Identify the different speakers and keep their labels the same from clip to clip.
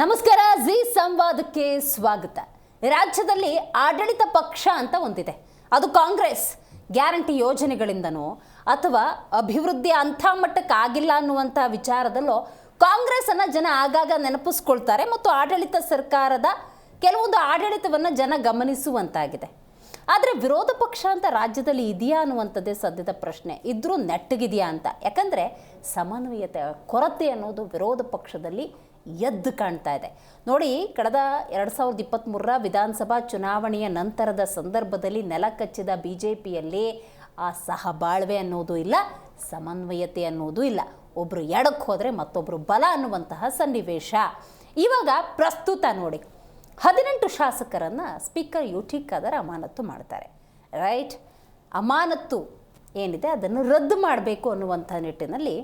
Speaker 1: ನಮಸ್ಕಾರ, ಜಿ ಸಂವಾದಕ್ಕೆ ಸ್ವಾಗತ. ರಾಜ್ಯದಲ್ಲಿ ಆಡಳಿತ ಪಕ್ಷ ಅಂತ ಒಂದಿದೆ, ಅದು ಕಾಂಗ್ರೆಸ್. ಗ್ಯಾರಂಟಿ ಯೋಜನೆಗಳಿಂದನೋ ಅಥವಾ ಅಭಿವೃದ್ಧಿ ಅಂಥ ಮಟ್ಟಕ್ಕಾಗಿಲ್ಲ ಅನ್ನುವಂಥ ವಿಚಾರದಲ್ಲೋ ಕಾಂಗ್ರೆಸ್ ಅನ್ನ ಜನ ಆಗಾಗ ನೆನಪಿಸ್ಕೊಳ್ತಾರೆ ಮತ್ತು ಆಡಳಿತ ಸರ್ಕಾರದ ಕೆಲವೊಂದು ಆಡಳಿತವನ್ನು ಜನ ಗಮನಿಸುವಂತಾಗಿದೆ. ಆದರೆ ವಿರೋಧ ಪಕ್ಷ ಅಂತ ರಾಜ್ಯದಲ್ಲಿ ಇದೆಯಾ ಅನ್ನುವಂಥದ್ದೇ ಸದ್ಯದ ಪ್ರಶ್ನೆ. ಇದ್ರೂ ನೆಟ್ಟಗಿದೆಯಾ ಅಂತ. ಯಾಕಂದರೆ ಸಮನ್ವಯತೆ ಕೊರತೆ ಅನ್ನೋದು ವಿರೋಧ ಪಕ್ಷದಲ್ಲಿ ಎದ್ದು ಕಾಣ್ತಾ ಇದೆ. ನೋಡಿ, ಕಳೆದ 2023ರ ವಿಧಾನಸಭಾ ಚುನಾವಣೆಯ ನಂತರದ ಸಂದರ್ಭದಲ್ಲಿ ನೆಲಕಚ್ಚಿದ BJPಯಲ್ಲಿ ಆ ಸಹಬಾಳ್ವೆ ಅನ್ನೋದು ಇಲ್ಲ, ಸಮನ್ವಯತೆ ಅನ್ನೋದು ಇಲ್ಲ. ಒಬ್ಬರು ಎಡಕ್ಕೆ ಹೋದರೆ ಮತ್ತೊಬ್ಬರು ಬಲ ಅನ್ನುವಂತಹ ಸನ್ನಿವೇಶ ಇವಾಗ ಪ್ರಸ್ತುತ. ನೋಡಿ, 18 ಶಾಸಕರನ್ನು ಸ್ಪೀಕರ್ UT ಖಾದರ್ ಅಮಾನತು ಮಾಡ್ತಾರೆ. ರೈಟ್, ಅಮಾನತು ಏನಿದೆ ಅದನ್ನು ರದ್ದು ಮಾಡಬೇಕು ಅನ್ನುವಂಥ ನಿಟ್ಟಿನಲ್ಲಿ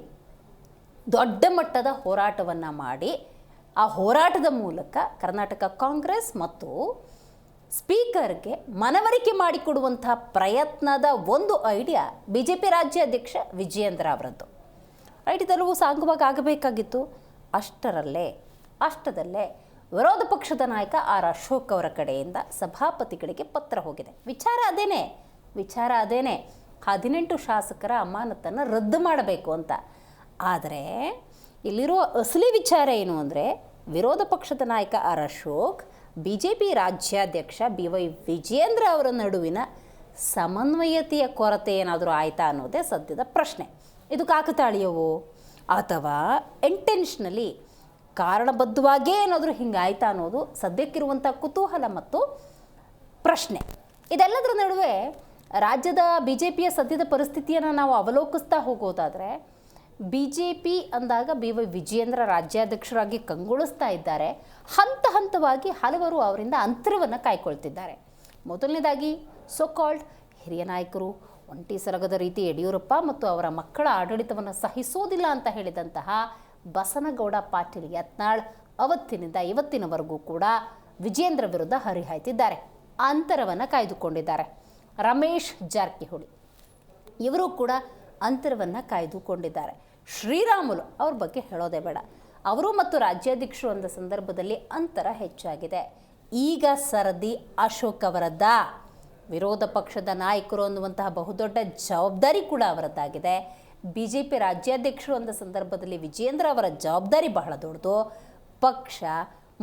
Speaker 1: ದೊಡ್ಡ ಮಟ್ಟದ ಹೋರಾಟವನ್ನು ಮಾಡಿ, ಆ ಹೋರಾಟದ ಮೂಲಕ ಕರ್ನಾಟಕ ಕಾಂಗ್ರೆಸ್ ಮತ್ತು ಸ್ಪೀಕರ್ಗೆ ಮನವರಿಕೆ ಮಾಡಿಕೊಡುವಂಥ ಪ್ರಯತ್ನದ ಒಂದು ಐಡಿಯಾ BJP ರಾಜ್ಯಾಧ್ಯಕ್ಷ ವಿಜಯೇಂದ್ರ ಅವರದ್ದು. ರೈಟ್, ಇದೆಲ್ಲವೂ ಸಾಂಗವಾಗಿ ಆಗಬೇಕಾಗಿತ್ತು. ಅಷ್ಟದಲ್ಲೇ ವಿರೋಧ ಪಕ್ಷದ ನಾಯಕ R ಅಶೋಕ್ ಅವರ ಕಡೆಯಿಂದ ಸಭಾಪತಿಗಳಿಗೆ ಪತ್ರ ಹೋಗಿದೆ. ವಿಚಾರ ಅದೇನೆ 18 ಶಾಸಕರ ಅಮಾನತನ್ನು ರದ್ದು ಮಾಡಬೇಕು ಅಂತ. ಆದರೆ ಇಲ್ಲಿರುವ ಅಸಲಿ ವಿಚಾರ ಏನು ಅಂದರೆ, ವಿರೋಧ ಪಕ್ಷದ ನಾಯಕ R ಅಶೋಕ್, BJP ರಾಜ್ಯಾಧ್ಯಕ್ಷ BY ವಿಜಯೇಂದ್ರ ಅವರ ನಡುವಿನ ಸಮನ್ವಯತೆಯ ಕೊರತೆ ಏನಾದರೂ ಆಯಿತಾ ಅನ್ನೋದೇ ಸದ್ಯದ ಪ್ರಶ್ನೆ. ಇದು ಕಾಕತಾಳೀಯವೋ ಅಥವಾ ಇಂಟೆನ್ಷನಲಿ ಕಾರಣಬದ್ಧವಾಗೇ ಏನಾದರೂ ಹಿಂಗಾಯ್ತಾ ಅನ್ನೋದು ಸದ್ಯಕ್ಕಿರುವಂಥ ಕುತೂಹಲ ಮತ್ತು ಪ್ರಶ್ನೆ. ಇದೆಲ್ಲದರ ನಡುವೆ ರಾಜ್ಯದ BJPಯ ಸದ್ಯದ ಪರಿಸ್ಥಿತಿಯನ್ನು ನಾವು ಅವಲೋಕಿಸ್ತಾ ಹೋಗೋದಾದರೆ, BJP ಅಂದಾಗ BY ವಿಜಯೇಂದ್ರ ರಾಜ್ಯಾಧ್ಯಕ್ಷರಾಗಿ ಕಂಗೊಳಿಸ್ತಾ ಇದ್ದಾರೆ. ಹಂತವಾಗಿ ಹಲವರು ಅವರಿಂದ ಅಂತರವನ್ನು ಕಾಯ್ಕೊಳ್ತಿದ್ದಾರೆ. ಮೊದಲನೇದಾಗಿ ಸೋಕಾಲ್ಡ್ ಹಿರಿಯ ನಾಯಕರು, ಒಂಟಿ ಸಲಗದ ರೀತಿ ಯಡಿಯೂರಪ್ಪ ಮತ್ತು ಅವರ ಮಕ್ಕಳ ಆಡಳಿತವನ್ನು ಸಹಿಸೋದಿಲ್ಲ ಅಂತ ಹೇಳಿದಂತಹ ಬಸನಗೌಡ ಪಾಟೀಲ್ ಯತ್ನಾಳ್ ಅವತ್ತಿನಿಂದ ಇವತ್ತಿನವರೆಗೂ ಕೂಡ ವಿಜಯೇಂದ್ರ ವಿರುದ್ಧ ಹರಿಹಾಯ್ತಿದ್ದಾರೆ, ಅಂತರವನ್ನು ಕಾಯ್ದುಕೊಂಡಿದ್ದಾರೆ. ರಮೇಶ್ ಜಾರಕಿಹೊಳಿ ಇವರು ಕೂಡ ಅಂತರವನ್ನು ಕಾಯ್ದುಕೊಂಡಿದ್ದಾರೆ. ಶ್ರೀರಾಮುಲು ಅವ್ರ ಬಗ್ಗೆ ಹೇಳೋದೇ ಬೇಡ, ಅವರು ಮತ್ತು ರಾಜ್ಯಾಧ್ಯಕ್ಷರು ಅಂದ ಸಂದರ್ಭದಲ್ಲಿ ಅಂತರ ಹೆಚ್ಚಾಗಿದೆ. ಈಗ ಸರದಿ ಅಶೋಕ್ ಅವರದ್ದ. ವಿರೋಧ ಪಕ್ಷದ ನಾಯಕರು ಅನ್ನುವಂತಹ ಬಹುದೊಡ್ಡ ಜವಾಬ್ದಾರಿ ಕೂಡ ಅವರದ್ದಾಗಿದೆ. BJP ರಾಜ್ಯಾಧ್ಯಕ್ಷರು ಅಂದ ಸಂದರ್ಭದಲ್ಲಿ ವಿಜಯೇಂದ್ರ ಅವರ ಜವಾಬ್ದಾರಿ ಬಹಳ ದೊಡ್ಡದು. ಪಕ್ಷ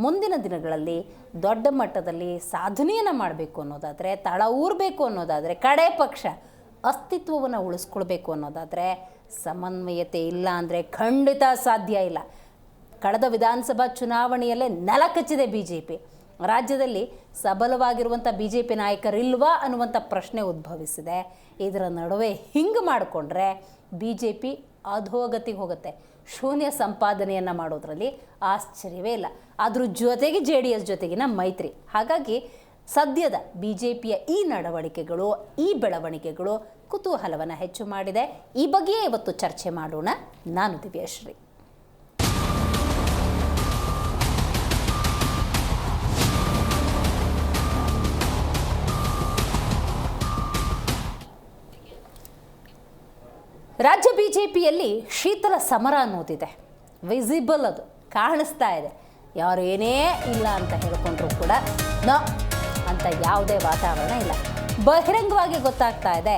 Speaker 1: ಮುಂದಿನ ದಿನಗಳಲ್ಲಿ ದೊಡ್ಡ ಮಟ್ಟದಲ್ಲಿ ಸಾಧನೆಯನ್ನು ಮಾಡಬೇಕು ಅನ್ನೋದಾದರೆ, ತಳ ಊರಬೇಕು ಅನ್ನೋದಾದರೆ, ಕಡೆ ಪಕ್ಷ ಅಸ್ತಿತ್ವವನ್ನು ಉಳಿಸ್ಕೊಳ್ಬೇಕು ಅನ್ನೋದಾದರೆ ಸಮನ್ವಯತೆ ಇಲ್ಲ ಅಂದರೆ ಖಂಡಿತ ಸಾಧ್ಯ ಇಲ್ಲ. ಕಳೆದ ವಿಧಾನಸಭಾ ಚುನಾವಣೆಯಲ್ಲೇ ನೆಲಕಚ್ಚಿದೆ BJP. ರಾಜ್ಯದಲ್ಲಿ ಸಬಲವಾಗಿರುವಂಥ BJP ನಾಯಕರಿಲ್ವಾ ಅನ್ನುವಂಥ ಪ್ರಶ್ನೆ ಉದ್ಭವಿಸಿದೆ. ಇದರ ನಡುವೆ ಹಿಂಗೆ ಮಾಡಿಕೊಂಡ್ರೆ BJP ಅಧೋಗತಿಗೆ ಹೋಗುತ್ತೆ. ಶೂನ್ಯ ಸಂಪಾದನೆಯನ್ನು ಮಾಡೋದ್ರಲ್ಲಿ ಆಶ್ಚರ್ಯವೇ ಇಲ್ಲ. ಅದ್ರ ಜೊತೆಗೆ JDS ಜೊತೆಗಿನ ಮೈತ್ರಿ. ಹಾಗಾಗಿ ಸದ್ಯದ BJPಯ ಈ ನಡವಳಿಕೆಗಳು, ಈ ಬೆಳವಣಿಗೆಗಳು ಕುತೂಹಲವನ್ನು ಹೆಚ್ಚು ಮಾಡಿದೆ. ಈ ಬಗ್ಗೆಯೇ ಇವತ್ತು ಚರ್ಚೆ ಮಾಡೋಣ. ನಾನು ದಿವ್ಯಶ್ರೀ. ರಾಜ್ಯ BJPಯಲ್ಲಿ ಶೀತಲ ಸಮರ ಅನ್ನೋದಿದೆ. ವಿಸಿಬಲ್, ಅದು ಕಾಣಿಸ್ತಾ ಇದೆ. ಯಾರು ಏನೇ ಇಲ್ಲ ಅಂತ ಹೇಳ್ಕೊಂಡ್ರು ಕೂಡ ನೋ ಅಂತ ಯಾವುದೇ ವಾತಾವರಣ ಇಲ್ಲ. ಬಹಿರಂಗವಾಗಿ ಗೊತ್ತಾಗ್ತಾ ಇದೆ.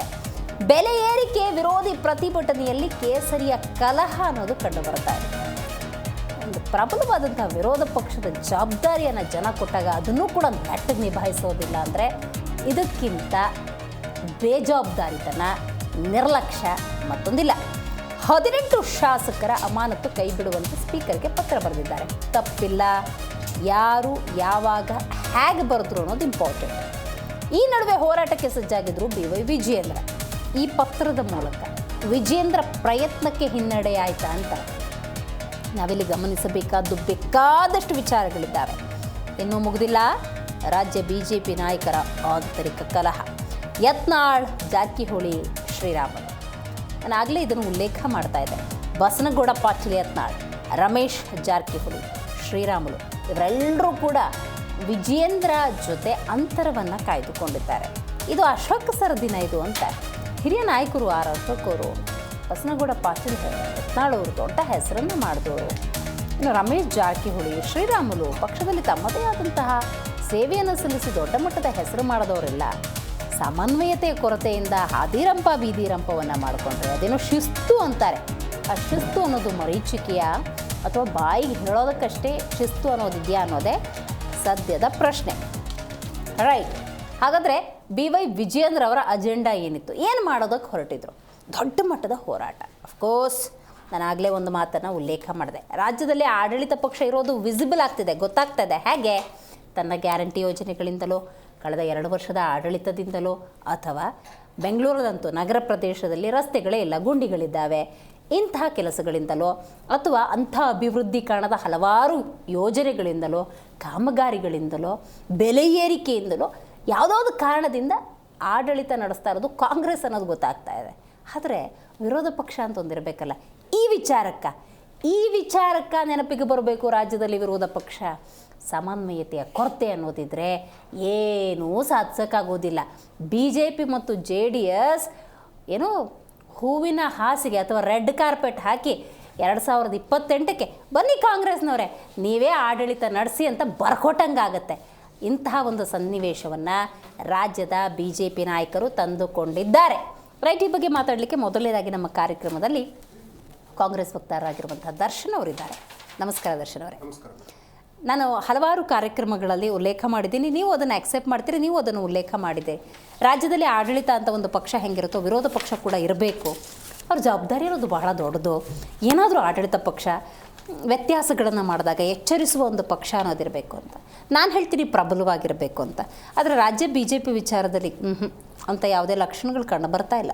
Speaker 1: ಬೆಲೆ ಏರಿಕೆ ವಿರೋಧಿ ಪ್ರತಿಭಟನೆಯಲ್ಲಿ ಕೇಸರಿಯ ಕಲಹ ಅನ್ನೋದು ಕಂಡು ಬರ್ತಾ ಇದೆ. ಒಂದು ಪ್ರಬಲವಾದಂಥ ವಿರೋಧ ಪಕ್ಷದ ಜವಾಬ್ದಾರಿಯನ್ನು ಜನ ಕೊಟ್ಟಾಗ ಅದನ್ನು ಕೂಡ ನೆಟ್ಟಗೆ ನಿಭಾಯಿಸೋದಿಲ್ಲ ಅಂದರೆ ಇದಕ್ಕಿಂತ ಬೇಜವಾಬ್ದಾರಿತನ, ನಿರ್ಲಕ್ಷ್ಯ ಮತ್ತೊಂದಿಲ್ಲ. 18 ಶಾಸಕರ ಅಮಾನತು ಕೈ ಬಿಡುವಂತೆ ಸ್ಪೀಕರ್ಗೆ ಪತ್ರ ಬರೆದಿದ್ದಾರೆ. ತಪ್ಪಿಲ್ಲ, ಯಾರು ಯಾವಾಗ ಹೇಗೆ ಬರೆದ್ರು ಅನ್ನೋದು ಇಂಪಾರ್ಟೆಂಟ್. ಈ ನಡುವೆ ಹೋರಾಟಕ್ಕೆ ಸಜ್ಜಾಗಿದ್ರು BY ವಿಜಯೇಂದ್ರ. ಈ ಪತ್ರದ ಮೂಲಕ ವಿಜಯೇಂದ್ರ ಪ್ರಯತ್ನಕ್ಕೆ ಹಿನ್ನಡೆ ಆಯ್ತಾ ಅಂತ ನಾವಿಲ್ಲಿ ಗಮನಿಸಬೇಕಾದ್ದು ಬೇಕಾದಷ್ಟು ವಿಚಾರಗಳಿದ್ದಾವೆ. ಇನ್ನೂ ಮುಗಿದಿಲ್ಲ ರಾಜ್ಯ BJP ನಾಯಕರ ಆಂತರಿಕ ಕಲಹ. ಯತ್ನಾಳ್, ಜಾರಕಿಹೊಳಿ, ಶ್ರೀರಾಮುಲು. ನಾನು ಆಗಲೇ ಇದನ್ನು ಉಲ್ಲೇಖ ಮಾಡ್ತಾ ಇದ್ದೆ. ಬಸನಗೌಡ ಪಾಟೀಲ್ ಯತ್ನಾಳ್, ರಮೇಶ್ ಜಾರಕಿಹೊಳಿ, ಶ್ರೀರಾಮುಲು ಇವರೆಲ್ಲರೂ ಕೂಡ ವಿಜಯೇಂದ್ರ ಜೊತೆ ಅಂತರವನ್ನು ಕಾಯ್ದುಕೊಂಡಿದ್ದಾರೆ. ಇದು ಅಶೋಕ್ ಸರದಿನ ಇದು ಅಂತ ಹಿರಿಯ ನಾಯಕರು R ಅಶೋಕ್ ಅವರು, ಬಸನಗೌಡ ಪಾಟೀಲ್ ಯತ್ನಾಳ್ ಅವರು ದೊಡ್ಡ ಹೆಸರನ್ನು ಮಾಡಿದವರು. ಇನ್ನು ರಮೇಶ್ ಜಾರಕಿಹೊಳಿ, ಶ್ರೀರಾಮುಲು ಪಕ್ಷದಲ್ಲಿ ತಮ್ಮದೇ ಆದಂತಹ ಸೇವೆಯನ್ನು ಸಲ್ಲಿಸಿ ದೊಡ್ಡ ಮಟ್ಟದ ಹೆಸರು ಮಾಡಿದವರೆಲ್ಲ ಸಮನ್ವಯತೆಯ ಕೊರತೆಯಿಂದ ಹಾದಿರಂಪ ಬೀದಿರಂಪವನ್ನು ಮಾಡಿಕೊಂಡ್ರೆ ಅದೇನೋ ಶಿಸ್ತು ಅಂತಾರೆ. ಆ ಶಿಸ್ತು ಅನ್ನೋದು ಮರೀಚಿಕೆಯ ಅಥವಾ ಬಾಯಿಗೆ ಹೇಳೋದಕ್ಕಷ್ಟೇ ಶಿಸ್ತು ಅನ್ನೋದಿದೆಯಾ ಅನ್ನೋದೇ ಸದ್ಯದ ಪ್ರಶ್ನೆ. ರೈಟ್. ಹಾಗಾದರೆ BY ವಿಜಯೇಂದ್ರ ಅವರ ಅಜೆಂಡಾ ಏನಿತ್ತು, ಏನು ಮಾಡೋದಕ್ಕೆ ಹೊರಟಿದ್ರು? ದೊಡ್ಡ ಮಟ್ಟದ ಹೋರಾಟ. ಅಫ್ಕೋರ್ಸ್ ನಾನು ಆಗಲೇ ಒಂದು ಮಾತನ್ನು ಉಲ್ಲೇಖ ಮಾಡಿದೆ. ರಾಜ್ಯದಲ್ಲಿ ಆಡಳಿತ ಪಕ್ಷ ಇರೋದು ವಿಸಿಬಲ್ ಆಗ್ತಿದೆ, ಗೊತ್ತಾಗ್ತದೆ. ಹೇಗೆ? ತನ್ನ ಗ್ಯಾರಂಟಿ ಯೋಜನೆಗಳಿಂದಲೋ, ಕಳೆದ 2 ವರ್ಷದ ಆಡಳಿತದಿಂದಲೋ, ಅಥವಾ ಬೆಂಗಳೂರಿನಂತೂ ನಗರ ಪ್ರದೇಶದಲ್ಲಿ ರಸ್ತೆಗಳೇ ಇಲ್ಲ, ಗುಂಡಿಗಳಿದ್ದಾವೆ, ಇಂತಹ ಕೆಲಸಗಳಿಂದಲೋ, ಅಥವಾ ಅಂಥ ಅಭಿವೃದ್ಧಿ ಕಾಣದ ಹಲವಾರು ಯೋಜನೆಗಳಿಂದಲೋ, ಕಾಮಗಾರಿಗಳಿಂದಲೋ, ಬೆಲೆ ಏರಿಕೆಯಿಂದಲೋ, ಯಾವುದಾದ್ರು ಕಾರಣದಿಂದ ಆಡಳಿತ ನಡೆಸ್ತಾ ಇರೋದು ಕಾಂಗ್ರೆಸ್ ಅನ್ನೋದು ಗೊತ್ತಾಗ್ತಾ ಇದೆ. ಆದರೆ ವಿರೋಧ ಪಕ್ಷ ಅಂತ ಒಂದಿರಬೇಕಲ್ಲ. ಈ ವಿಚಾರಕ್ಕೆ ನೆನಪಿಗೆ ಬರಬೇಕು ರಾಜ್ಯದಲ್ಲಿ ವಿರೋಧ ಪಕ್ಷ. ಸಮನ್ವಯತೆಯ ಕೊರತೆ ಅನ್ನೋದಿದ್ರೆ ಏನೂ ಸಾಧಿಸೋಕ್ಕಾಗೋದಿಲ್ಲ. BJP ಮತ್ತು JDS ಏನೋ ಹೂವಿನ ಹಾಸಿಗೆ ಅಥವಾ ರೆಡ್ ಕಾರ್ಪೆಟ್ ಹಾಕಿ 2028ಕ್ಕೆ ಬನ್ನಿ ಕಾಂಗ್ರೆಸ್ನವರೇ ನೀವೇ ಆಡಳಿತ ನಡೆಸಿ ಅಂತ ಬರ್ಕೊಟ್ಟಂಗಾಗತ್ತೆ. ಇಂತಹ ಒಂದು ಸನ್ನಿವೇಶವನ್ನು ರಾಜ್ಯದ BJP ನಾಯಕರು ತಂದುಕೊಂಡಿದ್ದಾರೆ. ರೈಟ್. ಈ ಬಗ್ಗೆ ಮಾತಾಡಲಿಕ್ಕೆ ಮೊದಲನೇದಾಗಿ ನಮ್ಮ ಕಾರ್ಯಕ್ರಮದಲ್ಲಿ ಕಾಂಗ್ರೆಸ್ ವಕ್ತಾರರಾಗಿರುವಂತಹ ದರ್ಶನ್ ಅವರಿದ್ದಾರೆ. ನಮಸ್ಕಾರ ದರ್ಶನ್ ಅವರೇ.
Speaker 2: ನಮಸ್ಕಾರ.
Speaker 1: ನಾನು ಹಲವಾರು ಕಾರ್ಯಕ್ರಮಗಳಲ್ಲಿ ಉಲ್ಲೇಖ ಮಾಡಿದ್ದೀನಿ, ನೀವು ಅದನ್ನು ಅಕ್ಸೆಪ್ಟ್ ಮಾಡ್ತೀರಿ, ನೀವು ಅದನ್ನು ಉಲ್ಲೇಖ ಮಾಡಿದ್ದೀರಿ. ರಾಜ್ಯದಲ್ಲಿ ಆಡಳಿತ ಅಂತ ಒಂದು ಪಕ್ಷ ಹೆಂಗಿರುತ್ತೋ ವಿರೋಧ ಪಕ್ಷ ಕೂಡ ಇರಬೇಕು. ಅವ್ರ ಜವಾಬ್ದಾರಿ ಇರೋದು ಬಹಳ ದೊಡ್ಡದು. ಏನಾದರೂ ಆಡಳಿತ ಪಕ್ಷ ವ್ಯತ್ಯಾಸಗಳನ್ನು ಮಾಡಿದಾಗ ಎಚ್ಚರಿಸುವ ಒಂದು ಪಕ್ಷ ಅನ್ನೋದಿರಬೇಕು ಅಂತ ನಾನು ಹೇಳ್ತೀನಿ, ಪ್ರಬಲವಾಗಿರಬೇಕು ಅಂತ. ಆದರೆ ರಾಜ್ಯ BJP ವಿಚಾರದಲ್ಲಿ ಅಂತ ಯಾವುದೇ ಲಕ್ಷಣಗಳು ಕಂಡು ಬರ್ತಾ ಇಲ್ಲ.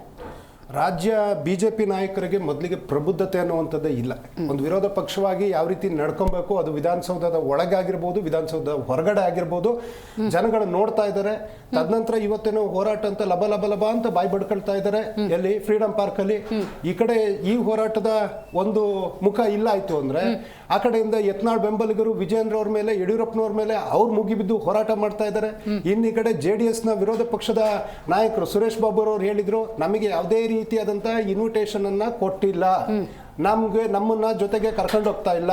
Speaker 2: ರಾಜ್ಯ BJP ನಾಯಕರಿಗೆ ಮೊದಲಿಗೆ ಪ್ರಬುದ್ಧತೆ ಅನ್ನುವಂಥದ್ದೇ ಇಲ್ಲ. ಒಂದು ವಿರೋಧ ಪಕ್ಷವಾಗಿ ಯಾವ ರೀತಿ ನಡ್ಕೊಬೇಕು, ಅದು ವಿಧಾನಸೌಧದ ಒಳಗಾಗಿರ್ಬೋದು, ವಿಧಾನಸೌಧದ ಹೊರಗಡೆ ಆಗಿರ್ಬೋದು, ಜನಗಳು ನೋಡ್ತಾ ಇದ್ದಾರೆ. ತದನಂತರ ಇವತ್ತೇನೋ ಹೋರಾಟ ಅಂತ ಲಬ ಅಂತ ಬಾಯಿ ಬಡ್ಕೊಳ್ತಾ ಇದ್ದಾರೆ. ಎಲ್ಲಿ? ಫ್ರೀಡಂ ಪಾರ್ಕ್ ಅಲ್ಲಿ. ಈ ಕಡೆ ಈ ಹೋರಾಟದ ಒಂದು ಮುಖ ಇಲ್ಲ ಆಯ್ತು ಅಂದ್ರೆ ಆ ಕಡೆಯಿಂದ ಯತ್ನಾಳ್ ಬೆಂಬಲಿಗರು ವಿಜಯೇಂದ್ರ ಅವ್ರ ಮೇಲೆ, ಯಡಿಯೂರಪ್ಪನವ್ರ ಮೇಲೆ ಅವ್ರು ಮುಗಿಬಿದ್ದು ಹೋರಾಟ ಮಾಡ್ತಾ ಇದ್ದಾರೆ. ಇನ್ನು ಈ ಕಡೆ JDS ನ ವಿರೋಧ ಪಕ್ಷದ ನಾಯಕರು ಸುರೇಶ್ ಬಾಬು ಅವರು ಹೇಳಿದ್ರು, ನಮಗೆ ಯಾವುದೇ ರೀತಿಯಾದಂತಹ ಇನ್ವಿಟೇಷನ್ ಅನ್ನ ಕೊಟ್ಟಿಲ್ಲ, ನಮ್ಮನ್ನ ಜೊತೆಗೆ ಕರ್ಕೊಂಡು ಹೋಗ್ತಾ ಇಲ್ಲ,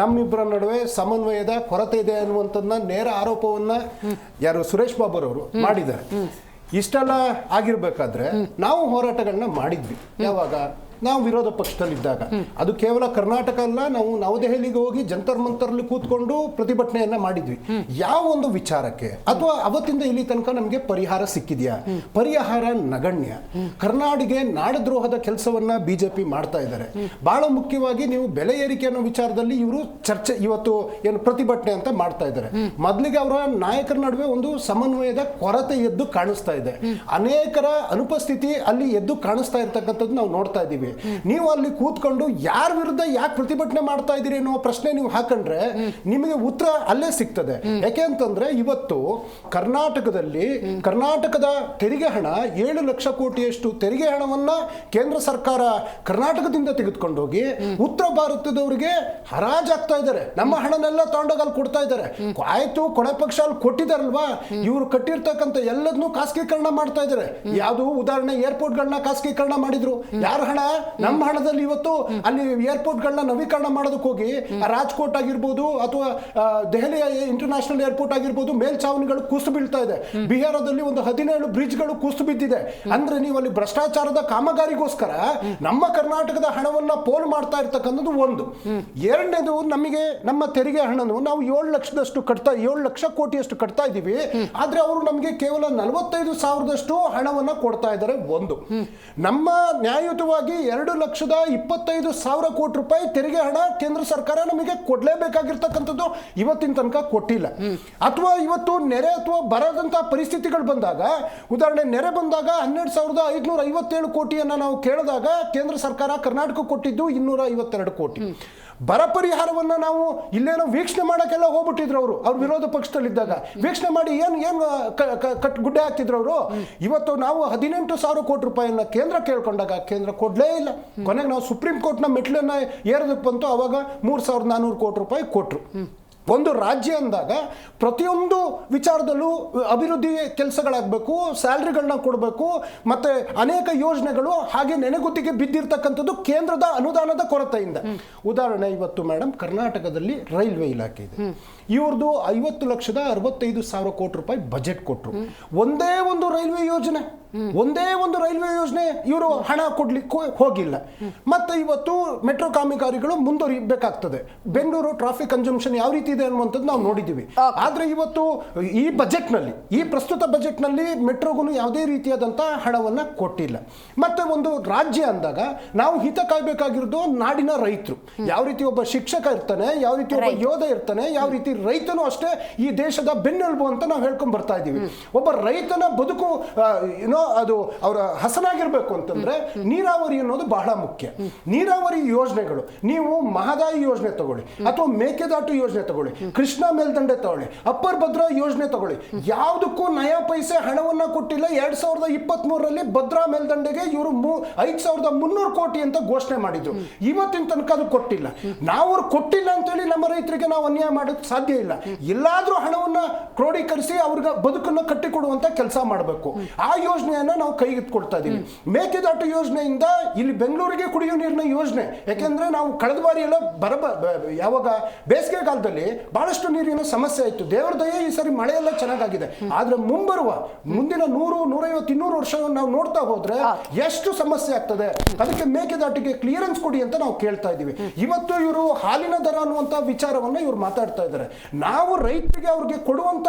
Speaker 2: ನಮ್ಮಿಬ್ಬರ ನಡುವೆ ಸಮನ್ವಯದ ಕೊರತೆ ಇದೆ ಅನ್ನುವಂಥದ್ದನ್ನ ನೇರ ಆರೋಪವನ್ನ ಯಾರು ಸುರೇಶ್ ಬಾಬು ಅವರು ಮಾಡಿದ್ದಾರೆ. ಇಷ್ಟೆಲ್ಲ ಆಗಿರ್ಬೇಕಾದ್ರೆ ನಾವು ಹೋರಾಟಗಳನ್ನ ಮಾಡಿದ್ವಿ. ಯಾವಾಗ? ನಾವು ವಿರೋಧ ಪಕ್ಷದಲ್ಲಿದ್ದಾಗ. ಅದು ಕೇವಲ ಕರ್ನಾಟಕ ಅಲ್ಲ, ನಾವು ನವದೆಹಲಿಗೆ ಹೋಗಿ ಜಂತರ್ ಮಂತರ್ಲಿ ಕೂತ್ಕೊಂಡು ಪ್ರತಿಭಟನೆಯನ್ನ ಮಾಡಿದ್ವಿ. ಯಾವ ಒಂದು ವಿಚಾರಕ್ಕೆ? ಅಥವಾ ಅವತ್ತಿಂದ ಇಲ್ಲಿ ತನಕ ನಮಗೆ ಪರಿಹಾರ ಸಿಕ್ಕಿದ್ಯಾ? ಪರಿಹಾರ ನಗಣ್ಯ. ಕರ್ನಾಡಿಗೆ ನಾಡದ್ರೋಹದ ಕೆಲಸವನ್ನ BJP ಮಾಡ್ತಾ ಇದ್ದಾರೆ. ಬಹಳ ಮುಖ್ಯವಾಗಿ ನೀವು ಬೆಲೆ ಏರಿಕೆ ಅನ್ನೋ ವಿಚಾರದಲ್ಲಿ ಇವರು ಚರ್ಚೆ ಇವತ್ತು ಏನು ಪ್ರತಿಭಟನೆ ಅಂತ ಮಾಡ್ತಾ ಇದ್ದಾರೆ. ಮೊದಲಿಗೆ ಅವರ ನಾಯಕರ ನಡುವೆ ಒಂದು ಸಮನ್ವಯದ ಕೊರತೆ ಎದ್ದು ಕಾಣಿಸ್ತಾ ಇದೆ. ಅನೇಕರ ಅನುಪಸ್ಥಿತಿ ಅಲ್ಲಿ ಎದ್ದು ಕಾಣಿಸ್ತಾ ಇರ್ತಕ್ಕಂಥದ್ದು ನಾವು ನೋಡ್ತಾ ಇದ್ದೀವಿ. ನೀವು ಅಲ್ಲಿ ಕೂತ್ಕೊಂಡು ಯಾರ ವಿರುದ್ಧ ಯಾಕೆ ಪ್ರತಿಭಟನೆ ಮಾಡ್ತಾ ಇದ್ದೀರಿ ಅನ್ನೋ ಪ್ರಶ್ನೆ ನೀವು ಹಾಕೊಂಡ್ರೆ ನಿಮಗೆ ಉತ್ತರ ಅಲ್ಲೇ ಸಿಗ್ತದೆ. ಯಾಕೆ ಅಂತಂದ್ರೆ ಇವತ್ತು ಕರ್ನಾಟಕದಲ್ಲಿ ಕರ್ನಾಟಕದ ತೆರಿಗೆ ಹಣ 7 ಲಕ್ಷ ಕೋಟಿಯಷ್ಟು ತೆರಿಗೆ ಹಣವನ್ನ ಕೇಂದ್ರ ಸರ್ಕಾರ ಕರ್ನಾಟಕದಿಂದ ತೆಗೆದುಕೊಂಡೋಗಿ ಉತ್ತರ ಭಾರತದವರಿಗೆ ಹರಾಜಾಗ್ತಾ ಇದ್ದಾರೆ. ನಮ್ಮ ಹಣನೆಲ್ಲ ತಗೊಂಡೋಗಿ ಅಲ್ಲಿ ಕೊಡ್ತಾ ಇದ್ದಾರೆ. ಆಯ್ತು, ಕೊನೆ ಪಕ್ಷ ಅಲ್ಲಿ ಕೊಟ್ಟಿದ್ದಾರಲ್ವಾ, ಇವರು ಕಟ್ಟಿರ್ತಕ್ಕಂಥ ಎಲ್ಲದನ್ನೂ ಖಾಸಗೀಕರಣ ಮಾಡ್ತಾ ಇದ್ದಾರೆ. ಯಾವುದು ಉದಾಹರಣೆ, ಏರ್ಪೋರ್ಟ್ಗಳನ್ನ ಖಾಸಗೀಕರಣ ಮಾಡಿದ್ರು. ಯಾರ ಹಣ? ನಮ್ಮ ಹಣದಲ್ಲಿ ಇವತ್ತು ಅಲ್ಲಿ ಏರ್ಪೋರ್ಟ್ಗಳನ್ನ ನವೀಕರಣ ಮಾಡೋದಕ್ಕೆ ಹೋಗಿ ರಾಜ್ಕೋಟ್ ಆಗಿರ್ಬೋದು ಅಥವಾ ದೆಹಲಿಯ ಇಂಟರ್ನ್ಯಾಷನಲ್ ಏರ್ಪೋರ್ಟ್ ಆಗಿರ್ಬೋದು, ಮೇಲ್ಛಾವಣಿಗಳು ಕುಸಿದು ಬೀಳ್ತಾ ಇದೆ. ಬಿಹಾರದಲ್ಲಿ ಒಂದು 17 ಬ್ರಿಡ್ಜ್ಗಳು ಕುಸಿದು ಬಿದ್ದಿದೆ. ಅಂದ್ರೆ ನೀವು ಅಲ್ಲಿ ಭ್ರಷ್ಟಾಚಾರದ ಕಾಮಗಾರಿಗೋಸ್ಕರ ನಮ್ಮ ಕರ್ನಾಟಕದ ಹಣವನ್ನ ಪೋಲು ಮಾಡ್ತಾ ಇರ್ತಕ್ಕಂಥದ್ದು ಒಂದು. ಎರಡನೇದು, ನಮಗೆ ನಮ್ಮ ತೆರಿಗೆ ಹಣನು ನಾವು 7 ಲಕ್ಷ ಕೋಟಿಯಷ್ಟು ಕಟ್ತಾ ಇದ್ದೀವಿ. ಆದ್ರೆ ಅವರು ನಮಗೆ ಕೇವಲ 45,000ದಷ್ಟು ಹಣವನ್ನ ಕೊಡ್ತಾ ಇದ್ದಾರೆ. ಒಂದು, ನಮ್ಮ ನ್ಯಾಯಯುತವಾಗಿ 2,25,000 ಕೋಟಿ ರೂಪಾಯಿ ತೆರಿಗೆ ಹಣ ಕೇಂದ್ರ ಸರ್ಕಾರ ನಮಗೆ ಕೊಡ್ಲೇಬೇಕಾಗಿರ್ತಕ್ಕಂಥದ್ದು ಇವತ್ತಿನ ತನಕ ಕೊಟ್ಟಿಲ್ಲ. ಅಥವಾ ಇವತ್ತು ನೆರೆ ಅಥವಾ ಬರದಂತಹ ಪರಿಸ್ಥಿತಿಗಳು ಬಂದಾಗ, ಉದಾಹರಣೆ ನೆರೆ ಬಂದಾಗ 12,557 ಕೋಟಿಯನ್ನ ನಾವು ಕೇಳಿದಾಗ ಕೇಂದ್ರ ಸರ್ಕಾರ ಕರ್ನಾಟಕ ಕೊಟ್ಟಿದ್ದು 252 ಕೋಟಿ. ಬರ ಪರಿಹಾರವನ್ನ ನಾವು ಇಲ್ಲೇನೋ ವೀಕ್ಷಣೆ ಮಾಡಕ್ಕೆಲ್ಲ ಹೋಗ್ಬಿಟ್ಟಿದ್ರು ಅವ್ರು ವಿರೋಧ ಪಕ್ಷದಲ್ಲಿದ್ದಾಗ. ವೀಕ್ಷಣೆ ಮಾಡಿ ಏನು ಗುಡ್ಡೆ ಹಾಕ್ತಿದ್ರು ಅವರು. ಇವತ್ತು ನಾವು 18,000 ಕೋಟಿ ರೂಪಾಯಿಯನ್ನ ಕೇಂದ್ರ ಕೇಳ್ಕೊಂಡಾಗ ಕೇಂದ್ರ ಕೊಡ್ಲೇ ಇಲ್ಲ. ಕೊನೆಗೆ ನಾವು ಸುಪ್ರೀಂ ಕೋರ್ಟ್ನ ಮೆಟ್ಲನ್ನ ಏರೋದಕ್ಕೆ ಬಂತು, ಅವಾಗ 3,400 ಕೋಟಿ ರೂಪಾಯಿ ಕೊಟ್ರು. ಒಂದು ರಾಜ್ಯ ಅಂದಾಗ ಪ್ರತಿಯೊಂದು ವಿಚಾರದಲ್ಲೂ ಅಭಿವೃದ್ಧಿ ಕೆಲಸಗಳಾಗಬೇಕು, ಸ್ಯಾಲ್ರಿಗಳನ್ನ ಕೊಡಬೇಕು, ಮತ್ತು ಅನೇಕ ಯೋಜನೆಗಳು ಹಾಗೆ ನೆನೆಗುತ್ತಿಗೆ ಬಿದ್ದಿರ್ತಕ್ಕಂಥದ್ದು ಕೇಂದ್ರದ ಅನುದಾನದ ಕೊರತೆಯಿಂದ. ಉದಾಹರಣೆ, ಇವತ್ತು ಮೇಡಮ್ ಕರ್ನಾಟಕದಲ್ಲಿ ರೈಲ್ವೆ ಇಲಾಖೆ ಇದೆ, ಇವ್ರದ್ದು 50,65,000 ಕೋಟಿ ರೂಪಾಯಿ ಬಜೆಟ್ ಕೊಟ್ಟರು. ಒಂದೇ ಒಂದು ರೈಲ್ವೆ ಯೋಜನೆ ಇವರು ಹಣ ಕೊಡ್ಲಿಕ್ಕೆ ಹೋಗಿಲ್ಲ. ಮತ್ತೆ ಇವತ್ತು ಮೆಟ್ರೋ ಕಾಮಗಾರಿಗಳು ಮುಂದುವರಿಬೇಕಾಗ್ತದೆ. ಬೆಂಗಳೂರು ಟ್ರಾಫಿಕ್ ಕನ್ಸಂಪ್ಷನ್ ಯಾವ ರೀತಿ ಇದೆ ಅನ್ನುವಂಥದ್ದು ನಾವು ನೋಡಿದ್ದೀವಿ. ಆದ್ರೆ ಇವತ್ತು ಈ ಪ್ರಸ್ತುತ ಬಜೆಟ್ನಲ್ಲಿ ಮೆಟ್ರೋಗೂ ಯಾವುದೇ ರೀತಿಯಾದಂಥ ಹಣವನ್ನ ಕೊಟ್ಟಿಲ್ಲ. ಮತ್ತೆ ಒಂದು ರಾಜ್ಯ ಅಂದಾಗ ನಾವು ಹಿತ ಕಾಯ್ಬೇಕಾಗಿರೋದು ನಾಡಿನ ರೈತರು. ಯಾವ ರೀತಿ ಒಬ್ಬ ಶಿಕ್ಷಕ ಇರ್ತಾನೆ, ಯಾವ ರೀತಿ ಒಬ್ಬ ಯೋಧ ಇರ್ತಾನೆ, ಯಾವ ರೀತಿ ರೈತನು ಅಷ್ಟೇ ಈ ದೇಶದ ಬೆನ್ನೆಲುಬು ಅಂತ ನಾವು ಹೇಳ್ಕೊಂಡ್ ಬರ್ತಾ ಇದ್ದೀವಿ. ಒಬ್ಬ ರೈತನ ಬದುಕು ಅದು ಅವರ ಹಸನಾಗಿರ್ಬೇಕು ಅಂತಂದ್ರೆ ನೀರಾವರಿ ಅನ್ನೋದು ಬಹಳ ಮುಖ್ಯ. ನೀರಾವರಿ ಯೋಜನೆಗಳು, ನೀವು ಮಹದಾಯಿ ಯೋಜನೆ ತಗೊಳ್ಳಿ, ಅಥವಾ ಮೇಕೆದಾಟು ಯೋಜನೆ ತಗೊಳ್ಳಿ, ಕೃಷ್ಣಾ ಮೇಲ್ದಂಡೆ ತಗೊಳ್ಳಿ, ಅಪ್ಪರ್ ಭದ್ರಾ ಯೋಜನೆ ತಗೊಳ್ಳಿ, ಯಾವುದಕ್ಕೂ ನಯಾ ಪೈಸೆ ಹಣವನ್ನ ಕೊಟ್ಟಿಲ್ಲ. 2023ರಲ್ಲಿ ಭದ್ರಾ ಮೇಲ್ದಂಡೆಗೆ ಇವರು 5,300 ಕೋಟಿ ಅಂತ ಘೋಷಣೆ ಮಾಡಿದ್ರು. ಇವತ್ತಿನ ತನಕ ಅದು ಕೊಟ್ಟಿಲ್ಲ. ನಾವು ಅವ್ರು ಕೊಟ್ಟಿಲ್ಲ ಅಂತೇಳಿ ನಮ್ಮ ರೈತರಿಗೆ ನಾವು ಅನ್ಯಾಯ ಮಾಡೋಕ್ಕೆ ಸಾಧ್ಯ ಇಲ್ಲ. ಎಲ್ಲಾದ್ರೂ ಹಣವನ್ನ ಕ್ರೋಢೀಕರಿಸಿ ಅವ್ರಿಗೆ ಬದುಕನ್ನು ಕಟ್ಟಿಕೊಡುವಂತ ಕೆಲಸ ಮಾಡಬೇಕು. ಆ ಯೋಜನೆಯನ್ನ ನಾವು ಕೈಗೆತ್ತಿಕೊಳ್ತಾ ಇದೀವಿ. ಮೇಕೆದಾಟು ಯೋಜನೆಯಿಂದ ಇಲ್ಲಿ ಬೆಂಗಳೂರಿಗೆ ಕುಡಿಯುವ ನೀರಿನ ಯೋಜನೆ, ಯಾಕೆಂದ್ರೆ ನಾವು ಕಳೆದ ಬಾರಿ ಎಲ್ಲ ಯಾವಾಗ ಬೇಸಿಗೆಗಾಲದಲ್ಲಿ ಬಹಳಷ್ಟು ನೀರಿನ ಸಮಸ್ಯೆ ಆಯಿತು. ದೇವರ ದಯೆ ಈ ಸರಿ ಮಳೆ ಎಲ್ಲ ಚೆನ್ನಾಗಿದೆ. ಆದ್ರೆ ಮುಂದಿನ 100, 150, 200 ವರ್ಷವನ್ನು ನಾವು ನೋಡ್ತಾ ಹೋದ್ರೆ ಎಷ್ಟು ಸಮಸ್ಯೆ ಆಗ್ತದೆ. ಅದಕ್ಕೆ ಮೇಕೆದಾಟಿಗೆ ಕ್ಲಿಯರೆನ್ಸ್ ಕೊಡಿ ಅಂತ ನಾವು ಕೇಳ್ತಾ ಇದೀವಿ. ಇವತ್ತು ಇವರು ಹಾಲಿನ ದರ ಅನ್ನುವಂತ ವಿಚಾರವನ್ನ ಇವರು ಮಾತಾಡ್ತಾ ಇದ್ದಾರೆ. ನಾವು ರೈತರಿಗೆ ಅವ್ರಿಗೆ ಕೊಡುವಂತ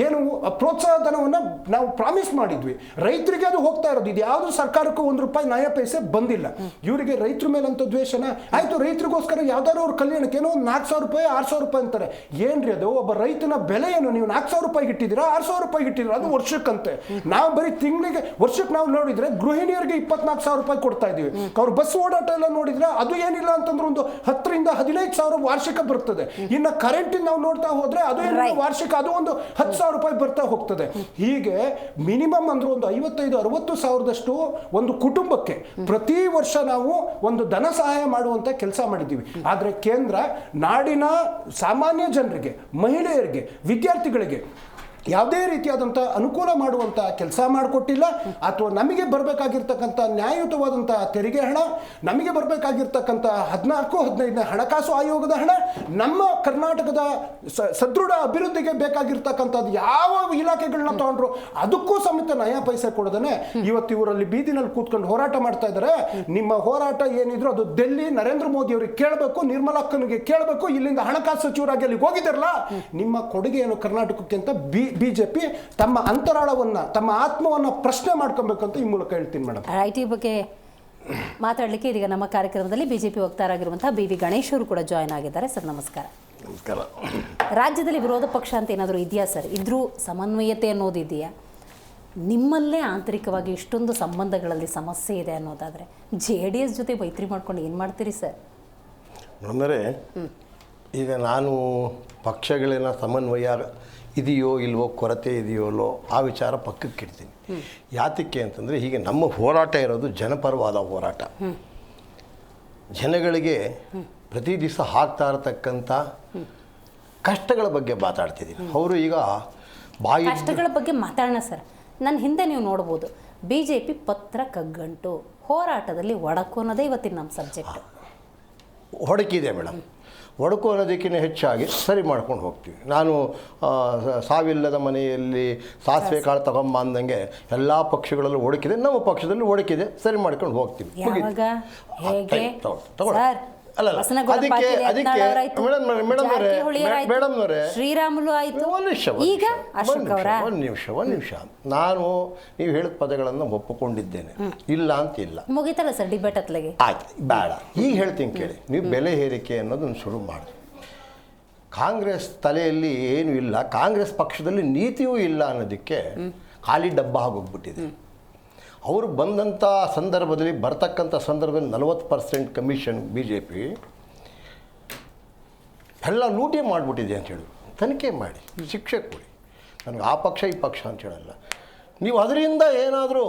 Speaker 2: ಏನು ಪ್ರೋತ್ಸಾಹ ಧನವನ್ನ ನಾವು ಪ್ರಾಮಿಸ್ ಮಾಡಿದ್ವಿ, ರೈತರಿಗೆ ಅದು ಹೋಗ್ತಾ ಇರೋದು. ಇದು ಯಾವುದು ಸರ್ಕಾರಕ್ಕೂ ₹1 ನಯ ಪೈಸೆ ಬಂದಿಲ್ಲ. ಇವರಿಗೆ ರೈತರ ಮೇಲಂತ ದ್ವೇಷನ ಆಯ್ತು. ರೈತರಿಗೋಸ್ಕರ ಯಾವ್ದಾದ್ರು ಅವ್ರ ಕಲ್ಯಾಣಕ್ಕೆ ಏನೋ ₹4,000, ₹6,000 ಅಂತಾರೆ. ಏನ್ರಿ ಅದು? ಒಬ್ಬ ರೈತನ ಬೆಲೆ ಏನು? ನೀವು ₹4,000 ಇಟ್ಟಿದ್ದೀರಾ, ₹6,000 ಇಟ್ಟಿದ್ದೀರಾ? ಅದು ವರ್ಷಕ್ಕಂತೆ. ನಾವು ಬರೀ ವರ್ಷಕ್ಕೆ ನಾವು ನೋಡಿದ್ರೆ ಗೃಹಿಣಿಯರಿಗೆ ₹24,000 ಕೊಡ್ತಾ ಇದೀವಿ. ಅವ್ರ ಬಸ್ ಓಡಾಟ ಎಲ್ಲ ನೋಡಿದ್ರೆ ಅದು ಏನಿಲ್ಲ ಅಂತಂದ್ರೆ ಒಂದು 10,000 ರಿಂದ 15,000 ವಾರ್ಷಿಕ ಬರ್ತದೆ. ಇನ್ನು ಕರೆಂಟ್ ನಾವು ನೋಡ್ತಾ ಹೋದ್ರೆ ಅದು ವಾರ್ಷಿಕ ಅದು ಒಂದು ₹10,000 ಬರ್ತಾ ಹೋಗ್ತದೆ. ಹೀಗೆ ಮಿನಿಮಮ್ ಅಂದ್ರೆ ಒಂದು 55-60 ಸಾವಿರದಷ್ಟು ಒಂದು ಕುಟುಂಬಕ್ಕೆ ಪ್ರತಿ ವರ್ಷ ನಾವು ಒಂದು ಧನ ಸಹಾಯ ಮಾಡುವಂತ ಕೆಲಸ ಮಾಡಿದ್ದೀವಿ. ಆದ್ರೆ ಕೇಂದ್ರ ನಾಡಿನ ಸಾಮಾನ್ಯ ಜನರಿಗೆ, ಮಹಿಳೆಯರಿಗೆ, ವಿದ್ಯಾರ್ಥಿಗಳಿಗೆ ಯಾವುದೇ ರೀತಿಯಾದಂಥ ಅನುಕೂಲ ಮಾಡುವಂಥ ಕೆಲಸ ಮಾಡಿಕೊಟ್ಟಿಲ್ಲ. ಅಥವಾ ನಮಗೆ ಬರಬೇಕಾಗಿರ್ತಕ್ಕಂಥ ನ್ಯಾಯಯುತವಾದಂಥ ತೆರಿಗೆ ಹಣ, ನಮಗೆ ಬರಬೇಕಾಗಿರ್ತಕ್ಕಂಥ 14-15ನೇ ಹಣಕಾಸು ಆಯೋಗದ ಹಣ, ನಮ್ಮ ಕರ್ನಾಟಕದ ಸದೃಢ ಅಭಿವೃದ್ಧಿಗೆ ಬೇಕಾಗಿರ್ತಕ್ಕಂಥದ್ದು ಯಾವ ಇಲಾಖೆಗಳನ್ನ ತಗೊಂಡ್ರು ಅದಕ್ಕೂ ಸಮೇತ ನಯಾ ಪೈಸೆ ಕೊಡೋದನೆ ಇವತ್ತು ಇವರಲ್ಲಿ ಬೀದಿನಲ್ಲಿ ಕೂತ್ಕೊಂಡು ಹೋರಾಟ ಮಾಡ್ತಾ ಇದ್ದಾರೆ. ನಿಮ್ಮ ಹೋರಾಟ ಏನಿದ್ರು ಅದು ಡೆಲ್ಲಿ ನರೇಂದ್ರ ಮೋದಿ ಅವರಿಗೆ ಕೇಳಬೇಕು, ನಿರ್ಮಲಾಕ್ಕನಿಗೆ ಕೇಳಬೇಕು. ಇಲ್ಲಿಂದ ಹಣಕಾಸು ಸಚಿವರಾಗಿ ಅಲ್ಲಿಗೆ ಹೋಗಿದ್ದಾರಲ್ಲ, ನಿಮ್ಮ ಕೊಡುಗೆ ಏನು ಕರ್ನಾಟಕಕ್ಕೆ ಅಂತ ಬಿಜೆಪಿ ತಮ್ಮ ಅಂತರಾಳವನ್ನ, ತಮ್ಮ ಆತ್ಮವನ್ನ ಪ್ರಶ್ನೆ ಮಾಡ್ಕೊಬೇಕು ಅಂತ ಈ ಮೂಲಕ ಹೇಳ್ತೀನಿ ಮೇಡಮ್.
Speaker 1: ಈ ಬಗ್ಗೆ ಮಾತಾಡಲಿಕ್ಕೆ ಇದೀಗ ನಮ್ಮ ಕಾರ್ಯಕ್ರಮದಲ್ಲಿ ಬಿಜೆಪಿ ವಕ್ತಾರಾಗಿರುವಂತಹ ಬಿ.ವಿ. ಗಣೇಶ್ ಅವರು ಕೂಡ ಜಾಯ್ನ್ ಆಗಿದ್ದಾರೆ. ಸರ್ ನಮಸ್ಕಾರ.
Speaker 3: ನಮಸ್ಕಾರ.
Speaker 1: ರಾಜ್ಯದಲ್ಲಿ ವಿರೋಧ ಪಕ್ಷ ಅಂತ ಏನಾದರೂ ಇದೆಯಾ ಸರ್? ಇದ್ರೂ ಸಮನ್ವಯತೆ ಅನ್ನೋದು ಇದೆಯಾ? ನಿಮ್ಮಲ್ಲೇ ಆಂತರಿಕವಾಗಿ ಇಷ್ಟೊಂದು ಸಂಬಂಧಗಳಲ್ಲಿ ಸಮಸ್ಯೆ ಇದೆ ಅನ್ನೋದಾದರೆ JDS ಜೊತೆ ಮೈತ್ರಿ ಮಾಡ್ಕೊಂಡು ಏನು ಮಾಡ್ತೀರಿ ಸರ್?
Speaker 3: ಅಂದರೆ ಈಗ ನಾನು ಪಕ್ಷಗಳೇನ ಸಮನ್ವಯ ಇದೆಯೋ ಇಲ್ವೋ, ಕೊರತೆ ಇದೆಯೋ ಇಲ್ವೋ ಆ ವಿಚಾರ ಪಕ್ಕಕ್ಕೆ ಇಡ್ತೀನಿ. ಯಾತಕ್ಕೆ ಅಂತಂದರೆ ಹೀಗೆ ನಮ್ಮ ಹೋರಾಟ ಇರೋದು ಜನಪರವಾದ ಹೋರಾಟ. ಜನಗಳಿಗೆ ಪ್ರತಿ ದಿವಸ ಆಗ್ತಾ ಇರತಕ್ಕಂಥ ಕಷ್ಟಗಳ ಬಗ್ಗೆ ಮಾತಾಡ್ತಿದ್ದೀನಿ. ಅವರು ಈಗ
Speaker 1: ಕಷ್ಟಗಳ ಬಗ್ಗೆ ಮಾತಾಡೋಣ ಸರ್. ನನ್ನ ಹಿಂದೆ ನೀವು ನೋಡ್ಬೋದು ಬಿಜೆಪಿ ಪತ್ರ ಕಗ್ಗಂಟು, ಹೋರಾಟದಲ್ಲಿ ಒಡಕು ಅನ್ನೋದೇ ಇವತ್ತಿನ ನಮ್ಮ ಸಬ್ಜೆಕ್ಟ್.
Speaker 3: ಹೊಡಕಿದೆ ಮೇಡಮ್. ಒಡಕು ಅನ್ನೋದಕ್ಕಿಂತ ಹೆಚ್ಚಾಗಿ ಸರಿ ಮಾಡ್ಕೊಂಡು ಹೋಗ್ತೀವಿ. ನಾನು ಸಾವಿಲ್ಲದ ಮನೆಯಲ್ಲಿ ಸಾಸಿವೆ ಕಾಳು ತಗೊಂಬ ಅಂದಂಗೆ ಎಲ್ಲ ಪಕ್ಷಗಳಲ್ಲೂ ಒಡಕಿದೆ, ನಮ್ಮ ಪಕ್ಷದಲ್ಲಿ ಒಡಕಿದೆ, ಸರಿ ಮಾಡ್ಕೊಂಡು ಹೋಗ್ತೀವಿ.
Speaker 1: ಶ್ರೀರಾಮುಲು ಆಯ್ತು, ಈಗ
Speaker 3: ಒಂದು ನಿಮಿಷ ನಾನು ನೀವು ಹೇಳಿದ ಪದಗಳನ್ನು ಒಪ್ಪಿಕೊಂಡಿದ್ದೇನೆ, ಇಲ್ಲ ಅಂತ ಇಲ್ಲ.
Speaker 1: ಮುಗಿತಲ್ಲ ಸರ್ ಡಿಬೇಟ್ ಅತ್ಲಾಗೆ.
Speaker 3: ಆಯ್ತು, ಬೇಡ, ಈಗ ಹೇಳ್ತೀನಿ ಕೇಳಿ. ನೀವು ಬೆಲೆ ಏರಿಕೆ ಅನ್ನೋದನ್ನು ಶುರು ಮಾಡಿ. ಕಾಂಗ್ರೆಸ್ ತಲೆಯಲ್ಲಿ ಏನೂ ಇಲ್ಲ, ಕಾಂಗ್ರೆಸ್ ಪಕ್ಷದಲ್ಲಿ ನೀತಿಯೂ ಇಲ್ಲ ಅನ್ನೋದಕ್ಕೆ ಖಾಲಿ ಡಬ್ಬ ಆಗೋಗ್ಬಿಟ್ಟಿದೆ. ಅವರು ಬಂದಂಥ ಸಂದರ್ಭದಲ್ಲಿ ಬರ್ತಕ್ಕಂಥ ಸಂದರ್ಭದಲ್ಲಿ 40% ಕಮಿಷನ್ BJP ಎಲ್ಲ ಲೂಟಿ ಮಾಡಿಬಿಟ್ಟಿದೆ ಅಂತ ಹೇಳಿ ತನಿಖೆ ಮಾಡಿ ಶಿಕ್ಷೆ ಕೊಡಿ. ನನಗೆ ಆ ಪಕ್ಷ ಈ ಪಕ್ಷ ಅಂತ ಹೇಳಲ್ಲ. ನೀವು ಅದರಿಂದ ಏನಾದರೂ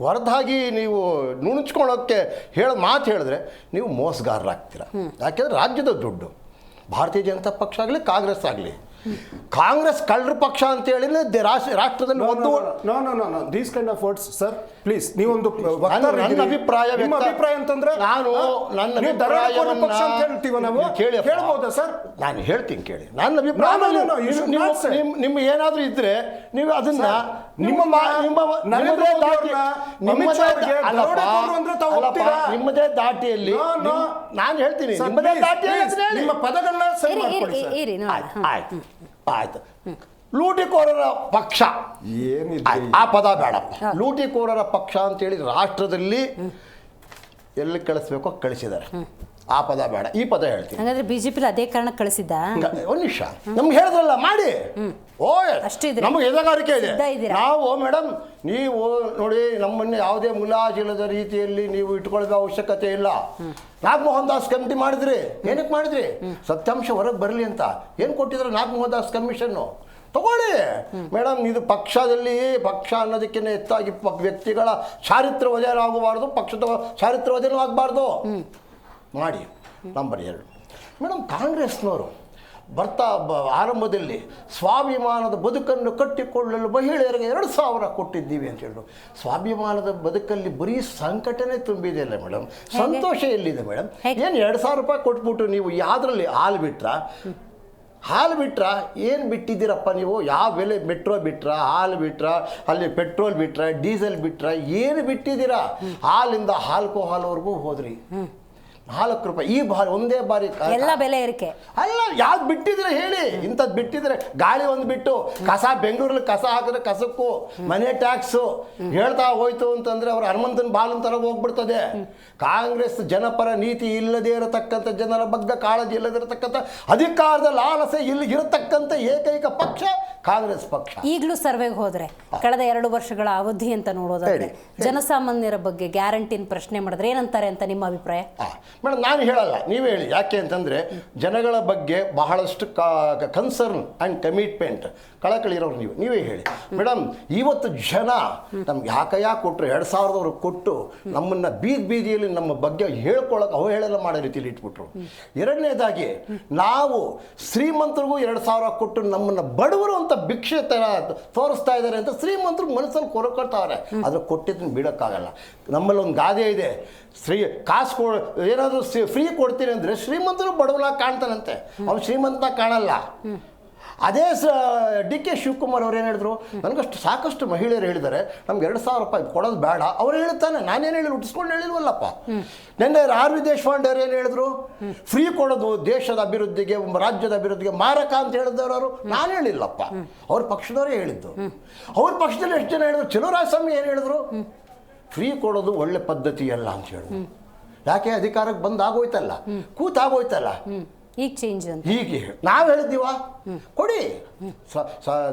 Speaker 3: ಹೊರದಾಗಿ ನೀವು ನುಣುಚ್ಕೊಳ್ಳೋಕ್ಕೆ ಮಾತು ಹೇಳಿದ್ರೆ ನೀವು ಮೋಸಗಾರರಾಗ್ತೀರ. ಯಾಕೆಂದರೆ ರಾಜ್ಯದ ದುಡ್ಡು ಭಾರತೀಯ ಜನತಾ ಪಕ್ಷ ಆಗಲಿ ಕಾಂಗ್ರೆಸ್ ಆಗಲಿ. ಕಾಂಗ್ರೆಸ್ ಕಳ್ಳರ ಪಕ್ಷ ಅಂತ ಹೇಳಿದ್ರೆ ರಾಷ್ಟ್ರದಲ್ಲಿ ಒಂದು
Speaker 2: these kind of words sir please ನೀವೊಂದು
Speaker 3: ನನ್ನ ಅಭಿಪ್ರಾಯ
Speaker 2: ನಿಮ್ಮ ಅಭಿಪ್ರಾಯ ಅಂತಂದ್ರೆ
Speaker 3: ನಾನು ನನ್ನ
Speaker 2: ಪಕ್ಷ ಅಂತ ಹೇಳ್ತೀವ ನಾವು ಕೇಳಬಹುದಾ ಸರ್?
Speaker 3: ನಾನು ಹೇಳ್ತೀನಿ ಕೇಳಿ. ನನ್ನ ಅಭಿಪ್ರಾಯ ನಿಮ್ಮ ಏನಾದ್ರೂ ಇದ್ರೆ ನೀವು ಅದನ್ನ ನಿಮ್ಮದೇ ದಾಟಿಯಲ್ಲಿ ನಾನು ಹೇಳ್ತೀನಿ, ನಿಮ್ಮದೇ ದಾಟಿಯಲ್ಲಿ
Speaker 2: ನಿಮ್ಮ ಪದಗಳನ್ನ ಸರಿ
Speaker 3: ಆಯ್ತು ಆಯ್ತು. ಲೂಟಿಕೋರರ ಪಕ್ಷ
Speaker 2: ಏನಿದೆ
Speaker 3: ಆ ಪದ ಬೇಡಪ್ಪ. ಲೂಟಿಕೋರರ ಪಕ್ಷ ಅಂತೇಳಿ ರಾಷ್ಟ್ರದಲ್ಲಿ ಎಲ್ಲಿ ಕಳಿಸ್ಬೇಕೋ ಕಳಿಸಿದ್ದಾರೆ. ಆ ಪದ ಬೇಡ, ಈ ಪದ ಹೇಳ್ತೀನಿ.
Speaker 1: ಹಾಗಾದ್ರೆ ಬಿಜೆಪಿ ಅದೇ ಕಾರಣ ಕಳಿಸಿದ್ದ.
Speaker 3: ಒಂದು ನಿಮಿಷ, ನಮ್ಗೆ ಹೇಳಿದ್ರಲ್ಲ ಮಾಡಿ. ನಮಗೆ ಎದೆಗಾರಿಕೆ ಇದೆ. ನಾವು ಮೇಡಮ್ ನೀವು ನೋಡಿ, ನಮ್ಮನ್ನು ಯಾವುದೇ ಮುಲಾಜಿಲ್ಲದ ರೀತಿಯಲ್ಲಿ ನೀವು ಇಟ್ಕೊಳ್ಳೋ ಅವಶ್ಯಕತೆ ಇಲ್ಲ. ನಾಗಮೋಹನ್ ದಾಸ್ ಕಮಿಟಿ ಮಾಡಿದ್ರಿ, ಏನಕ್ಕೆ ಮಾಡಿದ್ರಿ? ಸತ್ಯಾಂಶ ಹೊರಗೆ ಬರಲಿ ಅಂತ. ಏನು ಕೊಟ್ಟಿದ್ರು ನಾಗಮೋಹನ್ ದಾಸ್ ಕಮಿಷನ್ನು? ತಗೊಳ್ಳಿ ಮೇಡಮ್. ಇದು ಪಕ್ಷದಲ್ಲಿ ಪಕ್ಷ ಅನ್ನೋದಕ್ಕಿಂತ ಹೆಚ್ಚಾಗಿ ವ್ಯಕ್ತಿಗಳ ಚಾರಿತ್ರ ವಜನ ಆಗಬಾರ್ದು, ಪಕ್ಷದ ಚಾರಿತ್ರ ವಜನ ಆಗಬಾರ್ದು. ಮಾಡಿ. ನಂಬರ್ 2 ಮೇಡಮ್, ಕಾಂಗ್ರೆಸ್ನವರು ಬರ್ತಾ ಆರಂಭದಲ್ಲಿ ಸ್ವಾಭಿಮಾನದ ಬದುಕನ್ನು ಕಟ್ಟಿಕೊಳ್ಳಲು ಮಹಿಳೆಯರಿಗೆ 2,000 ಕೊಟ್ಟಿದ್ದೀವಿ ಅಂತ ಹೇಳಿದ್ರು. ಸ್ವಾಭಿಮಾನದ ಬದುಕಲ್ಲಿ ಬರೀ ಸಂಕಟನೇ ತುಂಬಿದೆ ಅಲ್ಲ ಮೇಡಮ್, ಸಂತೋಷ ಎಲ್ಲಿದೆ ಮೇಡಮ್? ಏನು 2,000 ರೂಪಾಯಿ ಕೊಟ್ಬಿಟ್ಟು ನೀವು ಯಾವುದ್ರಲ್ಲಿ ಹಾಲು ಬಿಟ್ರ ಏನು ಬಿಟ್ಟಿದ್ದೀರಪ್ಪ ನೀವು? ಯಾವ ಬೆಲೆ? ಮೆಟ್ರೋ ಬಿಟ್ರ, ಹಾಲು ಬಿಟ್ರ, ಅಲ್ಲಿ ಪೆಟ್ರೋಲ್ ಬಿಟ್ರ, ಡೀಸೆಲ್ ಬಿಟ್ರ, ಏನು ಬಿಟ್ಟಿದ್ದೀರಾ? ಹಾಲಿಂದ ಆಲ್ಕೋಹಾಲ್ವರೆಗೂ ಹೋದ್ರಿ. 4 ರೂಪಾಯಿ ಈ ಒಂದೇ ಬಾರಿ
Speaker 1: ಎಲ್ಲ ಬೆಲೆ ಏರಿಕೆ
Speaker 3: ಅಲ್ಲ. ಯಾವ್ದು ಬಿಟ್ಟಿದ್ರೆ ಹೇಳಿ, ಇಂಥದ್ದು ಬಿಟ್ಟಿದ್ರೆ. ಗಾಳಿ ಒಂದು ಬಿಟ್ಟು ಕಸ, ಬೆಂಗಳೂರಲ್ಲಿ ಕಸ ಹಾಕಿದ್ರೆ ಕಸಕ್ಕೂ ಮನೆ ಟ್ಯಾಕ್ಸು ಹೇಳ್ತಾ ಹೋಯ್ತು ಅಂತಂದ್ರೆ ಅವ್ರ ಹನುಮಂತನ ಬಾಲನ್ ತರ ಹೋಗ್ಬಿಡ್ತದೆ. ಕಾಂಗ್ರೆಸ್ ಜನಪರ ನೀತಿ ಇಲ್ಲದೇ ಇರತಕ್ಕಂಥ, ಜನರ ಬಗ್ಗೆ ಕಾಳಜಿ ಇಲ್ಲದೇ ಇರತಕ್ಕಂಥ, ಅಧಿಕಾರದ ಲಾಲಸೆ ಇರತಕ್ಕಂಥ ಏಕೈಕ ಪಕ್ಷ ಕಾಂಗ್ರೆಸ್ ಪಕ್ಷ.
Speaker 1: ಈಗಲೂ ಸರ್ವೆಗೆ ಹೋದ್ರೆ ಕಳೆದ 2 ವರ್ಷಗಳ ಅವಧಿ ಅಂತ ನೋಡೋದಾದ್ರೆ ಜನಸಾಮಾನ್ಯರ ಬಗ್ಗೆ ಗ್ಯಾರಂಟಿನ ಪ್ರಶ್ನೆ ಮಾಡಿದ್ರೆ ಏನಂತಾರೆ ಅಂತ ನಿಮ್ಮ ಅಭಿಪ್ರಾಯ?
Speaker 3: ಮೇಡಮ್ ನಾನು ಹೇಳಲ್ಲ, ನೀವೇ ಹೇಳಿ. ಯಾಕೆ ಅಂತಂದರೆ ಜನಗಳ ಬಗ್ಗೆ ಬಹಳಷ್ಟು ಕನ್ಸರ್ನ್ ಆ್ಯಂಡ್ ಕಮಿಟ್ಮೆಂಟ್, ಕಳಕಳಿ ಇರೋರು ನೀವೇ ಹೇಳಿ ಮೇಡಮ್. ಇವತ್ತು ಜನ ನಮ್ಗೆ ಯಾಕೆ ಕೊಟ್ಟರು? 2,000 ಕೊಟ್ಟು ನಮ್ಮನ್ನು ಬೀದಿಯಲ್ಲಿ ನಮ್ಮ ಬಗ್ಗೆ ಹೇಳ್ಕೊಳ್ಳೋಕೆ ಅವಹೇಳನ ಮಾಡೋ ರೀತಿಯಲ್ಲಿ ಇಟ್ಬಿಟ್ರು. ಎರಡನೇದಾಗಿ ನಾವು ಶ್ರೀಮಂತರಿಗೂ 2,000 ಕೊಟ್ಟು ನಮ್ಮನ್ನು ಬಡವರು ಅಂತ ಭಿಕ್ಷೆ ತೋರಿಸ್ತಾ ಇದ್ದಾರೆ ಅಂತ ಶ್ರೀಮಂತರು ಮನಸ್ಸಲ್ಲಿ ಕೊರಕೊಳ್ತಾರೆ. ಆದರೆ ಕೊಟ್ಟಿದ್ದನ್ನು ಬಿಡೋಕ್ಕಾಗಲ್ಲ. ನಮ್ಮಲ್ಲಿ ಒಂದು ಗಾದೆ ಇದೆ, ಕಾಸು ಏನಾದರೂ ಫ್ರೀ ಕೊಡ್ತೀನಿ ಅಂದರೆ ಶ್ರೀಮಂತರು ಬಡವನಾಗಿ ಕಾಣ್ತಾನಂತೆ, ಅವ್ನು ಶ್ರೀಮಂತ ಕಾಣಲ್ಲ. ಅದೇ ಡಿ.ಕೆ. ಶಿವಕುಮಾರ್ ಅವ್ರು ಏನು ಹೇಳಿದ್ರು? ನನಗಷ್ಟು ಸಾಕಷ್ಟು ಮಹಿಳೆಯರು ಹೇಳಿದ್ದಾರೆ ನಮ್ಗೆ 2,000 ರೂಪಾಯಿ ಕೊಡೋದು ಬೇಡ. ಅವ್ರು ಹೇಳ್ತಾನೆ, ನಾನೇನು ಹೇಳಿ ಹುಟ್ಟಿಸ್ಕೊಂಡು ಹೇಳಿಲ್ವಲ್ಲಪ್ಪ. ನಿನ್ನೆ ಆರ್ ವಿ ದೇಶಪಾಂಡೆ ಅವ್ರು ಏನು ಹೇಳಿದ್ರು? ಫ್ರೀ ಕೊಡೋದು ದೇಶದ ಅಭಿವೃದ್ಧಿಗೆ, ರಾಜ್ಯದ ಅಭಿವೃದ್ಧಿಗೆ ಮಾರಕ ಅಂತ ಹೇಳಿದವರು ನಾನು ಹೇಳಿಲ್ಲಪ್ಪ, ಅವ್ರ ಪಕ್ಷದವರೇ ಹೇಳಿದ್ದು. ಅವ್ರ ಪಕ್ಷದಲ್ಲಿ ಎಷ್ಟು ಜನ ಹೇಳಿದ್ರು? ಚಲುವರಾಯಸ್ವಾಮಿ ಏನು ಹೇಳಿದ್ರು? ಫ್ರೀ ಕೊಡೋದು ಒಳ್ಳೆ ಪದ್ಧತಿ ಅಲ್ಲ ಅಂತ ಹೇಳಿದ್ರು. ಯಾಕೆ? ಅಧಿಕಾರಕ್ಕೆ ಬಂದಾಗೋಯ್ತಲ್ಲ, ಕೂತಾಗೋಯ್ತಲ್ಲ.
Speaker 1: ಈಗ ಚೇಂಜ್ ಅಂತ
Speaker 3: ಹೀಗೆ ನಾವು ಹೇಳಿದ್ದೀವ? ಕೊಡಿ.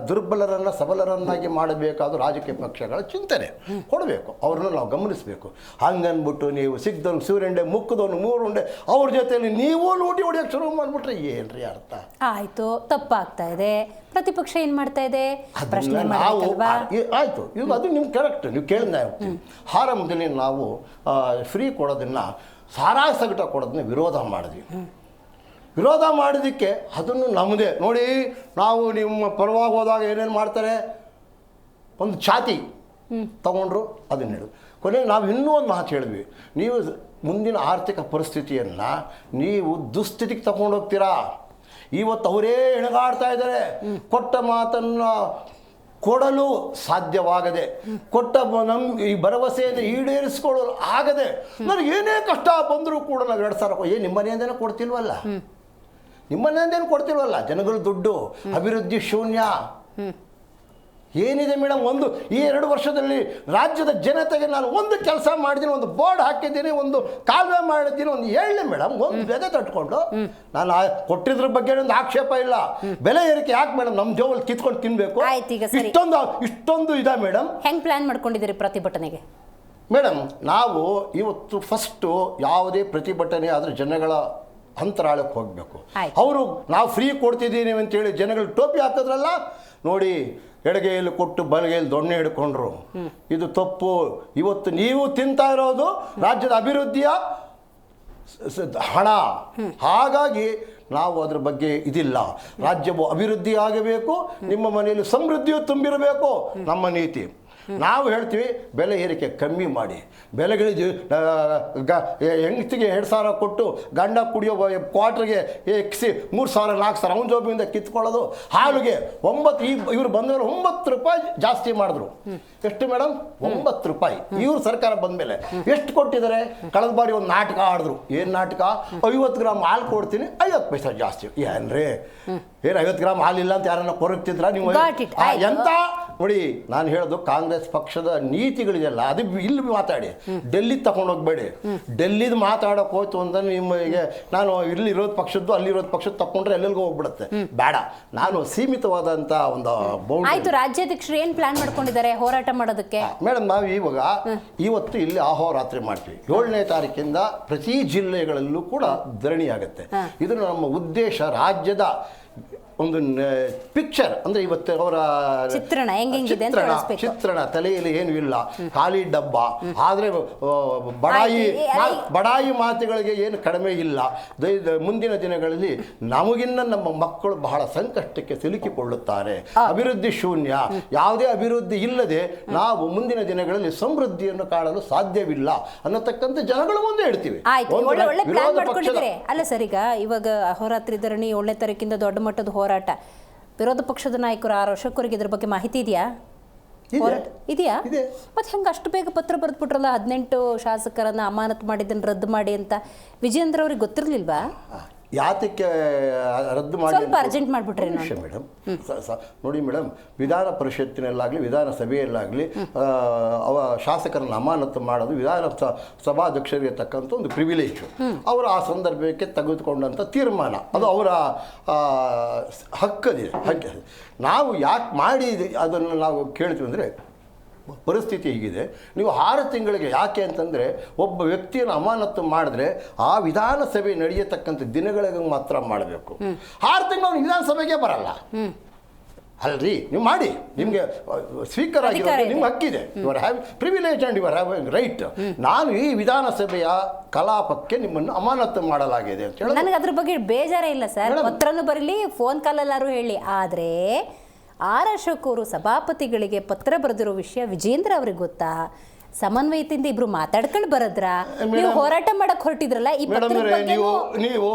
Speaker 3: ದುರ್ಬಲರನ್ನು ಸಬಲರನ್ನಾಗಿ ಮಾಡಬೇಕಾದ ರಾಜಕೀಯ ಪಕ್ಷಗಳ ಚಿಂತನೆ ಕೊಡಬೇಕು, ಅವ್ರನ್ನ ನಾವು ಗಮನಿಸಬೇಕು. ಹಂಗನ್ಬಿಟ್ಟು ನೀವು ಸಿಗ್ದವ್ನು ಸೂರ್ಯಂಡೆ ಮುಕ್ಕದವನು 3 ಉಂಡೆ ಅವ್ರ ಜೊತೆಯಲ್ಲಿ ನೀವು ಲೂಟಿ ಹೊಡಿಯೋಕ್ಕೆ ಶುರು ಮಾಡಿಬಿಟ್ರೆ ಏನ್ರಿ ಅರ್ಥ?
Speaker 1: ಆಯ್ತು, ತಪ್ಪಾಗ್ತಾ ಇದೆ, ಪ್ರತಿಪಕ್ಷ ಏನ್ ಮಾಡ್ತಾ ಇದೆ? ಪ್ರಶ್ನೆ
Speaker 3: ನಾವು ಆಯ್ತು, ಈಗ ಅದು ನಿಮ್ಗೆ ಕರೆಕ್ಟ್, ನೀವು ಕೇಳಿದ ಆರಂಭದಲ್ಲಿ ನಾವು ಫ್ರೀ ಕೊಡೋದನ್ನ, ಸಾರಾಯಿ ಸಗಟ ಕೊಡೋದನ್ನ ವಿರೋಧ ಮಾಡಿದ್ವಿ. ವಿರೋಧ ಮಾಡೋದಕ್ಕೆ ಅದನ್ನು ನಮ್ಮದೇ ನೋಡಿ. ನಾವು ನಿಮ್ಮ ಪರವಾಗಿ ಹೋದಾಗ ಏನೇನು ಮಾಡ್ತಾರೆ? ಒಂದು ಛಾತಿ ತಗೊಂಡ್ರು, ಅದನ್ನ ಹೇಳು. ಕೊನೆಗೆ ನಾವು ಇನ್ನೂ ಒಂದು ಮಾತು ಹೇಳಿದ್ವಿ, ನೀವು ಮುಂದಿನ ಆರ್ಥಿಕ ಪರಿಸ್ಥಿತಿಯನ್ನು ನೀವು ದುಸ್ಥಿತಿಗೆ ತಗೊಂಡೋಗ್ತೀರಾ. ಇವತ್ತು ಅವರೇ ಹೆಣಗಾಡ್ತಾ ಇದ್ದಾರೆ. ಕೊಟ್ಟ ಮಾತನ್ನು ಕೊಡಲು ಸಾಧ್ಯವಾಗದೆ, ಕೊಟ್ಟ ಈ ಭರವಸೆಯನ್ನು ಈಡೇರಿಸ್ಕೊಳ್ಳಲು ಆಗದೆ, ನನಗೆ ಏನೇ ಕಷ್ಟ ಬಂದರೂ ಕೂಡ ನಾವು 2,000 ನಿಮ್ಮ ಮನೆಯಿಂದನೇ ಕೊಡ್ತಿಲ್ವಲ್ಲ, ನಿಮ್ಮ ಮನೆಯಿಂದೇನು ಕೊಡ್ತಿಲ್ವಲ್ಲ. ಜನಗಳು ದುಡ್ಡು, ಅಭಿವೃದ್ಧಿ ಶೂನ್ಯ. ಏನಿದೆ ಮೇಡಮ್? ಈ 2 ವರ್ಷದಲ್ಲಿ ರಾಜ್ಯದ ಜನತೆಗೆ ನಾನು ಒಂದು ಕೆಲಸ ಮಾಡಿದ್ದೀನಿ, ಒಂದು ಬೋರ್ಡ್ ಹಾಕಿದ್ದೀನಿ, ಒಂದು ಕಾಲುವೆ ಮಾಡಿದ್ದೀನಿ, ಒಂದು ಹೇಳಿ ಮೇಡಮ್, ಒಂದು ಬೆಲೆ ತಟ್ಕೊಂಡು ನಾನು ಕೊಟ್ಟಿದ್ರ ಬಗ್ಗೆ ಒಂದು ಆಕ್ಷೇಪ ಇಲ್ಲ. ಬೆಲೆ ಏರಿಕೆ ಯಾಕೆ ಮೇಡಮ್? ನಮ್ಮ ಜೋಬಲ್ಲಿ ಕಿತ್ಕೊಂಡು ತಿನ್ಬೇಕು? ಇಷ್ಟೊಂದು ಇದೆ ಮೇಡಮ್.
Speaker 1: ಹೆಂಗ್ ಪ್ಲಾನ್ ಮಾಡ್ಕೊಂಡಿದ್ದೀರಿ ಪ್ರತಿಭಟನೆಗೆ?
Speaker 3: ಮೇಡಮ್ ನಾವು ಇವತ್ತು ಫಸ್ಟು ಯಾವುದೇ ಪ್ರತಿಭಟನೆ ಆದರೆ ಜನಗಳ ಅಂತರಾಳಕ್ಕೆ ಹೋಗಬೇಕು. ಅವರು ನಾವು ಫ್ರೀ ಕೊಡ್ತಿದ್ದೀನಿ ಅಂತೇಳಿ ಜನಗಳು ಟೋಪಿ ಹಾಕಿದ್ರಲ್ಲ ನೋಡಿ, ಎಡಗೈಯಲ್ಲಿ ಕೊಟ್ಟು ಬಲಗೈಯಲ್ಲಿ ದೊಣ್ಣೆ ಹಿಡ್ಕೊಂಡ್ರು. ಇದು ತಪ್ಪು. ಇವತ್ತು ನೀವು ತಿಂತಾ ಇರೋದು ರಾಜ್ಯದ ಅಭಿವೃದ್ಧಿಯ ಹಣ. ಹಾಗಾಗಿ ನಾವು ಅದ್ರ ಬಗ್ಗೆ ಇದಿಲ್ಲ. ರಾಜ್ಯವು ಅಭಿವೃದ್ಧಿ ಆಗಬೇಕು, ನಿಮ್ಮ ಮನೆಯಲ್ಲಿ ಸಮೃದ್ಧಿಯು ತುಂಬಿರಬೇಕು ನಮ್ಮ ನೀತಿ. ನಾವು ಹೇಳ್ತೀವಿ ಬೆಲೆ ಏರಿಕೆ ಕಮ್ಮಿ ಮಾಡಿ, ಬೆಲೆಗಳಿಗೆ ಹೆಂಗತಿಗೆ 2,000 ಕೊಟ್ಟು ಗಂಡ ಕುಡಿಯೋ ಕ್ವಾರ್ಟರ್ಗೆ ಎಕ್ಸಿ 3,000 4,000 ಅವನ ಜೋಬಿಂದ ಕಿತ್ಕೊಳ್ಳೋದು. ಹಾಲಿಗೆ 9 ಇವರು ಬಂದವರು 9 ರೂಪಾಯಿ ಜಾಸ್ತಿ ಮಾಡಿದ್ರು. ಎಷ್ಟು ಮೇಡಮ್? 9 ರೂಪಾಯಿ. ಇವ್ರು ಸರ್ಕಾರ ಬಂದ ಮೇಲೆ ಎಷ್ಟು ಕೊಟ್ಟಿದ್ದಾರೆ? ಕಳೆದ ಬಾರಿ ಒಂದು ನಾಟಕ ಆಡಿದ್ರು. ಏನು ನಾಟಕ? 50 ಗ್ರಾಮ್ ಹಾಲು ಕೊಡ್ತೀನಿ, 50 ಪೈಸೆ ಜಾಸ್ತಿ. ಏನ್ರಿ ಏನು 50 ಗ್ರಾಮ್ ಹಾಲಿಲ್ಲ ಅಂತ ಯಾರನ್ನ ಕೊರಗ್ತಿದ್ರ ನೀವು? ಎಂತ ನೋಡಿ, ನಾನು ಹೇಳೋದು ಕಾಂಗ್ರೆಸ್ ಪಕ್ಷದ ನೀತಿಗಳಿದೆಯಲ್ಲ, ಅದು ಇಲ್ಲಿ ಮಾತಾಡಿ, ಡೆಲ್ಲಿ ತಗೊಂಡೋಗ್ಬೇಡಿ. ಡೆಲ್ಲಿದು ಮಾತಾಡೋಕೆ ಹೋಯ್ತು ಅಂತ ನಿಮಗೆ ನಾನು ಇಲ್ಲಿರೋದು ಪಕ್ಷದ್ದು ಅಲ್ಲಿರೋದು ಪಕ್ಷದ್ದು ತಗೊಂಡ್ರೆ ಎಲ್ಲೆಲ್ಗೂ ಹೋಗ್ಬಿಡುತ್ತೆ. ಬೇಡ, ನಾನು ಸೀಮಿತವಾದಂಥ ಒಂದು
Speaker 1: ಆಯ್ತು. ರಾಜ್ಯಾಧ್ಯಕ್ಷರು ಏನು ಪ್ಲಾನ್ ಮಾಡ್ಕೊಂಡಿದ್ದಾರೆ ಹೋರಾಟ ಮಾಡೋದಕ್ಕೆ?
Speaker 3: ಮೇಡಮ್, ನಾವು ಇವತ್ತು ಇಲ್ಲಿ ಅಹೋರಾತ್ರಿ ಮಾಡ್ತೀವಿ. 7ನೇ ತಾರೀಕಿಂದ ಪ್ರತಿ ಜಿಲ್ಲೆಗಳಲ್ಲೂ ಕೂಡ ಧರಣಿ ಆಗುತ್ತೆ. ಇದು ನಮ್ಮ ಉದ್ದೇಶ. ರಾಜ್ಯದ ಒಂದು ಪಿಕ್ಚರ್ ಅಂದರೆ ಇವತ್ತು ಅವರ ಚಿತ್ರಣ ತಲೆಯಲ್ಲಿ ಏನು ಇಲ್ಲ, ಖಾಲಿ ಡಬ್ಬ. ಆದರೆ ಬಡಾಯಿ ಮಾತುಗಳಿಗೆ ಏನು ಕಡಿಮೆ ಇಲ್ಲ. ಮುಂದಿನ ದಿನಗಳಲ್ಲಿ ನಮಗಿನ್ನ ನಮ್ಮ ಮಕ್ಕಳು ಬಹಳ ಸಂಕಷ್ಟಕ್ಕೆ ಸಿಲುಕಿಕೊಳ್ಳುತ್ತಾರೆ. ಅಭಿವೃದ್ಧಿ ಶೂನ್ಯ, ಯಾವುದೇ ಅಭಿವೃದ್ಧಿ ಇಲ್ಲದೆ ನಾವು ಮುಂದಿನ ದಿನಗಳಲ್ಲಿ ಸಮೃದ್ಧಿಯನ್ನು ಕಾಣಲು ಸಾಧ್ಯವಿಲ್ಲ ಅನ್ನತಕ್ಕಂಥ ಜನಗಳು ಮುಂದೆ ಇಡ್ತೀವಿ.
Speaker 1: ಅಲ್ಲ ಸರ್, ಇವಾಗ ಅಹೋರಾತ್ರಿ ಧರಣಿ 7ನೇ ತಾರೀಕಿಂದ ದೊಡ್ಡ ಮಟ್ಟದ ಹೋರಾಟ. ವಿರೋಧ ಪಕ್ಷದ ನಾಯಕರು ಆರ್ ಅಶೋಕ್ ಇದ್ರ ಬಗ್ಗೆ ಮಾಹಿತಿ ಇದೆಯಾ? ಮತ್ತೆ ಹೆಂಗೆ ಅಷ್ಟು ಬೇಗ ಪತ್ರ ಬರೆದ್ಬಿಟ್ರಲ್ಲ, 18 ಶಾಸಕರನ್ನ ಅಮಾನತು ಮಾಡಿದ್ದನ್ನು ರದ್ದು ಮಾಡಿ ಅಂತ? ವಿಜೇಂದ್ರ ಅವ್ರಿಗೆ ಗೊತ್ತಿರಲಿಲ್ವಾ?
Speaker 3: ಯಾತಕ್ಕೆ ರದ್ದು ಮಾಡಿ?
Speaker 1: ಸ್ವಲ್ಪ ಅರ್ಜೆಂಟ್ ಮಾಡಿಬಿಟ್ರೆ
Speaker 3: ಮೇಡಮ್. ನೋಡಿ ಮೇಡಮ್, ವಿಧಾನ ಪರಿಷತ್ತಿನಲ್ಲಾಗಲಿ ವಿಧಾನಸಭೆಯಲ್ಲಾಗಲಿ ಶಾಸಕರನ್ನು ಅಮಾನತು ಮಾಡೋದು ಸಭಾಧ್ಯಕ್ಷರಿಗೆ ತಕ್ಕಂಥ ಒಂದು ಪ್ರಿವಿಲೇಜು. ಅವರು ಆ ಸಂದರ್ಭಕ್ಕೆ ತೆಗೆದುಕೊಂಡಂಥ ತೀರ್ಮಾನ, ಅದು ಅವರ ಹಕ್ಕದಿದೆ. ನಾವು ಯಾಕೆ ಮಾಡಿ ಅದನ್ನು ನಾವು ಕೇಳ್ತೀವಿ ಅಂದರೆ, ಪರಿಸ್ಥಿತಿ ಹೀಗಿದೆ. ನೀವು 6 ತಿಂಗಳಿಗೆ ಯಾಕೆ ಅಂತಂದರೆ, ಒಬ್ಬ ವ್ಯಕ್ತಿಯನ್ನು ಅಮಾನತು ಮಾಡಿದ್ರೆ ಆ ವಿಧಾನಸಭೆ ನಡೆಯತಕ್ಕಂಥ ದಿನಗಳಿಗೆ ಮಾತ್ರ ಮಾಡಬೇಕು. 6 ತಿಂಗಳು ವಿಧಾನಸಭೆಗೆ ಬರಲ್ಲ ಅಲ್ರಿ. ನೀವು ಮಾಡಿ, ನಿಮಗೆ ಸ್ಪೀಕರ್ ಆಗಿರೋದು ನಿಮ್ಮ ಹಕ್ಕಿದೆ. Your have privilege and your have right. ನಾನು ಈ ವಿಧಾನಸಭೆಯ ಕಲಾಪಕ್ಕೆ ನಿಮ್ಮನ್ನು ಅಮಾನತು ಮಾಡಲಾಗಿದೆ ಅಂತ ಹೇಳಿ
Speaker 1: ನನಗೆ ಅದ್ರ ಬಗ್ಗೆ ಬೇಜಾರೇ ಇಲ್ಲ ಸರ್. ಪತ್ರನೂ ಬರಲಿ, ಫೋನ್ ಕಾಲಲ್ಲಾರು ಹೇಳಿ. ಆದರೆ ಆರ್ ಅಶೋಕ್ ಅವರು ಸಭಾಪತಿಗಳಿಗೆ ಪತ್ರ ಬರೆದಿರೋ ವಿಷಯ ವಿಜೇಂದ್ರ ಅವ್ರಿಗೆ ಗೊತ್ತಾ? ಸಮನ್ವಯದಿಂದ ಇಬ್ರು ಮಾತಾಡ್ಕೊಂಡು ಬರದ್ರ? ನೀವು ಹೋರಾಟ ಮಾಡಕ್ ಹೊರಟಿದ್ರಲ್ಲ, ಈ
Speaker 3: ನೀವು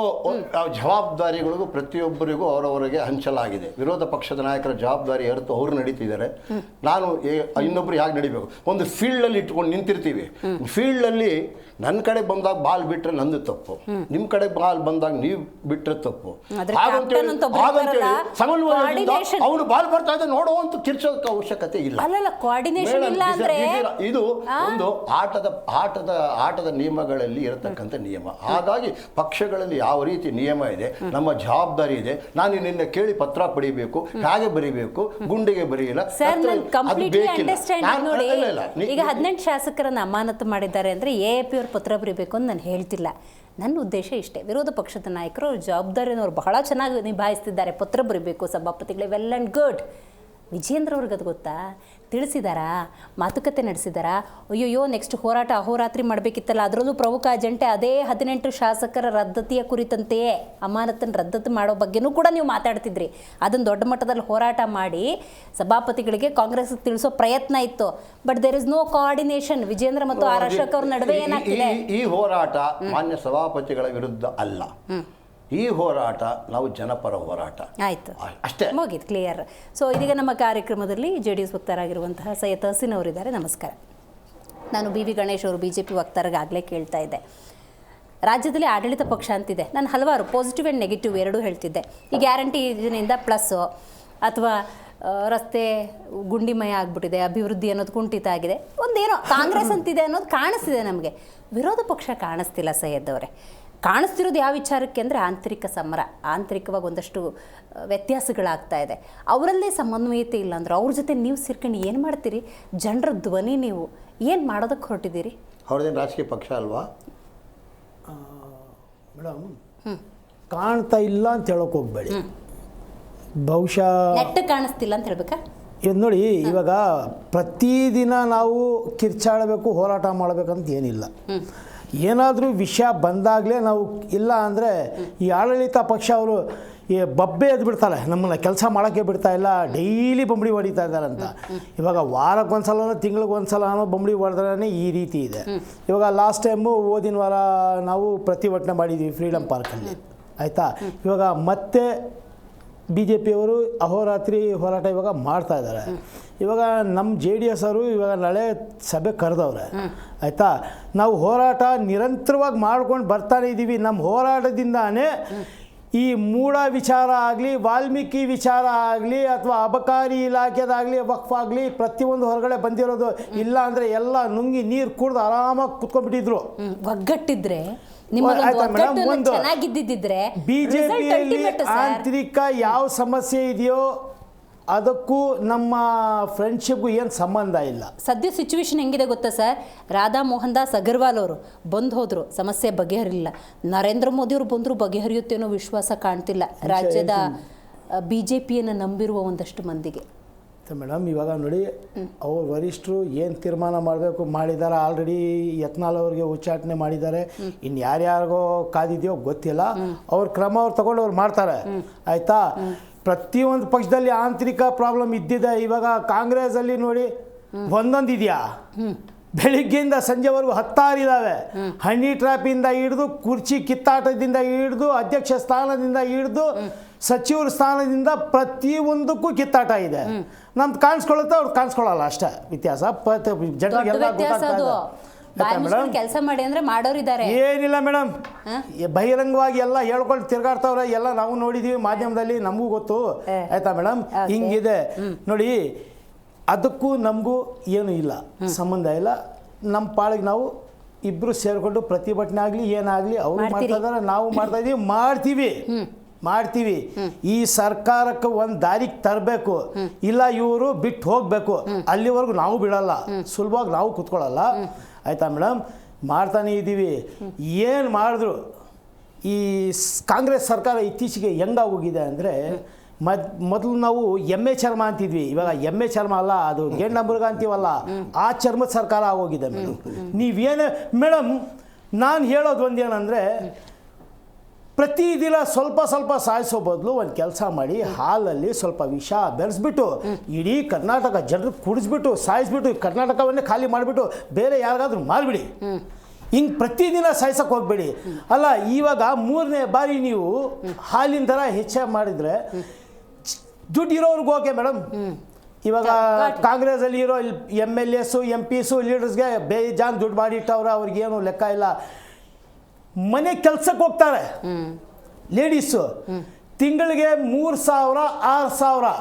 Speaker 3: ಜವಾಬ್ದಾರಿಗಳಿಗೂ ಪ್ರತಿಯೊಬ್ಬರಿಗೂ ಅವರವರಿಗೆ ಹಂಚಲಾಗಿದೆ. ವಿರೋಧ ಪಕ್ಷದ ನಾಯಕರ ಜವಾಬ್ದಾರಿ ಅರ್ಥ ಅವ್ರು ನಡೀತಿದ್ದಾರೆ. ನಾನು ಇನ್ನೊಬ್ರು ಯಾಕೆ ನಡಿಬೇಕು? ಒಂದು ಫೀಲ್ಡಲ್ಲಿ ಇಟ್ಕೊಂಡು ನಿಂತಿರ್ತೀವಿ. ಫೀಲ್ಡಲ್ಲಿ ನನ್ನ ಕಡೆ ಬಂದಾಗ ಬಾಲ್ ಬಿಟ್ರೆ ನಂದು ತಪ್ಪು, ನಿಮ್ಮ ಕಡೆ ಬಾಲ್ ಬಂದಾಗ ನೀವು ಬಿಟ್ರೆ ತಪ್ಪು. ಅವನು ಬಾಲ್ ಬರ್ತಾ ಇದೆ ನೋಡೋ ಅಂತ ಕಿರ್ಚೋದಕ್ಕೆ ಅವಶ್ಯಕತೆ ಇಲ್ಲ. ಇದು ಒಂದು ಆಟದ ನಿಯಮಗಳಲ್ಲಿ ಇರತಕ್ಕಂಥ ನಿಯಮ. ಹಾಗಾಗಿ ಪಕ್ಷಗಳಲ್ಲಿ ಯಾವ ರೀತಿ ನಿಯಮ ಇದೆ, ನಮ್ಮ ಜವಾಬ್ದಾರಿ ಇದೆ. ನಾನು ನಿನ್ನ ಕೇಳಿ ಪತ್ರ ಪಡಿಬೇಕು, ಹೇಗೆ ಬರೀಬೇಕು, ಗುಂಡಿಗೆ ಬರೆಯಿಲ್ಲ.
Speaker 1: ಈಗ 18 ಶಾಸಕರನ್ನ ಅಮಾನತು ಮಾಡಿದ್ದಾರೆ ಅಂದ್ರೆ ಎಎಪಿ ಅವ್ರ ಪತ್ರ ಬರೀಬೇಕು ಅಂತ ನಾನು ಹೇಳ್ತಿಲ್ಲ. ನನ್ನ ಉದ್ದೇಶ ಇಷ್ಟೇ, ವಿರೋಧ ಪಕ್ಷದ ನಾಯಕರು ಅವ್ರ ಜವಾಬ್ದಾರಿಯನ್ನು ಅವ್ರು ಬಹಳ ಚೆನ್ನಾಗಿ ನಿಭಾಯಿಸ್ತಿದ್ದಾರೆ. ಪತ್ರ ಬರೀಬೇಕು ಸಭಾಪತಿಗಳೇ, ವೆಲ್ ಆ್ಯಂಡ್ ಗುಡ್. ವಿಜೇಂದ್ರ ಅವ್ರಿಗೆ ಅದು ಗೊತ್ತಾ? ತಿಳಿಸಿದಾರಾ? ಮಾತುಕತೆ ನಡೆಸಿದಾರಾ? ಅಯ್ಯೋಯ್ಯೋ ನೆಕ್ಸ್ಟ್ ಹೋರಾಟ ಅಹೋರಾತ್ರಿ ಮಾಡಬೇಕಿತ್ತಲ್ಲ, ಅದರಲ್ಲೂ ಪ್ರಮುಖ ಅಜೆಂಡೆ ಅದೇ 18 ಶಾಸಕರ ರದ್ದತಿಯ ಕುರಿತಂತೆಯೇ. ಅಮಾನತನ್ನು ರದ್ದತಿ ಮಾಡೋ ಬಗ್ಗೆನೂ ಕೂಡ ನೀವು ಮಾತಾಡ್ತಿದ್ರಿ. ಅದನ್ನು ದೊಡ್ಡ ಮಟ್ಟದಲ್ಲಿ ಹೋರಾಟ ಮಾಡಿ ಸಭಾಪತಿಗಳಿಗೆ ಕಾಂಗ್ರೆಸ್ ತಿಳಿಸೋ ಪ್ರಯತ್ನ ಇತ್ತು. But there is no coordination Vijayendra ಮತ್ತು ಆರ್ ಅಶೋಕ್ ಅವ್ರ ನಡುವೆ. ಏನಾಗ್ತಿದೆ?
Speaker 3: ಈ ಹೋರಾಟ ಮಾನ್ಯ ಸಭಾಪತಿಗಳ ವಿರುದ್ಧ ಅಲ್ಲ. ಈ ಹೋರಾಟ ನಾವು ಜನಪರ ಹೋರಾಟ.
Speaker 1: ಆಯಿತು, ಅಷ್ಟೇ, ಮುಗೀತು, ಕ್ಲಿಯರ್. ಸೊ ಇದೀಗ ನಮ್ಮ ಕಾರ್ಯಕ್ರಮದಲ್ಲಿ JDS ವಕ್ತಾರಾಗಿರುವಂತಹ ಸೈಯದ್ ತಹಸೀನ್ ಅವರಿದ್ದಾರೆ. ನಮಸ್ಕಾರ. ನಾನು BV ಗಣೇಶ್ ಅವರು BJP ವಕ್ತಾರಗಾಗಲೇ ಕೇಳ್ತಾ ಇದ್ದೆ. ರಾಜ್ಯದಲ್ಲಿ ಆಡಳಿತ ಪಕ್ಷ ಅಂತಿದೆ. ನಾನು ಹಲವಾರು ಪಾಸಿಟಿವ್ ಆ್ಯಂಡ್ ನೆಗೆಟಿವ್ ಎರಡೂ ಹೇಳ್ತಿದ್ದೆ. ಈ ಗ್ಯಾರಂಟಿ ಯೋಜನೆಯಿಂದ ಪ್ಲಸ್ಸು ಅಥವಾ ರಸ್ತೆ ಗುಂಡಿಮಯ ಆಗಿಬಿಟ್ಟಿದೆ, ಅಭಿವೃದ್ಧಿ ಅನ್ನೋದು ಕುಂಠಿತ ಆಗಿದೆ, ಒಂದೇನೋ ಕಾಂಗ್ರೆಸ್ ಅಂತಿದೆ ಅನ್ನೋದು ಕಾಣಿಸ್ತಿದೆ ನಮಗೆ. ವಿರೋಧ ಪಕ್ಷ ಕಾಣಿಸ್ತಿಲ್ಲ ಸೈಯದ್ ಅವರೇ. ಕಾಣಿಸ್ತಿರೋದು ಯಾವ ವಿಚಾರಕ್ಕೆ ಅಂದರೆ ಆಂತರಿಕ ಸಮರ. ಆಂತರಿಕವಾಗಿ ಒಂದಷ್ಟು ವ್ಯತ್ಯಾಸಗಳಾಗ್ತಾ ಇದೆ. ಅವರಲ್ಲೇ ಸಮನ್ವಯತೆ ಇಲ್ಲ ಅಂದ್ರೆ ಅವ್ರ ಜೊತೆ ನೀವು ಸೇರ್ಕೊಂಡು ಏನು ಮಾಡ್ತೀರಿ? ಜನರ ಧ್ವನಿ ನೀವು ಏನು ಮಾಡೋದಕ್ಕೆ ಹೊರಟಿದ್ದೀರಿ?
Speaker 3: ಅವ್ರದ್ದೇನು ರಾಜಕೀಯ ಪಕ್ಷ ಅಲ್ವಾ
Speaker 4: ಮೇಡಮ್? ಕಾಣ್ತಾ ಇಲ್ಲ ಅಂತ ಹೇಳೋಕೆ ಹೋಗ್ಬೇಡಿ. ಬಹುಶಃ
Speaker 1: ನೆಟ್ಟ ಕಾಣಿಸ್ತಿಲ್ಲ ಅಂತ ಹೇಳ್ಬೇಕಾ?
Speaker 4: ಇದು ನೋಡಿ, ಇವಾಗ ಪ್ರತಿದಿನ ನಾವು ಕಿರ್ಚಾಡಬೇಕು, ಹೋರಾಟ ಮಾಡಬೇಕಂತ ಏನಿಲ್ಲ. ಏನಾದರೂ ವಿಷಯ ಬಂದಾಗಲೇ ನಾವು, ಇಲ್ಲ ಅಂದರೆ ಈ ಆಡಳಿತ ಪಕ್ಷ ಅವರು ಈ ಬಬ್ಬೆ ಎದ್ದು ಬಿಡ್ತಾರೆ, ನಮ್ಮನ್ನು ಕೆಲಸ ಮಾಡೋಕ್ಕೆ ಬಿಡ್ತಾ ಇಲ್ಲ, ಡೈಲಿ ಬಂಬಡಿ ಹೊಡಿತಾ ಇದ್ದಾರೆ ಅಂತ. ಇವಾಗ ವಾರಕ್ಕೊಂದ್ಸಲನೋ ತಿಂಗಳಿಗೊಂದ್ಸಲನೋ ಬಂಬಡಿ ಹೊಡೆದ್ರೆ ಈ ರೀತಿ ಇದೆ. ಇವಾಗ ಲಾಸ್ಟ್ ಟೈಮು ಹೋದಿನ ವಾರ ನಾವು ಪ್ರತಿಭಟನೆ ಮಾಡಿದ್ವಿ ಫ್ರೀಡಮ್ ಪಾರ್ಕಲ್ಲಿ, ಆಯಿತಾ. ಇವಾಗ ಮತ್ತೆ BJP-ಯವರು ಅಹೋರಾತ್ರಿ ಹೋರಾಟ ಇವಾಗ ಮಾಡ್ತಾ ಇದ್ದಾರೆ. ಇವಾಗ ನಮ್ಮ JDS ಅವರು ಇವಾಗ ನಾಳೆ ಸಭೆ ಕರೆದವ್ರೆ, ಆಯಿತಾ. ನಾವು ಹೋರಾಟ ನಿರಂತರವಾಗಿ ಮಾಡ್ಕೊಂಡು ಬರ್ತಾನೆ ಇದ್ದೀವಿ. ನಮ್ಮ ಹೋರಾಟದಿಂದಾನೇ ಈ ಮೂಢ ವಿಚಾರ ಆಗಲಿ, ವಾಲ್ಮೀಕಿ ವಿಚಾರ ಆಗಲಿ, ಅಥವಾ ಅಬಕಾರಿ ಇಲಾಖೆದಾಗಲಿ, ವಕ್ಫ್ ಆಗಲಿ, ಪ್ರತಿಯೊಂದು ಹೊರಗಡೆ ಬಂದಿರೋದು. ಇಲ್ಲ ಅಂದರೆ ಎಲ್ಲ ನುಂಗಿ ನೀರು ಕುಡ್ದು ಆರಾಮಾಗಿ ಕುತ್ಕೊಂಡ್ಬಿಟ್ಟಿದ್ರು.
Speaker 1: ಒಗ್ಗಟ್ಟಿದ್ರೆ ಚೆನ್ನಾಗಿದ್ದಿದ್ರೆ
Speaker 4: BJP-ಯಲ್ಲಿ ಆಂತರಿಕ ಯಾವ ಸಮಸ್ಯೆ ಇದೆಯೋ ಅದಕ್ಕೂ ನಮ್ಮ ಫ್ರೆಂಡ್ಶಿಪ್ಗೂ ಏನು ಸಂಬಂಧ ಇಲ್ಲ.
Speaker 1: ಸದ್ಯ ಸಿಚುವೇಶನ್ ಹೆಂಗಿದೆ ಗೊತ್ತಾ ಸರ್? ರಾಧಾ ಮೋಹನ್ ದಾಸ್ ಅಗರ್ವಾಲ್ ಅವರು ಬಂದು ಹೋದ್ರು, ಸಮಸ್ಯೆ ಬಗೆಹರಿಲಿಲ್ಲ. ನರೇಂದ್ರ ಮೋದಿ ಅವರು ಬಂದರೂ ಬಗೆಹರಿಯುತ್ತೆ ಅನ್ನೋ ವಿಶ್ವಾಸ ಕಾಣ್ತಿಲ್ಲ ರಾಜ್ಯದ BJP-ಯನ್ನು ನಂಬಿರುವ ಒಂದಷ್ಟು ಮಂದಿಗೆ.
Speaker 4: ಮೇಡಮ್, ಇವಾಗ ನೋಡಿ, ಅವ್ರ ವರಿಷ್ಠರು ಏನು ತೀರ್ಮಾನ ಮಾಡಬೇಕು ಮಾಡಿದ್ದಾರೆ. ಆಲ್ರೆಡಿ ಯತ್ನಾಳ್ ಅವ್ರಿಗೆ ಉಚ್ಚಾಟನೆ ಮಾಡಿದ್ದಾರೆ. ಇನ್ನು ಯಾರ್ಯಾರಿಗೋ ಕಾದಿದೆಯೋ ಗೊತ್ತಿಲ್ಲ. ಅವ್ರ ಕ್ರಮ ಅವ್ರು ತಗೊಂಡು ಅವ್ರು ಮಾಡ್ತಾರೆ, ಆಯಿತಾ. ಪ್ರತಿಯೊಂದು ಪಕ್ಷದಲ್ಲಿ ಆಂತರಿಕ ಪ್ರಾಬ್ಲಮ್ ಇದ್ದಿದೆ. ಇವಾಗ ಕಾಂಗ್ರೆಸ್ಸಲ್ಲಿ ನೋಡಿ ಒಂದೊಂದು ಇದೆಯಾ, ಬೆಳಿಗ್ಗೆಯಿಂದ ಸಂಜೆವರೆಗೂ 16 ಇದ್ದಾವೆ. ಹನಿ ಟ್ರ್ಯಾಪಿಂದ ಹಿಡಿದು, ಕುರ್ಚಿ ಕಿತ್ತಾಟದಿಂದ ಹಿಡಿದು, ಅಧ್ಯಕ್ಷ ಸ್ಥಾನದಿಂದ ಹಿಡಿದು, ಸಚಿವರ ಸ್ಥಾನದಿಂದ ಪ್ರತಿಯೊಂದಕ್ಕೂ ಕಿತ್ತಾಟ ಇದೆ. ನಮ್ದು ಕಾಣಿಸ್ಕೊಳ್ಳುತ್ತೆ, ಅವ್ರು ಕಾಣಿಸ್ಕೊಳ್ಳಲ್ಲ, ಅಷ್ಟೇ ವ್ಯತ್ಯಾಸ. ಜನರಿಗೆಲ್ಲ
Speaker 1: ಕೆಲಸ ಮಾಡಿ ಅಂದ್ರೆ ಮಾಡೋರಿದ್ದಾರೆ.
Speaker 4: ಏನಿಲ್ಲ ಮೇಡಮ್, ಬಹಿರಂಗವಾಗಿ ಎಲ್ಲ ಹೇಳ್ಕೊಂಡು ತಿರ್ಗಾಡ್ತವ್ರೆ. ಎಲ್ಲ ನಾವು ನೋಡಿದೀವಿ ಮಾಧ್ಯಮದಲ್ಲಿ, ನಮಗೂ ಗೊತ್ತು, ಆಯ್ತಾ ಮೇಡಮ್. ಹಿಂಗಿದೆ ನೋಡಿ, ಅದಕ್ಕೂ ನಮಗೂ ಏನು ಇಲ್ಲ, ಸಂಬಂಧ ಇಲ್ಲ. ನಮ್ಮ ಪಾಳಿಗೆ ನಾವು ಇಬ್ಬರು ಸೇರಿಕೊಂಡು ಪ್ರತಿಭಟನೆ ಆಗಲಿ ಏನಾಗಲಿ, ಅವರು ಮಾಡ್ತಾ ಇದ್ದಾರೆ, ನಾವು ಮಾಡ್ತಾ ಇದ್ದೀವಿ, ಮಾಡ್ತೀವಿ. ಈ ಸರ್ಕಾರಕ್ಕೆ ಒಂದು ದಾರಿಗೆ ತರಬೇಕು, ಇಲ್ಲ ಇವರು ಬಿಟ್ಟು ಹೋಗಬೇಕು. ಅಲ್ಲಿವರೆಗೂ ನಾವು ಬಿಡಲ್ಲ, ಸುಲಭವಾಗಿ ನಾವು ಕೂತ್ಕೊಳ್ಳಲ್ಲ, ಆಯಿತಾ ಮೇಡಮ್. ಮಾಡ್ತಾನೆ ಇದ್ದೀವಿ. ಏನು ಮಾಡಿದ್ರು ಈ ಕಾಂಗ್ರೆಸ್ ಸರ್ಕಾರ ಇತ್ತೀಚೆಗೆ ಹೆಂಗಾಗೋಗಿದೆ ಅಂದರೆ, ಮೊದಲು ನಾವು ಎಮ್ಮೆ ಚರ್ಮ ಅಂತಿದ್ವಿ, ಇವಾಗ ಎಮ್ಮೆ ಚರ್ಮ ಅಲ್ಲ, ಅದು ಗೆಂಡ ಮೃಗ ಅಂತೀವಲ್ಲ, ಆ ಚರ್ಮದ ಸರ್ಕಾರ ಆಗೋಗಿದೆ ಮೇಡಮ್. ನೀವೇನೇ ಮೇಡಮ್, ನಾನು ಹೇಳೋದು ಒಂದೇನಂದರೆ, ಪ್ರತಿದಿನ ಸ್ವಲ್ಪ ಸ್ವಲ್ಪ ಸಾಯಿಸೋ ಬದಲು ಒಂದು ಕೆಲಸ ಮಾಡಿ, ಹಾಲಲ್ಲಿ ಸ್ವಲ್ಪ ವಿಷ ಬೆರೆಸ್ಬಿಟ್ಟು ಇಡೀ ಕರ್ನಾಟಕ ಜನರು ಕುಡಿಸ್ಬಿಟ್ಟು ಸಾಯಿಸ್ಬಿಟ್ಟು ಕರ್ನಾಟಕವನ್ನೇ ಖಾಲಿ ಮಾಡಿಬಿಟ್ಟು ಬೇರೆ ಯಾರಿಗಾದ್ರೂ ಮಾರಿಬಿಡಿ. ಹಿಂಗೆ ಪ್ರತಿದಿನ ಸಾಯಿಸೋಕೆ ಹೋಗ್ಬೇಡಿ. ಅಲ್ಲ, ಇವಾಗ 3ನೇ ಬಾರಿ ನೀವು ಹಾಲಿನ ದರ ಹೆಚ್ಚಾಗಿ ಮಾಡಿದರೆ ದುಡ್ಡಿರೋರ್ಗೆ ಓಕೆ ಮೇಡಮ್. ಇವಾಗ ಕಾಂಗ್ರೆಸ್ಸಲ್ಲಿ ಇರೋ MLAs MPs ಲೀಡರ್ಸ್ಗೆ ಬೇಜಾನ್ ದುಡ್ಡು ಮಾಡಿಟ್ಟವ್ರೆ, ಅವ್ರಿಗೇನು ಲೆಕ್ಕ ಇಲ್ಲ. ಮನೆ ಕೆಲಸಕ್ಕೆ ಹೋಗ್ತಾರೆ ಲೇಡೀಸು, ತಿಂಗಳಿಗೆ 3,000 6,000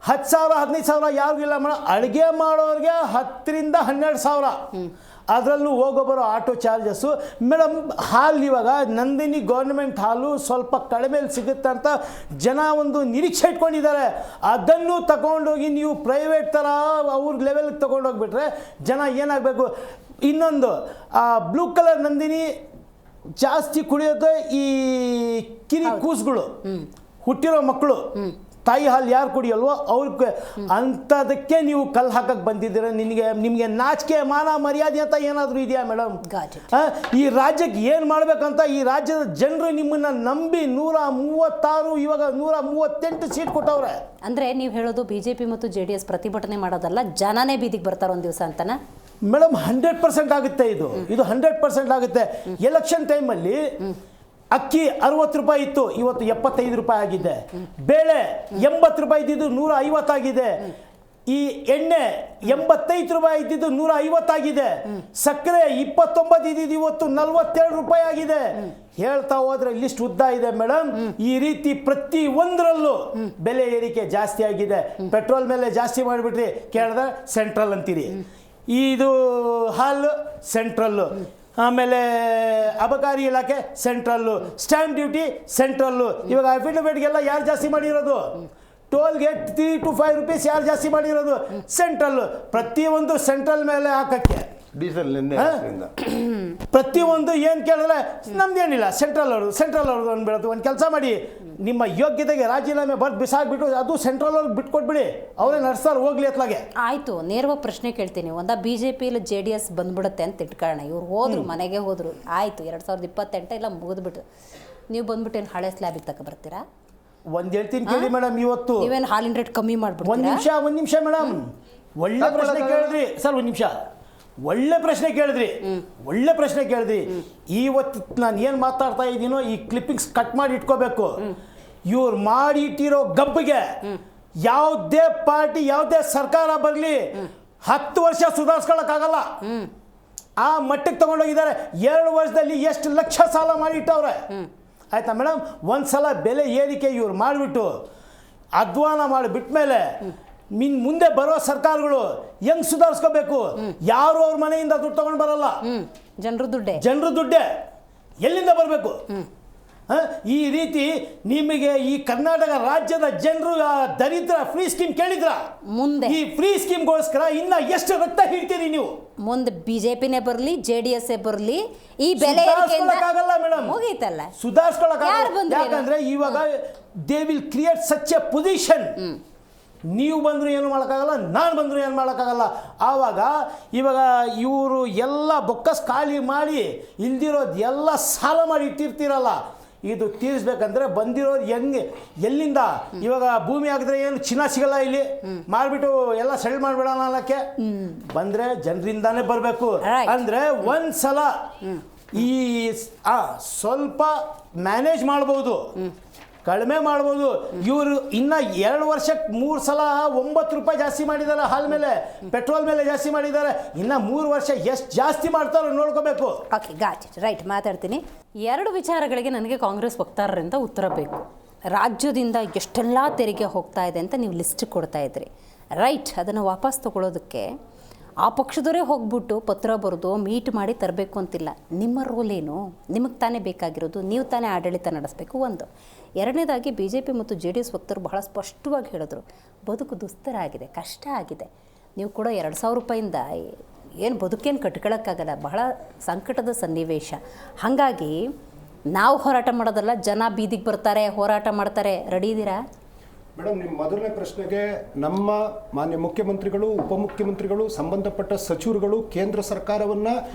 Speaker 4: 10,000 15,000 ಯಾರಿಗಿಲ್ಲ ಮೇಡಮ್. ಅಡುಗೆ ಮಾಡೋರಿಗೆ 10,000 to 12,000, ಅದರಲ್ಲೂ ಹೋಗೋ ಬರೋ ಆಟೋ ಚಾರ್ಜಸ್ಸು ಮೇಡಮ್. ಹಾಲು ಇವಾಗ ನಂದಿನಿ ಗೌರ್ಮೆಂಟ್ ಹಾಲು ಸ್ವಲ್ಪ ಕಡಿಮೆಲಿ ಸಿಗುತ್ತೆ ಅಂತ ಜನ ಒಂದು ನಿರೀಕ್ಷೆ ಇಟ್ಕೊಂಡಿದ್ದಾರೆ. ಅದನ್ನು ತಗೊಂಡೋಗಿ ನೀವು ಪ್ರೈವೇಟ್ ಥರ ಅವ್ರ ಲೆವೆಲ್ಗೆ ತೊಗೊಂಡೋಗ್ಬಿಟ್ರೆ ಜನ ಏನಾಗಬೇಕು? ಇನ್ನೊಂದು ಬ್ಲೂ ಕಲರ್ ನಂದಿನಿ ಜಾಸ್ತಿ ಕುಡಿಯೋದು ಈ ಕಿರಿ ಕೂಸುಗಳು, ಹುಟ್ಟಿರೋ ಮಕ್ಕಳು, ತಾಯಿ ಹಾಲು ಯಾರು ಕುಡಿಯಲ್ವೋ ಅವ್ರಿಗೆ. ಅಂಥದಕ್ಕೆ ನೀವು ಕಲ್ಲು ಹಾಕಕ್ಕೆ ಬಂದಿದ್ದೀರ. ನಿಮಗೆ ನಾಚಿಕೆ ಮಾನ ಮರ್ಯಾದೆ ಅಂತ ಏನಾದರೂ ಇದೆಯಾ ಮೇಡಮ್? ಈ ರಾಜ್ಯಕ್ಕೆ ಏನು ಮಾಡಬೇಕಂತ ಈ ರಾಜ್ಯದ ಜನರು ನಿಮ್ಮನ್ನು ನಂಬಿ 136 ಇವಾಗ 138 ಸೀಟ್ ಕೊಟ್ಟವ್ರೆ.
Speaker 1: ಅಂದರೆ ನೀವು ಹೇಳೋದು BJP ಮತ್ತು JDS ಪ್ರತಿಭಟನೆ ಮಾಡೋದಲ್ಲ, ಜನನೇ ಬೀದಿಗೆ ಬರ್ತಾರೆ ಒಂದು ದಿವಸ ಅಂತನಾ
Speaker 4: ಮೇಡಮ್? 100% ಆಗುತ್ತೆ ಇದು 100% ಆಗುತ್ತೆ. ಎಲೆಕ್ಷನ್ ಟೈಮಲ್ಲಿ ಅಕ್ಕಿ 60 ರೂಪಾಯಿ ಇತ್ತು, ಇವತ್ತು 75 ರೂಪಾಯಿ ಆಗಿದೆ. ಬೇಳೆ 80 ರೂಪಾಯಿ ಇದ್ದಿದ್ದು 150 ಆಗಿದೆ. ಈ ಎಣ್ಣೆ 85 ರೂಪಾಯಿ ಇದ್ದಿದ್ದು 150 ಆಗಿದೆ. ಸಕ್ಕರೆ 29 ಇದ್ದಿದ್ದು ಇವತ್ತು 42 ರೂಪಾಯಿ ಆಗಿದೆ. ಹೇಳ್ತಾ ಹೋದ್ರೆ ಲಿಸ್ಟ್ ಉದ್ದ ಇದೆ ಮೇಡಮ್. ಈ ರೀತಿ ಪ್ರತಿ ಒಂದರಲ್ಲೂ ಬೆಲೆ ಏರಿಕೆ ಜಾಸ್ತಿ ಆಗಿದೆ. ಪೆಟ್ರೋಲ್ ಮೇಲೆ ಜಾಸ್ತಿ ಮಾಡಿಬಿಟ್ರಿ, ಕೇಳಿದ್ರೆ ಸೆಂಟ್ರಲ್ ಅಂತೀರಿ. ಇದು ಹಾಲು ಸೆಂಟ್ರಲ್ಲು, ಆಮೇಲೆ ಅಬಕಾರಿ ಇಲಾಖೆ ಸೆಂಟ್ರಲ್ಲು, ಸ್ಟ್ಯಾಂಪ್ ಡ್ಯೂಟಿ ಸೆಂಟ್ರಲ್ಲು. ಇವಾಗ ಅಫಿಡವಿಟ್ಗೆಲ್ಲ ಯಾರು ಜಾಸ್ತಿ ಮಾಡಿರೋದು? ಟೋಲ್ ಗೇಟ್ 3 to 5 ರೂಪೀಸ್ ಯಾರು ಜಾಸ್ತಿ ಮಾಡಿರೋದು? ಸೆಂಟ್ರಲ್ಲು. ಪ್ರತಿಯೊಂದು ಸೆಂಟ್ರಲ್ ಮೇಲೆ ಹಾಕೋಕ್ಕೆ
Speaker 3: ಡೀಸೆಲ್ ನಿನ್ನೆ
Speaker 4: ಹಾ?
Speaker 3: ರಾತ್ರಿಯಿಂದ.
Speaker 4: ಪ್ರತಿಯೊಂದು ಏನು ಕೇಳಿದ್ರೆ ನಮ್ದೇನಿಲ್ಲ ಸೆಂಟ್ರಲ್ ಅವ್ರದ್ದು ಅಂದ್ಬಿಡೋದು. ಒಂದು ಕೆಲಸ ಮಾಡಿ, ನಿಮ್ಮ ಯೋಗ್ಯತೆಗೆ ರಾಜೀನಾಮೆ ಬರ್ದು ಬಿಸಾಕ್ಬಿಟ್ಟು ಅದು ಸೆಂಟ್ರಲ್ ಅವ್ರಿಗೆ ಬಿಟ್ಕೊಟ್ಬಿಡಿ, ಅವರೇ ನಡೆಸ್ತಾರೆ ಹೋಗ್ಲಿ ಅತ್ಲಾಗೆ.
Speaker 1: ಆಯಿತು, ನೇರವಾಗಿ ಪ್ರಶ್ನೆ ಕೇಳ್ತೀನಿ. ಒಂದ ಬಿ ಜೆ ಪಿ ಇಲ್ಲ ಜೆ ಡಿ ಎಸ್ ಬಂದ್ಬಿಡುತ್ತೆ ಅಂತ ಇಟ್ಕೊಳ್ಳೋಣ. ಇವ್ರು ಹೋದ್ರು, ಮನೆಗೆ ಹೋದ್ರು, ಆಯಿತು 2028 ಇಲ್ಲ ಮುಗಿದ್ಬಿಟ್ಟು ನೀವು ಬಂದ್ಬಿಟ್ಟು ಏನು ಹಳೆ ಸ್ಲ್ಯಾಬಿಗೆ ತಕ ಬರ್ತೀರಾ?
Speaker 4: ಒಂದು ಹೇಳ್ತೀನಿ ಕೇಳಿ ಮೇಡಮ್, ಇವತ್ತು
Speaker 1: ನೀವೇನು ಹಾಲಿನ ರೇಟ್ ಕಮ್ಮಿ ಮಾಡ್ಬಿಟ್ಟು
Speaker 4: ಒಂದು ನಿಮಿಷ ಮೇಡಮ್, ಒಳ್ಳೆ ಪ್ರಶ್ನೆ ಕೇಳಿದ್ರಿ ಸರ್. ಒಂದು ನಿಮಿಷ, ಒಳ್ಳೆ ಪ್ರಶ್ನೆ ಕೇಳಿದ್ರಿ. ಇವತ್ತು ನಾನು ಏನು ಮಾತಾಡ್ತಾ ಇದ್ದೀನೋ ಈ ಕ್ಲಿಪ್ಪಿಂಗ್ಸ್ ಕಟ್ ಮಾಡಿ ಇಟ್ಕೋಬೇಕು. ಇವ್ರು ಮಾಡಿ ಇಟ್ಟಿರೋ ಗಬ್ಬಿಗೆ ಯಾವುದೇ ಪಾರ್ಟಿ ಯಾವುದೇ ಸರ್ಕಾರ ಬರಲಿ 10 ವರ್ಷ ಸುಧಾರಿಸ್ಕೊಳಕ್ಕಾಗಲ್ಲ. ಆ ಮಟ್ಟಕ್ಕೆ ತಗೊಂಡೋಗಿದ್ದಾರೆ. 2 ವರ್ಷದಲ್ಲಿ ಎಷ್ಟು ಲಕ್ಷ ಸಾಲ ಮಾಡಿಟ್ಟವ್ರೆ. ಆಯ್ತಾ ಮೇಡಮ್? ಒಂದ್ಸಲ ಬೆಲೆ ಏರಿಕೆ ಇವ್ರು ಮಾಡಿಬಿಟ್ಟು ಅಧ್ವಾನ ಮಾಡಿಬಿಟ್ಮೇಲೆ ಮುಂದೆ ಬರೋ ಸರ್ಕಾರಗಳು ಹೆಂಗ್ ಸುಧಾರಿಸ್ಕೋಬೇಕು? ಯಾರು ಅವ್ರ ಮನೆಯಿಂದ ದುಡ್ಡು ತಗೊಂಡು ಬರಲ್ಲ. ಜನರು ದುಡ್ಡೇ ಎಲ್ಲಿಂದ ಬರಬೇಕು? ಈ ರೀತಿ ನಿಮಗೆ ಈ ಕರ್ನಾಟಕ ರಾಜ್ಯದ ಜನರು ದರಿದ್ರ ಫ್ರೀ ಸ್ಕೀಮ್ ಕೇಳಿದ್ರ?
Speaker 1: ಮುಂದೆ
Speaker 4: ಈ ಫ್ರೀ ಸ್ಕೀಮ್ಗೋಸ್ಕರ ಇನ್ನ ಎಷ್ಟು ರಕ್ತ ಹಿಡ್ತೀರಿ ನೀವು?
Speaker 1: ಮುಂದೆ ಬಿಜೆಪಿನೇ ಬರಲಿ JDS ಬರಲಿ ಈ ಬೆಲೆ
Speaker 4: ಆಗಲ್ಲ ಮೇಡಮ್,
Speaker 1: ಮುಗೀತಲ್ಲ,
Speaker 4: ಸುಧಾರಿಸ್ಕೊಳಕ್ಕಾಗಲ್ಲ. ಯಾಕಂದ್ರೆ ಇವಾಗ they will create such A position. ನೀವು ಬಂದರೂ ಏನು ಮಾಡೋಕ್ಕಾಗಲ್ಲ, ನಾನು ಬಂದರೂ ಏನು ಮಾಡೋಕ್ಕಾಗಲ್ಲ. ಇವಾಗ ಇವರು ಎಲ್ಲ ಬೊಕ್ಕಸ್ ಖಾಲಿ ಮಾಡಿ ಇಲ್ದಿರೋದು ಎಲ್ಲ ಸಾಲ ಮಾಡಿ ಇಟ್ಟಿರ್ತೀರಲ್ಲ, ಇದು ತೀರಿಸ್ಬೇಕಂದ್ರೆ ಬಂದಿರೋದು ಎಲ್ಲಿಂದ? ಇವಾಗ ಭೂಮಿ ಆಗಿದ್ರೆ ಏನು ಚಿನ್ನ ಸಿಗಲ್ಲ, ಇಲ್ಲಿ ಮಾರ್ಬಿಟ್ಟು ಎಲ್ಲ ಸೆಲ್ ಮಾಡಿಬಿಡೋಣ ಅನ್ನಕ್ಕೆ ಬಂದರೆ ಜನರಿಂದಾನೇ ಬರಬೇಕು. ಅಂದರೆ ಒಂದ್ಸಲ ಈ ಸ್ವಲ್ಪ ಮ್ಯಾನೇಜ್ ಮಾಡ್ಬೋದು, ಕಡಿಮೆ ಮಾಡ್ಬೋದು. ಇವರು ಇನ್ನು 2 ವರ್ಷಕ್ಕೆ 3 ಸಲ 9 ರೂಪಾಯಿ ಜಾಸ್ತಿ ಮಾಡಿದ್ದಾರೆ ಹಾಲ್ ಮೇಲೆ, ಪೆಟ್ರೋಲ್ ಮೇಲೆ ಜಾಸ್ತಿ ಮಾಡಿದ್ದಾರೆ. ಇನ್ನು 3 ವರ್ಷ ಎಷ್ಟು ಜಾಸ್ತಿ ಮಾಡ್ತಾರೋ ನೋಡ್ಕೋಬೇಕು.
Speaker 1: Okay, got it, right. ಮಾತಾಡ್ತೀನಿ. 2 ವಿಚಾರಗಳಿಗೆ ನನಗೆ ಕಾಂಗ್ರೆಸ್ ವಕ್ತಾರರಿಂದ ಉತ್ತರ ಬೇಕು. ರಾಜ್ಯದಿಂದ ಎಷ್ಟೆಲ್ಲ ತೆರಿಗೆ ಹೋಗ್ತಾ ಇದೆ ಅಂತ ನೀವು ಲಿಸ್ಟ್ ಕೊಡ್ತಾ ಇದ್ರಿ, ರೈಟ್? ಅದನ್ನು ವಾಪಸ್ ತಗೊಳ್ಳೋದಕ್ಕೆ ಆ ಪಕ್ಷದವರೇ ಹೋಗ್ಬಿಟ್ಟು ಪತ್ರ ಬರೆದು ಮೀಟ್ ಮಾಡಿ ತರಬೇಕು ಅಂತಿಲ್ಲ. ನಿಮ್ಮ ರೋಲ್ ಏನು? ನಿಮಗೆ ತಾನೇ ಬೇಕಾಗಿರೋದು, ನೀವು ತಾನೇ ಆಡಳಿತ ನಡೆಸಬೇಕು. ಒಂದು. ಎರಡನೇದಾಗಿ BJP ಮತ್ತು JDS ವಕ್ತರು ಬಹಳ ಸ್ಪಷ್ಟವಾಗಿ ಹೇಳಿದ್ರು, ಬದುಕು ದುಸ್ತರ ಆಗಿದೆ, ಕಷ್ಟ ಆಗಿದೆ. ನೀವು ಕೂಡ 2,000 ರೂಪಾಯಿಂದ ಏನು ಬದುಕೇನು ಕಟ್ಕೊಳ್ಳೋಕ್ಕಾಗಲ್ಲ, ಬಹಳ ಸಂಕಟದ ಸನ್ನಿವೇಶ. ಹಾಗಾಗಿ ನಾವು ಹೋರಾಟ ಮಾಡೋದಲ್ಲ, ಜನ ಬೀದಿಗೆ ಬರ್ತಾರೆ, ಹೋರಾಟ ಮಾಡ್ತಾರೆ. ರೆಡಿ ಇದ್ದೀರಾ?
Speaker 2: ಮೇಡಮ್, ನಿಮ್ಮ ಮೊದಲನೇ ಪ್ರಶ್ನೆಗೆ ನಮ್ಮ ಮಾನ್ಯ ಮುಖ್ಯಮಂತ್ರಿಗಳು, ಉಪಮುಖ್ಯಮಂತ್ರಿಗಳು, ಸಂಬಂಧಪಟ್ಟ ಸಚಿವರುಗಳು ಕೇಂದ್ರ ಸರ್ಕಾರವನ್ನ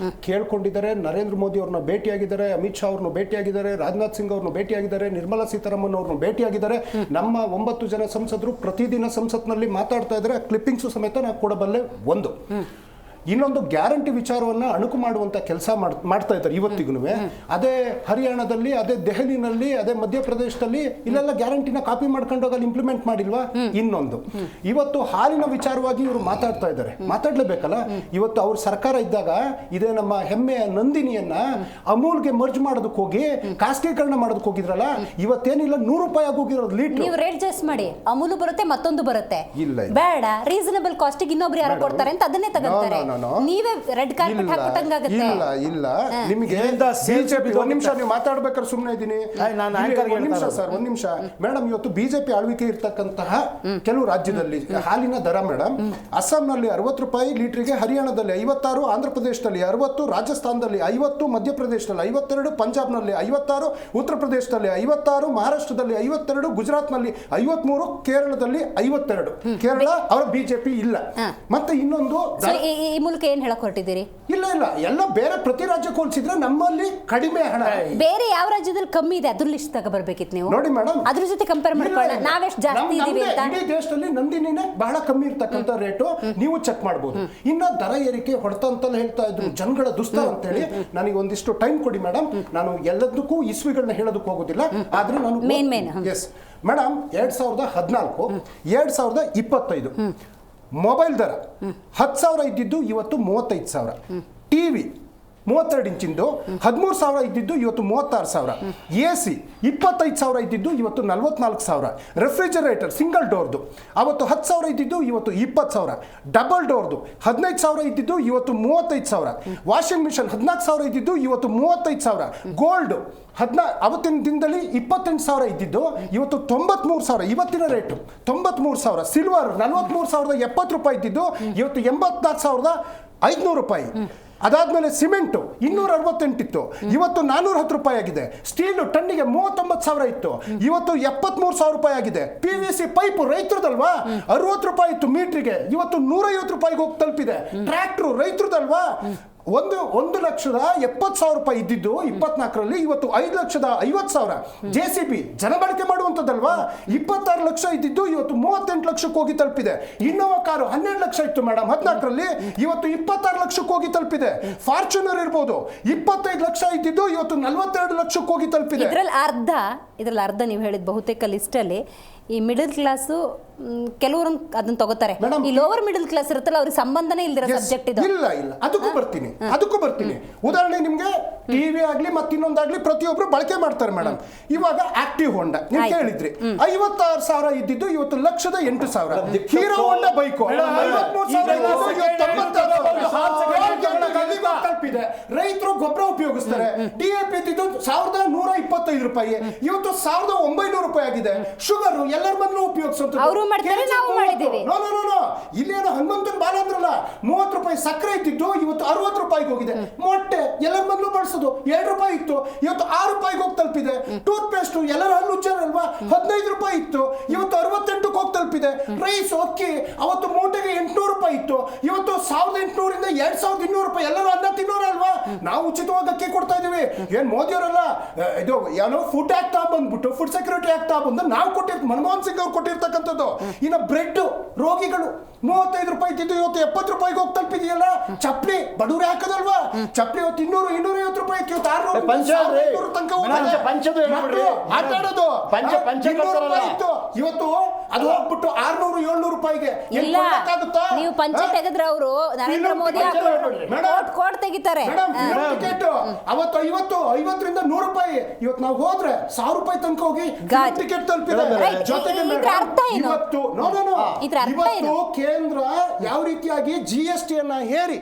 Speaker 2: ಕೇಳ್ಕೊಂಡಿದ್ದಾರೆ. ನರೇಂದ್ರ ಮೋದಿ ಅವ್ರನ್ನ ಭೇಟಿಯಾಗಿದ್ದಾರೆ, ಅಮಿತ್ ಶಾ ಅವ್ರನ್ನ ಭೇಟಿಯಾಗಿದ್ದಾರೆ, ರಾಜನಾಥ್ ಸಿಂಗ್ ಅವ್ರನ್ನ ಭೇಟಿಯಾಗಿದ್ದಾರೆ, ನಿರ್ಮಲಾ ಸೀತಾರಾಮನ್ ಅವ್ರನ್ನ ಭೇಟಿಯಾಗಿದ್ದಾರೆ. ನಮ್ಮ 9 ಜನ ಸಂಸದರು ಪ್ರತಿದಿನ ಸಂಸತ್ನಲ್ಲಿ ಮಾತಾಡ್ತಾ ಇದ್ದಾರೆ. ಕ್ಲಿಪ್ಪಿಂಗ್ಸು ಸಮೇತ ನಾನು ಕೊಡಬಲ್ಲೆ. ಒಂದು. ಇನ್ನೊಂದು ಗ್ಯಾರಂಟಿ ವಿಚಾರವನ್ನು ಅಣುಕು ಮಾಡುವಂಥ ಕೆಲಸ ಮಾಡ್ತಾ ಇದ್ದಾರೆ ಇವತ್ತಿಗೂ. ಅದೇ ಹರಿಯಾಣದಲ್ಲಿ, ಅದೇ ದೆಹಲಿನಲ್ಲಿ, ಅದೇ ಮಧ್ಯಪ್ರದೇಶದಲ್ಲಿ ಇಲ್ಲೆಲ್ಲ ಗ್ಯಾರಂಟಿನ ಕಾಪಿ ಮಾಡ್ಕೊಂಡು ಹೋಗಲ್ಲಿ ಇಂಪ್ಲಿಮೆಂಟ್ ಮಾಡಿಲ್ವಾ? ಇನ್ನೊಂದು, ಇವತ್ತು ಹಾಲಿನ ವಿಚಾರವಾಗಿ ಇವರು ಮಾತಾಡ್ತಾ ಇದ್ದಾರೆ. ಮಾತಾಡ್ಲೇಬೇಕಲ್ಲ. ಇವತ್ತು ಅವ್ರ ಸರ್ಕಾರ ಇದ್ದಾಗ ಇದೇ ನಮ್ಮ ಹೆಮ್ಮೆಯ ನಂದಿನಿಯನ್ನ ಅಮೂಲ್ಗೆ ಮರ್ಜ್ ಮಾಡೋದಕ್ಕೆ ಹೋಗಿ ಖಾಸಗೀಕರಣ ಮಾಡೋದಕ್ಕೆ ಹೋಗಿದ್ರಲ್ಲ, ಇವತ್ತೇನಿಲ್ಲ 100 ರೂಪಾಯಿ ಆಗೋಗಿರೋದು ಲೀಟರ್.
Speaker 1: ನೀವು ರೇಟ್ ಜಾಸ್ತಿ ಮಾಡಿ, ಅಮೂಲು ಬರುತ್ತೆ, ಮತ್ತೊಂದು ಬರುತ್ತೆ.
Speaker 2: ಇಲ್ಲ,
Speaker 1: ಬೇಡ, ರೀಸನಬಲ್ ಕಾಸ್ಟಿಗೆ ಇನ್ನೊಬ್ರು ಯಾರು ಕೊಡ್ತಾರೆ ಅಂತ ಅದನ್ನೇ ತಗೊಂತಾರೆ. ನೀವೇ ರೆಡ್ ಕಾರ್ಪೆಟ್ ಹಾಕ್ಬಿಟ್ಟಂಗಾಗುತ್ತೆ.
Speaker 2: ಇಲ್ಲ ನಿಮಗೆ ಬಿಜೆಪಿ ಒಂದ್ ನಿಮಿಷ ನೀವು ಮಾತಾಡ್ಬೇಕಾದ್ರೆ ಸುಮ್ಮನೆ ಇದ್ದೀನಿ. ಒಂದ್ ನಿಮಿಷ ಮೇಡಮ್, ಇವತ್ತು ಬಿಜೆಪಿ ಆಳ್ವಿಕೆ ಇರ್ತಕ್ಕಂತಹ ಕೆಲವು ರಾಜ್ಯದಲ್ಲಿ ಹಾಲಿನ ದರ ಮೇಡಮ್, ಅಸ್ಸಾಂನಲ್ಲಿ 60 ರೂಪಾಯಿ ಲೀಟರ್ಗೆ, ಹರಿಯಾಣದಲ್ಲಿ 56, ಆಂಧ್ರ ಪ್ರದೇಶದಲ್ಲಿ 60, ರಾಜಸ್ಥಾನದಲ್ಲಿ 50, ಮಧ್ಯಪ್ರದೇಶದಲ್ಲಿ 52, ಪಂಜಾಬ್ನಲ್ಲಿ 56, ಉತ್ತರ ಪ್ರದೇಶದಲ್ಲಿ 56, ಮಹಾರಾಷ್ಟ್ರದಲ್ಲಿ 52, ಗುಜರಾತ್ನಲ್ಲಿ 53, ಕೇರಳದಲ್ಲಿ 52. ಕೇರಳ ಅವರ ಬಿಜೆಪಿ ಇಲ್ಲ. ಮತ್ತೆ ಇನ್ನೊಂದು
Speaker 1: ಈ ಮೂಲಕ ಏನ್ ಹೇಳಕ್ ಹೊರಟಿದ್ದೀರಿ?
Speaker 2: ಇಲ್ಲ ಎಲ್ಲ ಬೇರೆ ಪ್ರತಿ ರಾಜ್ಯಕ್ಕೆ ಹೋಲಿಸಿದ್ರೆ ನಮ್ಮಲ್ಲಿ ಕಡಿಮೆ ಹಣ.
Speaker 1: ಬೇರೆ ಯಾವ ರಾಜ್ಯದಲ್ಲಿ ಕಮ್ಮಿ ಇದೆ ಅದ್ರ ಲಿಸ್ಟ್ ತಗೋಬರ್ಬೇಕಿತ್ತು ನೀವು.
Speaker 2: ನೋಡಿ ಮೇಡಮ್,
Speaker 1: ಅದ್ರ ಜೊತೆ ಕಂಪೇರ್ ಮಾಡ್ಕೊಳ್ಳೋಣ, ನಾವೆಷ್ಟು ಜಾಸ್ತಿ ಇದೀವಿ ಅಂತ.
Speaker 2: ಇಡೀ ದೇಶದಲ್ಲಿ ನಂದಿನಿನೇ ಬಹಳ ಕಮ್ಮಿ ಇರ್ತಕ್ಕಂಥ ರೇಟು, ನೀವು ಚೆಕ್ ಮಾಡಬಹುದು. ಇನ್ನ ದರ ಏರಿಕೆ ಹೊಡೆತ ಅಂತ ಹೇಳ್ತಾ ಇದ್ರು, ಜನಗಳ ದುಸ್ತರ ಅಂತೇಳಿ. ನನಗೆ ಒಂದಿಷ್ಟು ಟೈಮ್ ಕೊಡಿ ಮೇಡಮ್, ನಾನು ಎಲ್ಲದಕ್ಕೂ ಇಸ್ವಿಗಳನ್ನ ಹೇಳೋದಕ್ಕೆ ಹೋಗೋದಿಲ್ಲ. ಆದ್ರೆ ನಾನು ಎಸ್ ಮೇಡಮ್, 2014, 2025 ಮೊಬೈಲ್ ದರ 10,000 ಇದ್ದಿದ್ದು ಇವತ್ತು 35,000. ಟಿವಿ 32 ಇಂಚಿಂದು 13,000 ಇದ್ದಿದ್ದು ಇವತ್ತು 36,000. AC 25,000 ಇದ್ದಿದ್ದು ಇವತ್ತು 44,000. ರೆಫ್ರಿಜರೇಟರ್ ಸಿಂಗಲ್ ಡೋರ್ದು ಅವತ್ತು 10,000 ಇದ್ದಿದ್ದು ಇವತ್ತು 20,000. ಡಬಲ್ ಡೋರ್ದು 15,000 ಇದ್ದಿದ್ದು ಇವತ್ತು 35,000. ವಾಷಿಂಗ್ ಮಿಷನ್ 14,000 ಇದ್ದಿದ್ದು ಇವತ್ತು 35,000. ಗೋಲ್ಡ್ ಅವತ್ತಿನ ದಿನದಲ್ಲಿ 28,000 ಇದ್ದಿದ್ದು ಇವತ್ತು 93,000. ಇವತ್ತಿನ ರೇಟು 93,000. ಸಿಲ್ವರ್ 43,070 ರೂಪಾಯಿ ಇದ್ದಿದ್ದು ಇವತ್ತು 84,000 500 ರೂಪಾಯಿ. ಅದಾದ್ಮೇಲೆ ಸಿಮೆಂಟು 268 ಇತ್ತು, ಇವತ್ತು 410 ರೂಪಾಯಿ ಆಗಿದೆ. ಸ್ಟೀಲು ಟನ್ನಿಗೆ 39,000 ಇತ್ತು, ಇವತ್ತು 73,000 ರೂಪಾಯಿ ಆಗಿದೆ. PVC ಪೈಪು ರೈತರದಲ್ವಾ 60 ರೂಪಾಯಿ ಇತ್ತು ಮೀಟ್ರಿಗೆ, ಇವತ್ತು 150 ರೂಪಾಯಿಗೆ ಹೋಗಿ ತಲುಪಿದೆ. ಟ್ರ್ಯಾಕ್ಟ್ರು ರೈತರದಲ್ವಾ 1,70,000 ರೂಪಾಯಿ ಇದ್ದಿದ್ದು 24ರಲ್ಲಿ, ಇವತ್ತು 5,50,000. JCB ಜನ ಬಳಕೆ ಮಾಡುವಂಥದ್ದಲ್ವಾ 26 ಲಕ್ಷ ಇದ್ದಿದ್ದು ಇವತ್ತು 38 ಲಕ್ಷಕ್ಕೆ ಹೋಗಿ ತಲುಪಿದೆ. ಇನ್ನೋವಾ ಕಾರು 12 ಲಕ್ಷ ಇತ್ತು ಮೇಡಮ್ 14ರಲ್ಲಿ, ಇವತ್ತು 26 ಲಕ್ಷಕ್ಕೆ ಹೋಗಿ ತಲುಪಿದೆ. ಫಾರ್ಚುನರ್ ಇರ್ಬೋದು 25 ಲಕ್ಷ ಇದ್ದಿದ್ದು ಇವತ್ತು 42 ಲಕ್ಷಕ್ಕೆ ಹೋಗಿ ತಲುಪಿದೆ.
Speaker 1: ಇದ್ರಲ್ಲಿ ಅರ್ಧ ನೀವು ಹೇಳಿದ ಬಹುತೇಕ ಲಿಸ್ಟಲ್ಲಿ ಈ ಮಿಡಲ್ ಕ್ಲಾಸು ಕೆಲವರು ಅದನ್ನ ತಗೋತಾರೆ. ಈ ಲೋವರ್ ಮಿಡಲ್ ಕ್ಲಾಸ್ ಇರುತ್ತಲ್ಲ ಅವ್ರಿಗೆ ಸಂಬಂಧನೇ ಇಲ್ದಿರೋ ಸಬ್ಜೆಕ್ಟ್ ಇದು.
Speaker 2: ಇಲ್ಲ ಅದಕ್ಕೂ ಬರ್ತೀನಿ. ಉದಾಹರಣೆ ನಿಮ್ಗೆ ಟಿವಿ ಆಗ್ಲಿ ಮತ್ತಿನ್ನೊಂದಾಗ್ಲಿ ಪ್ರತಿಯೊಬ್ರು ಬಳಕೆ ಮಾಡ್ತಾರೆ ಮೇಡಮ್. ಇವಾಗ ಆಕ್ಟಿವ್ ಹೋಂಡಾ ನೀವು ಕೇಳಿದ್ರಿ 56,000 ಇದ್ದಿದ್ದು ಇವತ್ತು 1,08,000. ಹೀರೋ ಹೋಂಡಾ ಬೈಕು 53,000 ತಲುಪಿದೆ. ರೈತರು ಗೊಬ್ಬರ ಉಪಯೋಗಿಸ್ತಾರೆ. DAP ಇದ್ದಿದ್ದು 1,125 ರೂಪಾಯಿ, ಇವತ್ತು 1,900 ರೂಪಾಯಿ ಆಗಿದೆ. ಶುಗರ್ ಎಲ್ಲರ ಮನೆಯಲ್ಲೂ ಉಪಯೋಗಿಸುವಂಥದ್ದು. ಇಲ್ಲೇನೋ ಹನುಮಂತನ ಬಾಲ ಅಂದ್ರಲ್ಲ 30 ರೂಪಾಯಿ ಸಕ್ಕರೆ ಇದ್ದಿದ್ದು ಇವತ್ತು 60 ರೂಪಾಯಿಗೆ ಹೋಗಿದೆ. ಮೊಟ್ಟೆ ಎಲ್ಲರ ಮನೆಯಲ್ಲೂ ಬಳಸೋದು 2 ರೂಪಾಯಿ ಇತ್ತು, ಇವತ್ತು 6 ರೂಪಾಯಿಗೆ ಹೋಗಿ ತಲುಪಿದೆ. ಟೂತ್ ಪೇಸ್ಟ್ ಎಲ್ಲರ ಹಲ್ಲು ಉಜ್ಜಲ್ವಾ 15 ರೂಪಾಯಿ ಇತ್ತು, ಇವತ್ತು 68ಕ್ಕೆ ಹೋಗಿ ತಲುಪಿದೆ. ರೈಸ್ ಅಕ್ಕಿ ಅವತ್ತು ಮೂಟೆಗೆ 800 ರೂಪಾಯಿ ಇತ್ತು, ಇವತ್ತು 1,800 ಇಂದ 2,200 ರೂಪಾಯಿ. ಎಲ್ಲರೂ ಅನ್ನ ತಿನ್ನೋರಲ್ವಾ, ನಾವು ಉಚಿತವಾಗಿ ಅಕ್ಕಿ ಕೊಡ್ತಾ ಇದೀವಿ. ಏನ್ ಮೋದಿ ಅವರಲ್ಲ ಇದು ಏನೋ ಫುಡ್ ಆಕ್ಟ್ ಬಂದ್ಬಿಟ್ಟು ಫುಡ್ ಸೆಕ್ಯೂರಿಟಿ ಆಕ್ಟ್ ಬಂದು ನಾವು ಮನಮೋಹನ್ ಸಿಂಗ್ ಅವ್ರು ಕೊಟ್ಟಿರ್ತಕ್ಕಂಥದ್ದು. ಇನ್ನು ಬ್ರೆಡ್ ರೋಗಿಗಳು 35 ರೂಪಾಯಿ ಇದ್ದಿದ್ದು ಇವತ್ತು 70 ರೂಪಾಯಿಗೆ ಹೋಗಿ ತಲುಪಿದೆಯಲ್ಲ. ಚಪ್ಲಿ ಬಡವ್ರೆ ಹಾಕೋದಲ್ವಾ, ಚಪ್ಲಿ ಇವತ್ತು 200-250 ರೂಪಾಯಿ ಇತ್ತು, 600 ತನಕ ಆಟಾಡೋದು 200 ರೂಪಾಯಿ ಇತ್ತು, ಇವತ್ತು ಅದು ಹೋಗ್ಬಿಟ್ಟು 600-700 ರೂಪಾಯಿಗೆ.
Speaker 1: ನೀವು ಪಂಚೆ ತೆಗೆದ್ರೆ ಅವರು ನರೇಂದ್ರ ಮೋದಿ ಕೋಟ್ ತೆಗಿತಾರೆ.
Speaker 2: ಟಿಕೆಟ್ ಅವತ್ತು 50ರಿಂದ 100 ರೂಪಾಯಿ, ಇವತ್ತು ನಾವು ಹೋದ್ರೆ 1,000 ರೂಪಾಯಿ ತನಕ ಹೋಗಿ ಟಿಕೆಟ್ ತಲುಪಿದೆ. ಜೊತೆಗೆ ಇವತ್ತು ಕೇಂದ್ರ ಯಾವ ರೀತಿಯಾಗಿ GST ಅನ್ನ ಹೇರಿ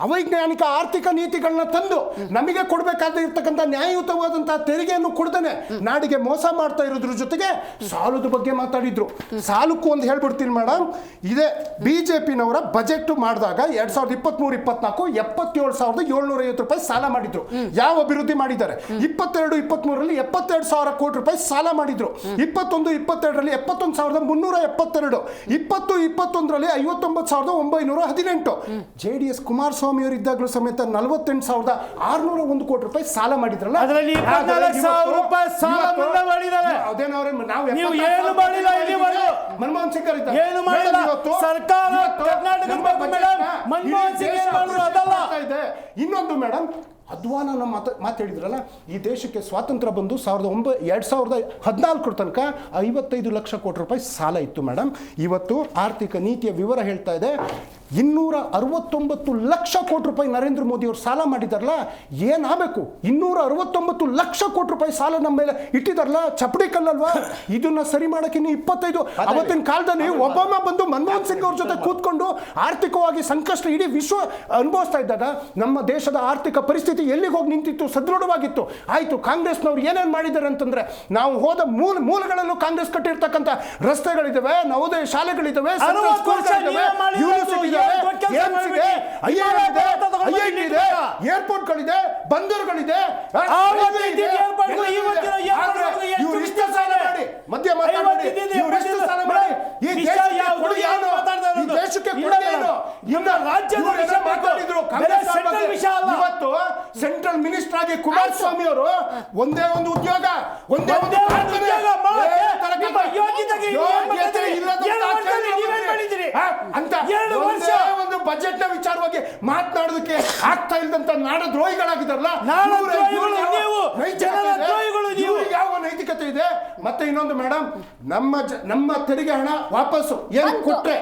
Speaker 2: ಅವೈಜ್ಞಾನಿಕ ಆರ್ಥಿಕ ನೀತಿಗಳನ್ನ ತಂದು ನಮಗೆ ಕೊಡಬೇಕಾದ ಇರ್ತಕ್ಕಂಥ ನ್ಯಾಯಯುತವಾದಂತಹ ತೆರಿಗೆಯನ್ನು ಕೊಡ್ತಾನೆ ನಾಡಿಗೆ ಮೋಸ ಮಾಡ್ತಾ ಇರೋದ್ರ ಜೊತೆಗೆ ಸಾಲದ ಬಗ್ಗೆ ಮಾತಾಡಿದ್ರು. ಸಾಲಕ್ಕೂ ಒಂದು ಹೇಳ್ಬಿಡ್ತೀನಿ ಮೇಡಮ್, ಇದೇ BJPನವರ ಬಜೆಟ್ ಮಾಡಿದಾಗ 2023-24 77,750 ರೂಪಾಯಿ ಸಾಲ ಮಾಡಿದ್ರು. ಯಾವ ಅಭಿವೃದ್ಧಿ ಮಾಡಿದ್ದಾರೆ? 22-23ರಲ್ಲಿ 72,000 ಕೋಟಿ ರೂಪಾಯಿ ಸಾಲ ಮಾಡಿದ್ರು. 21-22ರಲ್ಲಿ 71,372, 20-21ರಲ್ಲಿ 59,918. JDS ಕುಮಾರಸ್ವಾಮಿ ಅವರು ಇದ್ದಾಗಲೂ ಸಮೇತ 48,601 ಕೋಟಿ ರೂಪಾಯಿ ಸಾಲ ಮಾಡಿದ್ರಲ್ಲ.
Speaker 4: ಅದರಲ್ಲಿ 24,000 ರೂಪಾಯಿ ಸಾಲ ಮನ್ನಾ ಮಾಡಿದ್ದಾರೆ.
Speaker 2: ಮನಮೋಹನ್ ಸಿಂಗ್
Speaker 4: ಏನು ಮಾಡಿಲ್ಲ ಸರ್ಕಾರ ಕರ್ನಾಟಕದ ಬಗ್ಗೆ ಮೇಡಮ್. ಮನಮೋಹನ್ ಸಿಂಗ್ ಏನು ಮಾಡಿದ್ರು ಅದಲ್ಲ.
Speaker 2: ಇನ್ನೊಂದು ಮೇಡಮ್, ಅದ್ವಾನ ನಮ್ಮ ಮಾತಾಡಿದ್ರಲ್ಲ, ಈ ದೇಶಕ್ಕೆ ಸ್ವಾತಂತ್ರ್ಯ ಬಂದು 2014 ತನಕ 55 ಲಕ್ಷ ಕೋಟಿ ರೂಪಾಯಿ ಸಾಲ ಇತ್ತು ಮೇಡಮ್. ಇವತ್ತು ಆರ್ಥಿಕ ನೀತಿಯ ವಿವರ ಹೇಳ್ತಾ ಇದೆ 269 ಲಕ್ಷ ಕೋಟಿ ರೂಪಾಯಿ ನರೇಂದ್ರ ಮೋದಿ ಅವರು ಸಾಲ ಮಾಡಿದಾರಲ್ಲ. ಏನಾಗಬೇಕು? 269 ಲಕ್ಷ ಕೋಟಿ ರೂಪಾಯಿ ಸಾಲ ನಮ್ಮ ಮೇಲೆ ಇಟ್ಟಿದಾರಲ್ಲ, ಚಪ್ಪಡಿ ಕಲ್ಲಲ್ವಾ? ಇದನ್ನ ಸರಿ ಮಾಡಕ್ಕೆ 25 ಅವತ್ತಿನ ಕಾಲದಲ್ಲಿ ಒಬಾಮ ಬಂದು ಮನಮೋಹನ್ ಸಿಂಗ್ ಅವ್ರ ಜೊತೆ ಕೂತ್ಕೊಂಡು ಆರ್ಥಿಕವಾಗಿ ಸಂಕಷ್ಟ ಇಡೀ ವಿಶ್ವ ಅನುಭವಿಸ್ತಾ ಇದ್ದಾಗ ನಮ್ಮ ದೇಶದ ಆರ್ಥಿಕ ಪರಿಸ್ಥಿತಿ ಎಲ್ಲಿಗೆ ಹೋಗಿ ನಿಂತಿತ್ತು? ಸದೃಢವಾಗಿತ್ತು. ಆಯ್ತು, ಕಾಂಗ್ರೆಸ್ನವ್ರು ಏನೇನು ಮಾಡಿದ್ದಾರೆ ಅಂತಂದ್ರೆ, ನಾವು ಹೋದ ಮೂಲಗಳಲ್ಲೂ ಕಾಂಗ್ರೆಸ್ ಕಟ್ಟಿರ್ತಕ್ಕಂಥ ರಸ್ತೆಗಳಿದಾವೆ, ನವೋದಯ ಶಾಲೆಗಳಿದಾವೆ, ಏರ್ಪೋರ್ಟ್ಗಳಿದೆ, ಬಂದರುಗಳಿದೆ. ಮಧ್ಯ ಮಾತಾಡಿ ಈ ದೇಶಕ್ಕೆ ಇವತ್ತು ಸೆಂಟ್ರಲ್ ಮಿನಿಸ್ಟರ್ ಆಗಿ ಕುಮಾರಸ್ವಾಮಿ ಅವರು ಒಂದೇ ಒಂದು ಉದ್ಯೋಗ, ಒಂದೇ ಒಂದು ಒಂದು ಬಜೆಟ್ ನ ವಿಚಾರವಾಗಿ ಮಾತನಾಡೋದಕ್ಕೆ ಆಗ್ತಾ ಇಲ್ಲದಂತ ನಾಡದ್ರೋಹಿಗಳಾಗಿದ್ದಾರಲ್ಲ. ಯಾವ ನೈತಿಕತೆ ಇದೆ? ಮತ್ತೆ ಇನ್ನೊಂದು ಮೇಡಮ್, ನಮ್ಮ ತೆರಿಗೆ ಹಣ ವಾಪಸ್ಸು ಏನು ಕೊಟ್ರೆ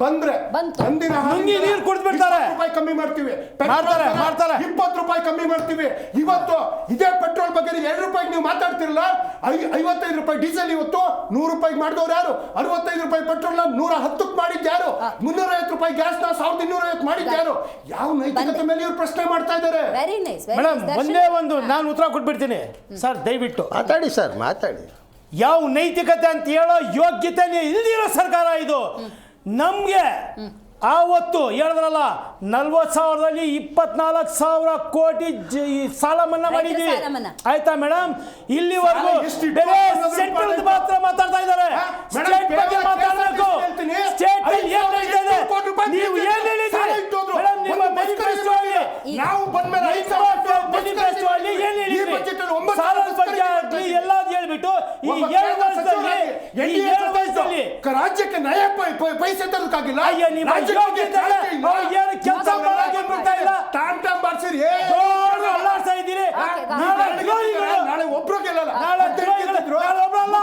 Speaker 2: ಬಂದ್ರೆ ಒಂದಿನ ರೂಪಾಯಿ ಕಮ್ಮಿ ಮಾಡ್ತೀವಿ, 20 ರೂಪಾಯಿ ಕಮ್ಮಿ ಮಾಡ್ತೀವಿ. ಇವತ್ತು ಇದೇ ಪೆಟ್ರೋಲ್ ಬಗ್ಗೆ 2 ರೂಪಾಯಿಗೆ ನೀವು ಮಾತಾಡ್ತಿರಲ್ಲ, 55 ರೂಪಾಯಿ ಡೀಸೆಲ್ ಇವತ್ತು 100 ರೂಪಾಯಿಗೆ ಮಾಡಿದವ್ರು ಯಾರು? 65 ರೂಪಾಯಿ ಪೆಟ್ರೋಲ್ 110ಕ್ಕೆ ಮಾಡಿದ್ದು ಯಾರು? 350 ರೂಪಾಯಿ ಗ್ಯಾಸ್ 1250 ಮಾಡಿದ್ದು ಯಾರು? ಯಾವ ನೈತಿಕತೆ ಮೇಲೆ ಇವ್ರು ಪ್ರಶ್ನೆ ಮಾಡ್ತಾ ಇದ್ದಾರೆ?
Speaker 4: ಮೇಡಮ್, ಒಂದೇ ಒಂದು ನಾನು ಉತ್ತರ ಕೊಟ್ಬಿಡ್ತೀನಿ ಸರ್, ದಯವಿಟ್ಟು
Speaker 3: ಮಾತಾಡಿ ಸರ್, ಮಾತಾಡಿ.
Speaker 4: ಯಾವ ನೈತಿಕತೆ ಅಂತ ಹೇಳೋ ಯೋಗ್ಯತೆ ಇಲ್ದಿರೋ ಸರ್ಕಾರ ಇದು. ನಮ್ಗೆ ಆವತ್ತು ಹೇಳಿದ್ರಲ್ಲ 40,000ದಲ್ಲಿ 24,000 ಕೋಟಿ ಈ ಸಾಲ ಮನ್ನಾ ಮಾಡಿದ್ವಿ.
Speaker 1: ಸಾಲ ಮನ್ನಾ.
Speaker 4: ಆಯ್ತಾ ಮೇಡಮ್? ಇಲ್ಲಿವರೆಗೂ
Speaker 2: ಸಾಲ ಎಷ್ಟು ಇಟ್ಟು
Speaker 4: ಬೇರೆ
Speaker 2: ಅನ್ನೋದು
Speaker 4: ಸೆಂಟ್ರಲ್
Speaker 2: important.
Speaker 4: ಮಾತ್ರ ಮಾತಾಡ್ತಾ ಇದ್ದಾರೆ.
Speaker 2: ಮೇಡಮ್,
Speaker 4: ಸ್ಟೇಟ್ ಬಗ್ಗೆ
Speaker 2: ಬೇರೆ
Speaker 4: ಮಾತಾಡಬೇಕು.
Speaker 2: ಹೇಳ್ತೀನಿ.
Speaker 4: ಸ್ಟೇಟ್ ಅಲ್ಲಿ ಏನ್ ನಡೀತಾ ಇದೆ?
Speaker 2: 5,000 ಕೋಟಿ ರೂಪಾಯಿ
Speaker 4: ನೀವು ಏನ್ ಹೇಳಿದ್ರಿ
Speaker 2: ಸಾಲ ಇಟ್ಟು ಹೋದ್ರು.
Speaker 4: ಮೇಡಮ್? ನಿಮ್ಮ
Speaker 2: ಒಂದು
Speaker 4: manifesto ಅಲ್ಲಿ
Speaker 2: ನಾವು ಬಂದ್ಮೇಲೆ
Speaker 4: manifesto ಅಲ್ಲಿ ಏನ್
Speaker 2: ಈ
Speaker 4: ಹೇಳಿದ್ರಿ?
Speaker 2: ಬಜೆಟ್ ಅಲ್ಲಿ 9
Speaker 4: ಸಾಲದ ಬಗ್ಗೆ ಆಗ್ಲಿ ಎಲ್ಲಾದ್ ಹೇಳ್ಬಿಟ್ಟು ಈ 7 ವರ್ಷದಲ್ಲಿ
Speaker 2: ರಾಜ್ಯಕ್ಕೆ ನಯ ಪೈಸೆ ತರಕ್ಕಾಗಿಲ್ಲ.
Speaker 4: ಅಯ್ಯ, ನಿಮ್ಮ ಯೋಗ್ಯತೆ ಇಲ್ಲ. ಅವ್ರು ಏನು ಕೆಲಸ ಮಾಡೋಕೆ ಬಿಡ್ತಾ ಇಲ್ಲ.
Speaker 2: ಟಾಮ್ ಬಾರ್ಸಿರಿ
Speaker 4: ಜೋರು ಅಲ್ಲಾಡ್ತಾ ಇದ್ದೀರಿ. ನಾಳೆ ದ್ರೋಹಿಗಳು.
Speaker 2: ನಾಳೆ ಒಬ್ರು ಗೆಲ್ಲಲ್ಲ.
Speaker 4: ನಾಳೆ ದ್ರೋಹಿಗಳು. ನಾಳೆ ಒಬ್ರಲ್ಲ.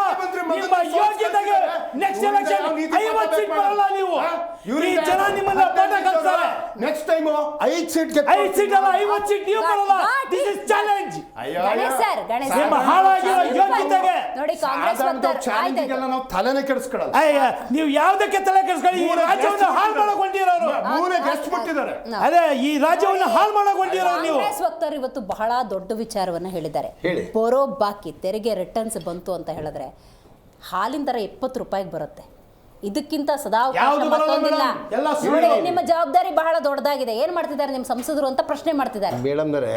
Speaker 4: ನಿಮ್ಮ ಯೋಗ್ಯತೆಗೆ ನೆಕ್ಸ್ಟ್ ಎಲೆಕ್ಷನ್ 50 ಸೀಟ್ ಬರಲ್ಲ ನೀವು. ಈ ಜನ ನಿಮ್ಮನ್ನ ಪಾಠ ಕಲಿಸ್ತಾರೆ.
Speaker 2: ನೆಕ್ಸ್ಟ್ ಟೈಮ್ 5 ಸೀಟ್
Speaker 4: 5 ಸೀಟ್ ಅಲ್ಲ 50 ಸೀಟ್ ನೀವು ಬರಲ್ಲ. This is challenge.
Speaker 1: Ganesh sir, Ganesh
Speaker 4: ನಿಮ್ಮ
Speaker 1: ಸರ್.
Speaker 4: ಹಾಳಾಗಿರೋ ಯೋಗ್ಯತೆಗೆ
Speaker 1: ನೋಡಿ ಕಾಂಗ್ರೆಸ್ ವಕ್ತಾರ
Speaker 2: ಚಾಲೆಂಜಿಗೆಲ್ಲ ನಾವು ತಲೆನೇ ಕೆಡಿಸ್ಕೊಳ್ಳಲ್ಲ.
Speaker 4: ಅಯ್ಯ, ನೀವು ಯಾವ್ದಕ್ಕೆ ತಲೆ ಕೆಡಿಸ್ಕೊಳ್ಳಿ? ಈ ರಾಜ್ಯವನ್ನು ಹಾಳು ಮಾಡಕ್ ಹೊಂಟಿರೋರು.
Speaker 2: ಮೂಲೆಗೆ ಎಷ್ಟು ಬಿಟ್ಟಿದ್ದಾರೆ.
Speaker 4: ಅದೇ ಈ ರಾಜ್ಯವನ್ನು ಹಾಳು ಮಾಡಕ್ ಹೊಂಟಿರೋರು ನೀವು.
Speaker 1: ಕಾಂಗ್ರೆಸ್ ವಕ್ತಾರರು ಇವತ್ತು ಬಹಳ ದೊಡ್ಡ ವಿಚಾರವನ್ನ ಹೇಳಿದ್ದಾರೆ.
Speaker 3: ಹೇಳಿ.
Speaker 1: ಬರೋ ಬಾಕಿ ತೆರಿಗೆ ರಿಟರ್ನ್ಸ್ ಬಂತು ಅಂತ ಹೇಳಿದ್ರೆ ಹಾಲಿನ ದರ 20 ರೂಪಾಯಿಗೆ ಬರುತ್ತೆ. ಇದಕ್ಕಿಂತ ಸದಾವಕಾಶ
Speaker 4: ಯಾವ್ದು ಬರಲ್ಲ
Speaker 1: ಮತ್ತೊಂದಿಲ್ಲ.
Speaker 4: ಮೇಡಮ್, ಎಲ್ಲ
Speaker 1: ನೋಡಿ,
Speaker 4: ಸುಳ್ಳು.
Speaker 1: ನಿಮ್ಮ ಜವಾಬ್ದಾರಿ ಬಹಳ ದೊಡ್ಡದಾಗಿದೆ. ಏನ್ ಮಾಡ್ತಿದ್ದಾರೆ ನಿಮ್ಮ ಸಂಸದರು ಅಂತ ಪ್ರಶ್ನೆ ಮಾಡ್ತಿದ್ದಾರೆ.
Speaker 3: ಮೇಡಮ್ನರೆ,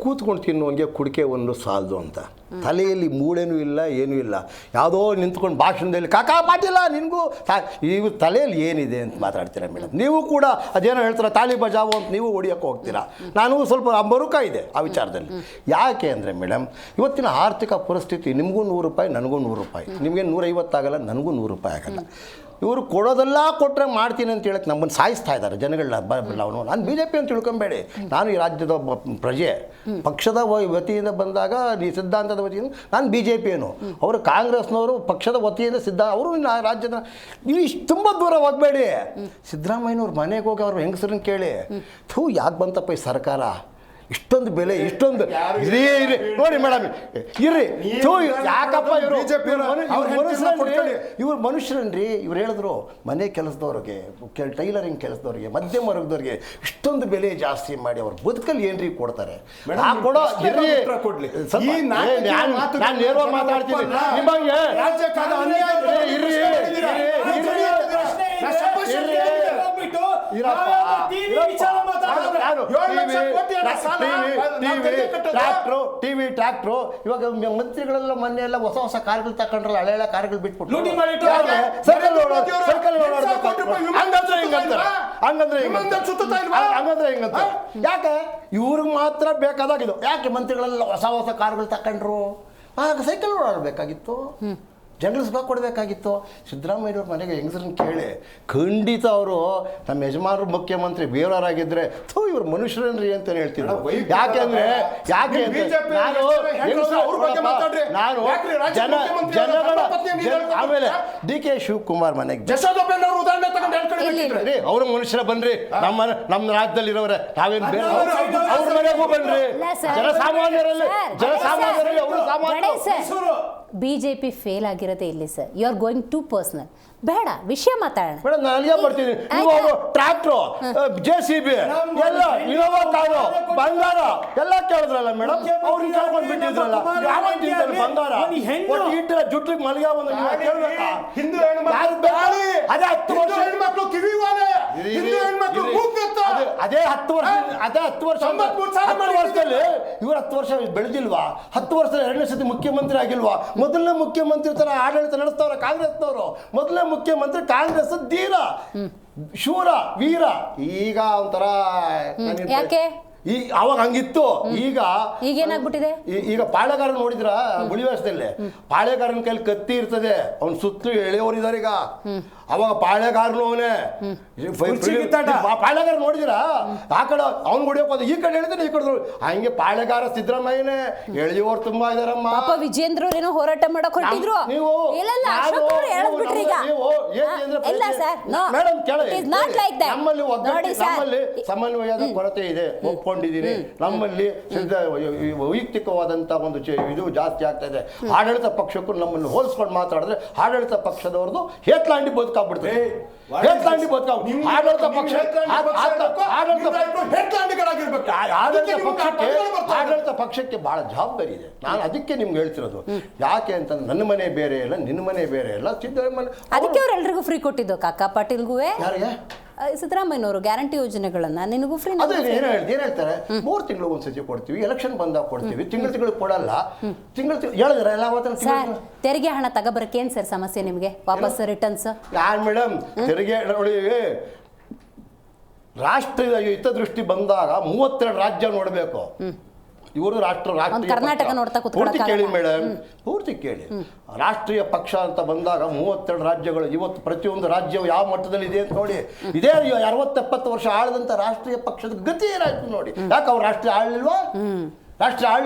Speaker 3: ಕೂತ್ಕೊಂಡು ತಿನ್ನುವಂಗೆ ಕುಡಿಕೆ ಒಂದು ಸಾಲದು ಅಂತ ತಲೆಯಲ್ಲಿ ಮೂಳೆನೂ ಇಲ್ಲ, ಏನೂ ಇಲ್ಲ. ಯಾವುದೋ ನಿಂತ್ಕೊಂಡು ಭಾಷಣದಲ್ಲಿ ಕಾಕಾ ಪಾಟೀಲ ನಿನಗೂ ಇವು ತಲೆಯಲ್ಲಿ ಏನಿದೆ ಅಂತ ಮಾತಾಡ್ತೀರಾ ಮೇಡಮ್. ನೀವು ಕೂಡ ಅದೇನೋ ಹೇಳ್ತೀರ ತಾಲಿ ಬಜಾವು ಅಂತ ನೀವು ಹೊಡಿಯೋಕ್ಕೆ ಹೋಗ್ತೀರಾ. ನಾನು ಸ್ವಲ್ಪ ಮರುಕ ಇದೆ ಆ ವಿಚಾರದಲ್ಲಿ. ಯಾಕೆ ಅಂದರೆ ಮೇಡಮ್, ಇವತ್ತಿನ ಆರ್ಥಿಕ ಪರಿಸ್ಥಿತಿ ನಿಮಗೂ 100 ರೂಪಾಯಿ, ನನಗೂ 100 ರೂಪಾಯಿ, ನಿಮಗೆ 150 ಆಗಲ್ಲ, ನನಗೂ 100 ರೂಪಾಯಿ ಆಗಲ್ಲ. ಇವರು ಕೊಡೋದೆಲ್ಲ ಕೊಟ್ಟರೆ ಮಾಡ್ತೀನಿ ಅಂತ ಹೇಳಕ್ಕೆ ನಮ್ಮನ್ನು ಸಾಯಿಸ್ತಾ ಇದ್ದಾರೆ ಜನಗಳನ್ನ. ನಾನು ಬಿ ಜೆ ಪಿ ಅಂತ ತಿಳ್ಕೊಂಬೇಡಿ, ನಾನು ಈ ರಾಜ್ಯದ ಒಬ್ಬ ಪ್ರಜೆ. ಪಕ್ಷದ ವತಿಯಿಂದ ಬಂದಾಗ ಈ ಸಿದ್ಧಾಂತದ ವತಿಯಿಂದ ನಾನು ಬಿ ಜೆ ಪಿಯೇನು, ಅವರು ಕಾಂಗ್ರೆಸ್ನವರು ಪಕ್ಷದ ವತಿಯಿಂದ ಅವರು ರಾಜ್ಯದ ನೀವು ಇಷ್ಟು ತುಂಬ ದೂರ ಹೋಗಬೇಡಿ. ಸಿದ್ದರಾಮಯ್ಯನವ್ರ ಮನೆಗೆ ಹೋಗಿ ಅವ್ರ ಹೆಂಗಸರನ್ನ ಕೇಳಿ, ಯಾಕೆ ಬಂತಪ್ಪ ಈ ಸರ್ಕಾರ, ಇಷ್ಟೊಂದು ಬೆಲೆ, ಇಷ್ಟೊಂದು ನೋಡಿ ಮೇಡಮ್ ಇರ್ರಿ, ಯಾಕಪ್ಪ ಇವ್ರು ಮನುಷ್ಯರನ್ರಿ. ಇವ್ರು ಹೇಳಿದ್ರು ಮನೆ ಕೆಲಸದವ್ರಿಗೆ, ಟೈಲರಿಂಗ್ ಕೆಲಸದವ್ರಿಗೆ, ಮಧ್ಯಮ ವರ್ಗದವ್ರಿಗೆ ಇಷ್ಟೊಂದು ಬೆಲೆ ಜಾಸ್ತಿ ಮಾಡಿ ಅವ್ರ ಬದುಕಲ್ಲಿ ಏನ್ರಿ ಕೊಡ್ತಾರೆ? ಕೊಡೋ ಇರ್ರಿ, ನಾನು ನೇರವಾಗಿ ಮಾತಾಡ್ತೀನಿ ನಿಮಗೆ. ಟಿವಿ ಟ್ರ್ಯಾಕ್ಟ್ರು ಇವಾಗ ಮಂತ್ರಿಗಳೆಲ್ಲ ಮೊನ್ನೆ ಎಲ್ಲ ಹೊಸ ಹೊಸ ಕಾರ್ಗಳು ತಕೊಂಡ್ರಲ್ಲ, ಹಳೆ ಕಾರ್ಗಳು ಬಿಟ್ಬಿಟ್ಟು ಸರ್ಕಲ್ ಹಂಗಂದ್ರೆ ಹಿಂಗಂತ. ಯಾಕೆ ಇವ್ರಿಗೆ ಮಾತ್ರ ಬೇಕಾದಾಗಿದ್ದು? ಯಾಕೆ ಮಂತ್ರಿಗಳೆಲ್ಲ ಹೊಸ ಹೊಸ ಕಾರ್ಗಳು ತಕೊಂಡ್ರು? ಆಗ ಸೈಕಲ್ ಓಡಾಡಬೇಕಾಗಿತ್ತು, ಜನರಲ್ಸ್ಗೆ ಕೊಡಬೇಕಾಗಿತ್ತು. ಸಿದ್ದರಾಮಯ್ಯವ್ರ ಮನೆಗೆ ಹೆಂಗಸರನ್ನ ಕೇಳಿ, ಖಂಡಿತ ಅವರು ನಮ್ಮ ಯಜಮಾನರು ಮುಖ್ಯಮಂತ್ರಿ ಬೇರೆಯವರಾಗಿದ್ದರೆ ಇವ್ರು ಮನುಷ್ಯರನ್ರಿ ಅಂತ ಹೇಳ್ತಿದ್ರು. ಯಾಕೆ ಜನಗಳ ಆಮೇಲೆ ಡಿ ಕೆ ಶಿವಕುಮಾರ್ ಮನೆಗೆ ಅವರು ಮನುಷ್ಯರ ಬನ್ರಿ, ನಮ್ಮ ರಾಜ್ಯದಲ್ಲಿರೋರೆ, ನಾವೇನು ಬೇರೆ ಅವ್ರ ಮನೆಗೂ ಬನ್ರಿ. ಜನಸಾಮಾನ್ಯರಲ್ಲಿ ಅವರು ಸಾಮಾನ್ಯ.
Speaker 1: ಬಿಜೆಪಿ ಫೇಲ್ ಆಗಿರೋದೇ ಇಲ್ಲಿ sir. You are going to personal. ಬೇಡ, ವಿಷಯ ಮಾತಾಡೋಣ.
Speaker 3: ಮೇಡಮ್ ನಾನು ಬರ್ತೀನಿ. ನೀವು ಅವರು ಟ್ರ್ಯಾಕ್ಟ್ರು, JCB ಎಲ್ಲ, ಇನೋವಾ ಕಾರು, ಬಂಗಾರ ಎಲ್ಲ ಕೇಳಿದ್ರಲ್ಲ ಮೇಡಮ್. ಅವ್ರು ಕೇಳ್ಕೊಂಡು ಬಿಟ್ಟಿದ್ರಲ್ಲ, ಯಾವತ್ತಿಂದ ಬಂಗಾರ ಇಟ್ಟರೆ ಜುಟ್ಟಿಗೆ ಮಲ್ಗ ಒಂದು ನೀವು ಕೇಳ್ಬೇಕಾ?
Speaker 2: ಹಿಂದೂ ಅದೇ 10 ವರ್ಷ ಹೆಣ್ಮಕ್ಳು ಕಿವಿವಾಲೆ, ಹಿಂದೂ ಹೆಣ್ಮಕ್ಳು
Speaker 3: ಅದೇ 10 ವರ್ಷದಲ್ಲಿ ಇವ್ರು 10 ವರ್ಷ ಬೆಳೆದಿಲ್ವಾ? 10 ವರ್ಷ 2ನೇ ಸತಿ ಮುಖ್ಯಮಂತ್ರಿ ಆಗಿಲ್ವಾ? ಮೊದಲನೇ ಮುಖ್ಯಮಂತ್ರಿ ತರ ಆಡಳಿತ ನಡೆಸ್ತವ್ರೆ ಕಾಂಗ್ರೆಸ್ನವರು. ಮೊದಲನೇ ಮುಖ್ಯಮಂತ್ರಿ ಕಾಂಗ್ರೆಸ್ ಧೀರ, ಶೂರ, ವೀರ. ಈಗ ಒಂಥರ
Speaker 1: ಯಾಕೆ
Speaker 3: ಅವಾಗ ಹಂಗಿತ್ತು.
Speaker 1: ಈಗೇನಾಗ್ಬಿಟ್ಟಿದೆ?
Speaker 3: ಈಗ ಪಾಳೆಗಾರ ನೋಡಿದ್ರ ಗುಳಿವಾಸದಲ್ಲಿ ಪಾಳೆಗಾರನ ಕೈಲಿ ಕತ್ತಿ ಇರ್ತದೆ, ಅವ್ನ ಸುತ್ತಲೂ ಎಳೆಯವರಿದ್ದಾರೆ. ಈಗ ಅವಾಗ ಪಾಳೆಗಾರನು ಅವನೇ ಪಾಳೆಗಾರ ನೋಡಿದಿರಾ? ಆ ಕಡೆ ಅವ್ನು ಹೊಡಿಯೋಕೆ ಹೋದ, ಈ ಕಡೆ ಹೇಳಿದ್ರೆ ಈ ಕಡೆ ಹಂಗೆ ಪಾಳೆಗಾರ ಸಿದ್ದರಾಮಯ್ಯನೇ ಎಳೆಯೋರು ತುಂಬಾ ಇದಾರಮ್ಮ.
Speaker 1: ಪಾಪ ವಿಜೇಂದ್ರ ಏನೋ ಹೋರಾಟ ಮಾಡಕ್ ಹೊರಟಿದ್ರು.
Speaker 3: ನಮ್ಮಲ್ಲಿ ಸಮನ್ವಯದ ಕೊರತೆ ಇದೆ, ಒಪ್ಕೊಂಡಿದ್ದೀನಿ. ನಮ್ಮಲ್ಲಿ ವೈಯಕ್ತಿಕವಾದಂತ ಒಂದು ಇದು ಜಾಸ್ತಿ ಆಗ್ತಾ ಇದೆ. ಆಡಳಿತ ಪಕ್ಷಕ್ಕೂ ನಮ್ಮನ್ನು ಹೋಲಿಸ್ಕೊಂಡು ಮಾತಾಡಿದ್ರೆ ಆಡಳಿತ ಪಕ್ಷದವ್ರದ್ದು ಹೇತ್ಲಾಂಡಿ ಬದುಕಾಗ್ಬಿಡ್ತದೆ. ಆಡಳಿತ ಪಕ್ಷ ಆಡಳಿತ ಪಕ್ಷಕ್ಕೆ ಬಹಳ ಜವಾಬ್ದಾರಿ ಇದೆ. ನಾನು ಅದಕ್ಕೆ ನಿಮ್ಗೆ ಹೇಳ್ತಿರೋದು. ಯಾಕೆ ಅಂತ ನನ್ನ ಮನೆ ಬೇರೆ ಇಲ್ಲ, ನಿನ್ನ ಮನೆ ಬೇರೆ ಇಲ್ಲ.
Speaker 1: ಅದಕ್ಕೆ ಅವ್ರು ಎಲ್ರಿಗೂ ಫ್ರೀ ಕೊಟ್ಟಿದ್ದು. ಕಾಕಾ ಪಾಟೀಲ್ಗೂ
Speaker 3: ಯಾರಿಗೆ?
Speaker 1: ಸಿದ್ದರಾಮಯ್ಯನವರು ಗ್ಯಾರಂಟಿ ಯೋಜನೆಗಳನ್ನ ನಿನಗೂ ಫ್ರೀ.
Speaker 3: ಅದೇ ಏನ್ ಹೇಳ್ತಾರೆ, 3 ತಿಂಗಳು ಒಂದ್ಸತಿ ಕೊಡ್ತೀವಿ, ಎಲೆಕ್ಷನ್ ಬಂದಾಗ ಕೊಡ್ತೀವಿ, ತಿಂಗಳು ಕೊಡಲ್ಲ. ತಿಂಗಳು ಹೇಳಿದ್ರೆ ಎಲ್ಲ
Speaker 1: ಸರ್, ತೆರಿಗೆ ಹಣ ತಗೋಬರಕ್ಕೆ ಏನ್ ಸರ್ ಸಮಸ್ಯೆ ನಿಮ್ಗೆ? ವಾಪಸ್ ರಿಟರ್ನ್ಸ್
Speaker 3: ಯಾರು ಮೇಡಮ್? ತೆರಿಗೆ ನೋಡಿ, ರಾಷ್ಟ್ರೀಯ ಹಿತದೃಷ್ಟಿ ಬಂದಾಗ 32 ರಾಜ್ಯ ನೋಡಬೇಕು. ಇವರು
Speaker 1: ಕರ್ನಾಟಕ ನೋಡ್ತಾ
Speaker 3: ಪೂರ್ತಿ ಕೇಳಿ ಮೇಡಮ್, ಪೂರ್ತಿ ಕೇಳಿ. ರಾಷ್ಟ್ರೀಯ ಪಕ್ಷ ಅಂತ ಬಂದಾಗ 32 ರಾಜ್ಯಗಳು. ಇವತ್ತು ಪ್ರತಿಯೊಂದು ರಾಜ್ಯವು ಯಾವ ಮಟ್ಟದಲ್ಲಿ ಇದೆ ಅಂತ ನೋಡಿ. ಇದೇ 60-70 ವರ್ಷ ಆಳದಂತ ರಾಷ್ಟ್ರೀಯ ಪಕ್ಷದ ಗತಿ ಏನಾಯ್ತು ನೋಡಿ. ಯಾಕೆ ಅವ್ರು ರಾಷ್ಟ್ರೀಯ ಆಳ್ಲಿಲ್ವಾ?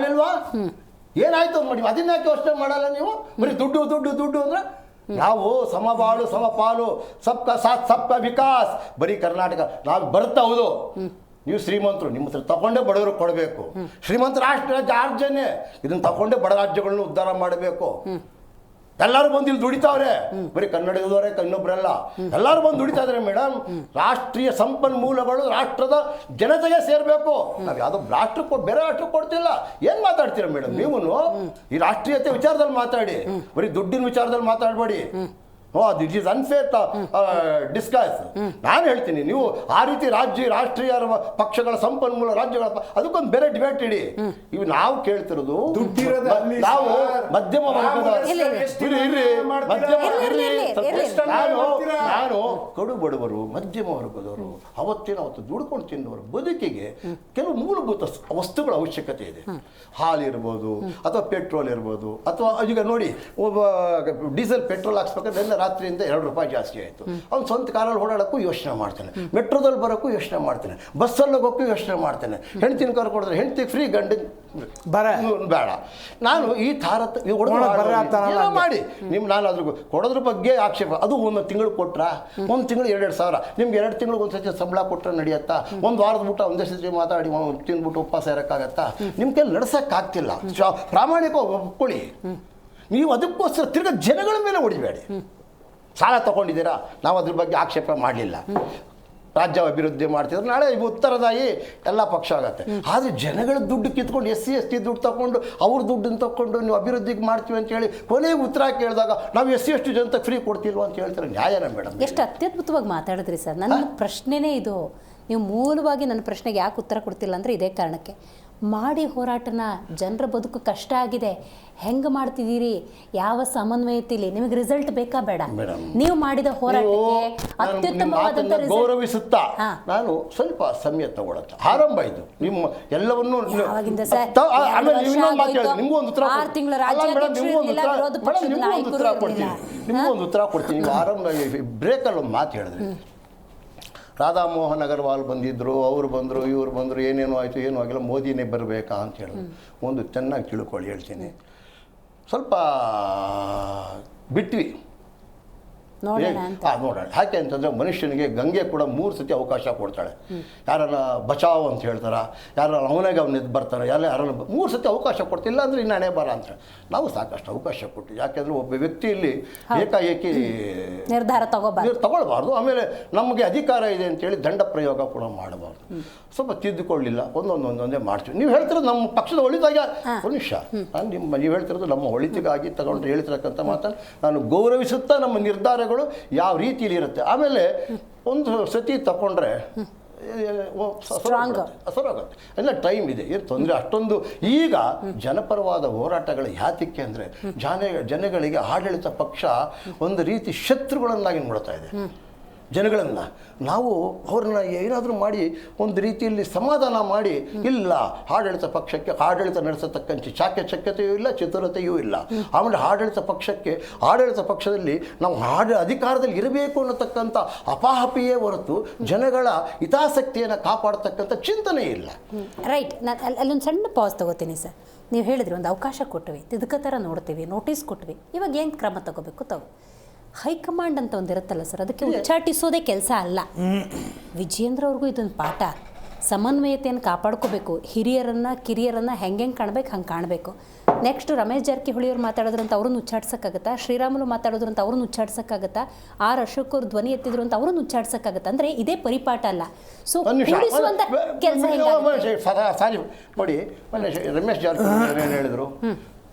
Speaker 3: ಏನಾಯ್ತು ನೋಡಿ. ಅದನ್ನ ಯಾಕೆ ಯೋಚನೆ ಮಾಡಲ್ಲ ನೀವು? ಬರೀ ದುಡ್ಡು ಅಂದ್ರೆ ನಾವು ಸಮಬಾಳು ಸಮಪಾಲು ಸಬ್ಕಾ ಸಾಥ್ ಸಬ್ಕಾ ವಿಕಾಸ್. ಬರೀ ಕರ್ನಾಟಕ ನಾವು ಬರ್ತಾ ಹೌದು. ನೀವು ಶ್ರೀಮಂತರು, ನಿಮ್ಮ ಹತ್ರ ತಗೊಂಡೇ ಬಡವರು ಕೊಡಬೇಕು. ಶ್ರೀಮಂತ ರಾಜ್ಯ ಆರ್ಜನೆ ಇದನ್ನ ತಗೊಂಡೇ ಬಡ ರಾಜ್ಯಗಳನ್ನ ಉದ್ಧಾರ ಮಾಡಬೇಕು. ಎಲ್ಲರೂ ಬಂದು ಇಲ್ಲಿ ದುಡಿತಾವ್ರೆ. ಬರೀ ಕನ್ನಡದವರೇ ಇನ್ನೊಬ್ರಲ್ಲ, ಎಲ್ಲರೂ ಬಂದು ದುಡಿತಾ ಇದಾರೆ ಮೇಡಮ್. ರಾಷ್ಟ್ರೀಯ ಸಂಪನ್ಮೂಲಗಳು ರಾಷ್ಟ್ರದ ಜನತೆಗೆ ಸೇರ್ಬೇಕು. ನಾವ್ ಯಾವ್ದೋ ರಾಷ್ಟ್ರಕ್ಕೆ ಬೇರೆ ರಾಷ್ಟ್ರಕ್ಕೆ ಕೊಡ್ತಿಲ್ಲ. ಏನ್ ಮಾತಾಡ್ತೀರಾ ಮೇಡಮ್ ನೀವು? ಈ ರಾಷ್ಟ್ರೀಯತೆ ವಿಚಾರದಲ್ಲಿ ಮಾತಾಡಿ, ಬರೀ ದುಡ್ಡಿನ ವಿಚಾರದಲ್ಲಿ ಮಾತಾಡಬೇಡಿ. This is unfair discuss. ನಾನು ಹೇಳ್ತೀನಿ, ನೀವು ಆ ರೀತಿ ರಾಷ್ಟ್ರೀಯ ಪಕ್ಷಗಳ ಸಂಪನ್ಮೂಲ ರಾಜ್ಯಗಳ ಅದಕ್ಕೊಂದು ಬೇರೆ ಡಿಬೇಟ್ ಇಡಿ. ಇವು ನಾವು ಕೇಳ್ತಿರೋದು ನಾವು ಮಧ್ಯಮ ವರ್ಗದ. ನಾನು ಕಡು ಬಡವರು, ಮಧ್ಯಮ ವರ್ಗದವರು, ಅವತ್ತು ದುಡ್ಕೊಂಡು ತಿನ್ನೋರು ಬದುಕಿಗೆ ಕೆಲವು ಮೂಲಭೂತ ವಸ್ತುಗಳ ಅವಶ್ಯಕತೆ ಇದೆ. ಹಾಲು ಇರ್ಬೋದು, ಅಥವಾ ಪೆಟ್ರೋಲ್ ಇರ್ಬೋದು, ಅಥವಾ ಈಗ ನೋಡಿ, ಒಬ್ಬ ಡೀಸೆಲ್ ಪೆಟ್ರೋಲ್ ಹಾಕ್ಸ್ಬೇಕಾದ್ರೆ ರಾತ್ರಿಯಿಂದ 2 ರೂಪಾಯಿ ಜಾಸ್ತಿ ಆಯಿತು. ಅವ್ನು ಸ್ವಂತ ಕಾರಲ್ಲಿ ಓಡಾಡೋಕ್ಕೂ ಯೋಚನೆ ಮಾಡ್ತಾನೆ, ಮೆಟ್ರೋದಲ್ಲಿ ಬರೋಕ್ಕೂ ಯೋಚನೆ ಮಾಡ್ತಾನೆ, ಬಸ್ಸಲ್ಲಿ ಹೋಗೋಕ್ಕೂ ಯೋಚನೆ ಮಾಡ್ತಾನೆ. ಹೆಂಡ್ತಿನ ಕರ್ ಕೊಡಿದ್ರೆ ಹೆಂಡ್ತಿ ಫ್ರೀ, ಗಂಡ ಬೇಡ. ನಾನು ಈ ಮಾಡಿ ನಾನು ಅದ್ರ ಕೊಡೋದ್ರ ಬಗ್ಗೆ ಆಕ್ಷೇಪ. ಅದು 1 ತಿಂಗಳು ಕೊಟ್ರ, 1 ತಿಂಗಳು 2 ಸಾವಿರ. ನಿಮ್ಗೆ 2 ತಿಂಗಳಿಗೆ ಒಂದ್ಸತಿ ಸಂಬಳ ಕೊಟ್ಟರೆ ನಡೆಯತ್ತಾ? 1 ವಾರದ ಊಟ ಒಂದೇ ಸತಿ ಮಾತಾಡಿ ತಿಂದ್ಬಿಟ್ಟು ಉಪವಾಸ ಇರೋಕ್ಕಾಗತ್ತಾ? ನಿಮ್ಮ ಕೈಲಿ ನಡ್ಸೋಕ್ಕಾಗ್ತಿಲ್ಲ. ಪ್ರಾಮಾಣಿಕ ಒಪ್ಕೊಳ್ಳಿ. ನೀವು ಅದಕ್ಕೋಸ್ಕರ ತಿರ್ಗಾ ಜನಗಳ ಮೇಲೆ ಹೊಡಿಬೇಡಿ. ಸಾಲ ತಗೊಂಡಿದ್ದೀರಾ, ನಾವು ಅದ್ರ ಬಗ್ಗೆ ಆಕ್ಷೇಪ ಮಾಡಲಿಲ್ಲ. ರಾಜ್ಯ ಅಭಿವೃದ್ಧಿ ಮಾಡ್ತಿದ್ರೆ ನಾಳೆ ಉತ್ತರದಾಯಿ ಎಲ್ಲ ಪಕ್ಷ ಆಗುತ್ತೆ. ಆದರೆ ಜನಗಳ ದುಡ್ಡು ಕಿತ್ಕೊಂಡು SC ದುಡ್ಡು ತಗೊಂಡು ಅವ್ರ ದುಡ್ಡನ್ನು ತಗೊಂಡು ನೀವು ಅಭಿವೃದ್ಧಿಗೆ ಮಾಡ್ತೀವಿ ಅಂತ ಹೇಳಿ ಕೊನೆಗೆ ಉತ್ತರ ಕೇಳಿದಾಗ ನಾವು SC ಜನತೆ ಫ್ರೀ ಕೊಡ್ತಿಲ್ವ ಅಂತ ಹೇಳ್ತಾರೆ. ನ್ಯಾಯನ ಮೇಡಮ್?
Speaker 1: ಎಷ್ಟು ಅತ್ಯದ್ಭುತವಾಗಿ ಮಾತಾಡಿದ್ರಿ ಸರ್. ನನ್ನ ಪ್ರಶ್ನೆನೇ ಇದು. ನೀವು ಮೂಲವಾಗಿ ನನ್ನ ಪ್ರಶ್ನೆಗೆ ಯಾಕೆ ಉತ್ತರ ಕೊಡ್ತಿಲ್ಲ ಅಂದರೆ ಇದೇ ಕಾರಣಕ್ಕೆ. ಮಾಡಿ ಹೋರಾಟನ ಜನರ ಬದುಕು ಕಷ್ಟ ಆಗಿದೆ, ಹೆಂಗೆ ಮಾಡ್ತಿದ್ದೀರಿ, ಯಾವ ಸಮನ್ವಯತೆಯಲ್ಲಿ, ನಿಮಗೆ ರಿಸಲ್ಟ್ ಬೇಕಾ ಬೇಡ? ನೀವು ಮಾಡಿದ ಹೋರಾಟಕ್ಕೆ ಅತ್ಯುತ್ತಮವಾದಂಥ
Speaker 3: ಗೌರವಿಸುತ್ತಾ ನಾನು ಸ್ವಲ್ಪ ಸಮಯ ತಗೊಳತ್ತ ಆರಂಭ ಇದು ನಿಮ್ಮ ಎಲ್ಲವನ್ನೂ ನಿಮ್ಗೊಂದು ಉತ್ತರ ಕೊಡ್ತೀನಿ. ನೀವು ಆರಂಭ ಬ್ರೇಕಲ್ಲಿ ಒಂದು ಮಾತು ಹೇಳಿದ್ರಿ, ರಾಧಾ ಮೋಹನ್ ಅಗರ್ವಾಲ್ ಬಂದಿದ್ದರು, ಅವರು ಬಂದರು, ಇವರು ಬಂದರು, ಏನೇನೋ ಆಯಿತು, ಏನೂ ಆಗಿಲ್ಲ, ಮೋದಿನೇ ಬರಬೇಕಾ ಅಂತ ಹೇಳಿದ್ರು. ಒಂದು ಚೆನ್ನಾಗಿ ತಿಳ್ಕೊಳ್ಳಿ, ಹೇಳ್ತೀನಿ. ಸ್ವಲ್ಪ ಬಿಟ್ವಿ, ನೋಡೋಣ. ಯಾಕೆ ಅಂತಂದರೆ ಮನುಷ್ಯನಿಗೆ ಗಂಗೆ ಕೂಡ 3 ಸತಿ ಅವಕಾಶ ಕೊಡ್ತಾಳೆ. ಯಾರನ್ನ ಬಚಾವ್ ಅಂತ ಹೇಳ್ತಾರೆ, ಯಾರನ್ನ ಅವನಾಗ ಅವ್ನು ಎದ್ದು ಬರ್ತಾರೆ, ಯಾರನ್ನ 3 ಸತಿ ಅವಕಾಶ ಕೊಡ್ತಿಲ್ಲ ಅಂದರೆ ಇನ್ನು ಹಣೆ ಬರ ಅಂತ. ನಾವು ಸಾಕಷ್ಟು ಅವಕಾಶ ಕೊಟ್ಟು, ಯಾಕೆಂದರೆ ಒಬ್ಬ ವ್ಯಕ್ತಿಯಲ್ಲಿ ಏಕಾಏಕಿ
Speaker 1: ನಿರ್ಧಾರ
Speaker 3: ತಗೊಳ್ಬಾರ್ದು. ಆಮೇಲೆ ನಮಗೆ ಅಧಿಕಾರ ಇದೆ ಅಂತೇಳಿ ದಂಡ ಪ್ರಯೋಗ ಕೂಡ ಮಾಡಬಾರ್ದು. ಸ್ವಲ್ಪ ತಿದ್ದುಕೊಳ್ಳಿಲ್ಲ, ಒಂದೊಂದೇ ಮಾಡ್ತೀವಿ. ನೀವು ಹೇಳ್ತಿರೋದು ನಮ್ಮ ಪಕ್ಷದ ಒಳಿತಾಗಿ ಮನುಷ್ಯ, ನೀವು ಹೇಳ್ತಿರೋದು ನಮ್ಮ ಒಳಿತಿಗಾಗಿ ತಗೊಂಡು ಹೇಳ್ತಿರಕ್ಕಂಥ ಮಾತನ್ನು ನಾನು ಗೌರವಿಸುತ್ತಾ ನಮ್ಮ ನಿರ್ಧಾರಗಳು ಯಾವ ರೀತಿಯಲ್ಲಿ ಇರುತ್ತೆ. ಆಮೇಲೆ ಒಂದು ಸತಿ ತಗೊಂಡ್ರೆ ಸರಾಗುತ್ತೆ, ಎಲ್ಲ ಟೈಮ್ ಇದೆ, ಏನು ತೊಂದರೆ ಅಷ್ಟೊಂದು. ಈಗ ಜನಪರವಾದ ಹೋರಾಟಗಳು ಯಾತಕ್ಕೆ ಅಂದರೆ ಜನಗಳಿಗೆ ಆಡಳಿತ ಪಕ್ಷ ಒಂದು ರೀತಿ ಶತ್ರುಗಳನ್ನಾಗಿ ನೋಡ್ತಾ ಇದೆ. ಜನಗಳನ್ನು ನಾವು ಅವ್ರನ್ನ ಏನಾದರೂ ಮಾಡಿ ಒಂದು ರೀತಿಯಲ್ಲಿ ಸಮಾಧಾನ ಮಾಡಿ, ಇಲ್ಲ ಆಡಳಿತ ಪಕ್ಷಕ್ಕೆ ಆಡಳಿತ ನಡೆಸತಕ್ಕಂಥ ಚಾಕಚಕ್ಯತೆಯೂ ಇಲ್ಲ, ಚತುರತೆಯೂ ಇಲ್ಲ. ಆಮೇಲೆ ಆಡಳಿತ ಪಕ್ಷದಲ್ಲಿ ನಾವು ಅಧಿಕಾರದಲ್ಲಿ ಇರಬೇಕು ಅನ್ನತಕ್ಕಂಥ ಅಪಾಹಪಿಯೇ ಹೊರತು ಜನಗಳ ಹಿತಾಸಕ್ತಿಯನ್ನು ಕಾಪಾಡ್ತಕ್ಕಂಥ ಚಿಂತನೆ ಇಲ್ಲ.
Speaker 1: ರೈಟ್. ನಾನು ಅಲ್ಲೊಂದು ಸಣ್ಣ ಪಾಸ್ ತಗೋತೀನಿ ಸರ್. ನೀವು ಹೇಳಿದ್ರಿ ಒಂದು ಅವಕಾಶ ಕೊಟ್ವಿ, ತಿದ್ಕ ಥರ ನೋಡ್ತೀವಿ, ನೋಟಿಸ್ ಕೊಟ್ವಿ, ಇವಾಗ ಏನು ಕ್ರಮ ತಗೋಬೇಕು ಹೈಕಮಾಂಡ್ ಅಂತ ಒಂದಿರುತ್ತಲ್ಲ ಸರ್, ಅದಕ್ಕೆ ಉಚ್ಚಾಟಿಸೋದೇ ಕೆಲಸ ಅಲ್ಲ. ವಿಜಯೇಂದ್ರ ಅವ್ರಿಗೂ ಇದೊಂದು ಪಾಠ. ಸಮನ್ವಯತೆಯನ್ನು ಕಾಪಾಡ್ಕೋಬೇಕು. ಹಿರಿಯರನ್ನು ಕಿರಿಯರನ್ನು ಹೆಂಗೆ ಕಾಣ್ಬೇಕು ಹಂಗೆ ಕಾಣಬೇಕು. ನೆಕ್ಸ್ಟ್ ರಮೇಶ್ ಜಾರಕಿಹೊಳಿ ಅವ್ರು ಮಾತಾಡಿದ್ರು ಅಂತ ಅವ್ರನ್ನ ಉಚ್ಚಾಡ್ಸೋಕ್ಕಾಗತ್ತಾ? ಶ್ರೀರಾಮುಲು ಮಾತಾಡಿದ್ರು ಅಂತ ಅವ್ರನ್ನ ಉಚ್ಚಾಡ್ಸೋಕ್ಕಾಗತ್ತಾ? ಆರ್ ಅಶೋಕ್ ಅವ್ರು ಧ್ವನಿ ಎತ್ತಿದ್ರು ಅಂತ ಅವ್ರನ್ನ ಉಚ್ಚಾಡ್ಸೋಕ್ಕಾಗತ್ತಾ? ಅಂದರೆ ಇದೇ ಪರಿಪಾಠ ಅಲ್ಲ. ಸೊ ಕೂಡಿಸುವಂಥ ಕೆಲಸ
Speaker 3: ಸಾರಿ ನೋಡಿ, ರಮೇಶ್ ಜಾರಕಿಹೊಳಿ ಏನು ಹೇಳಿದ್ರು,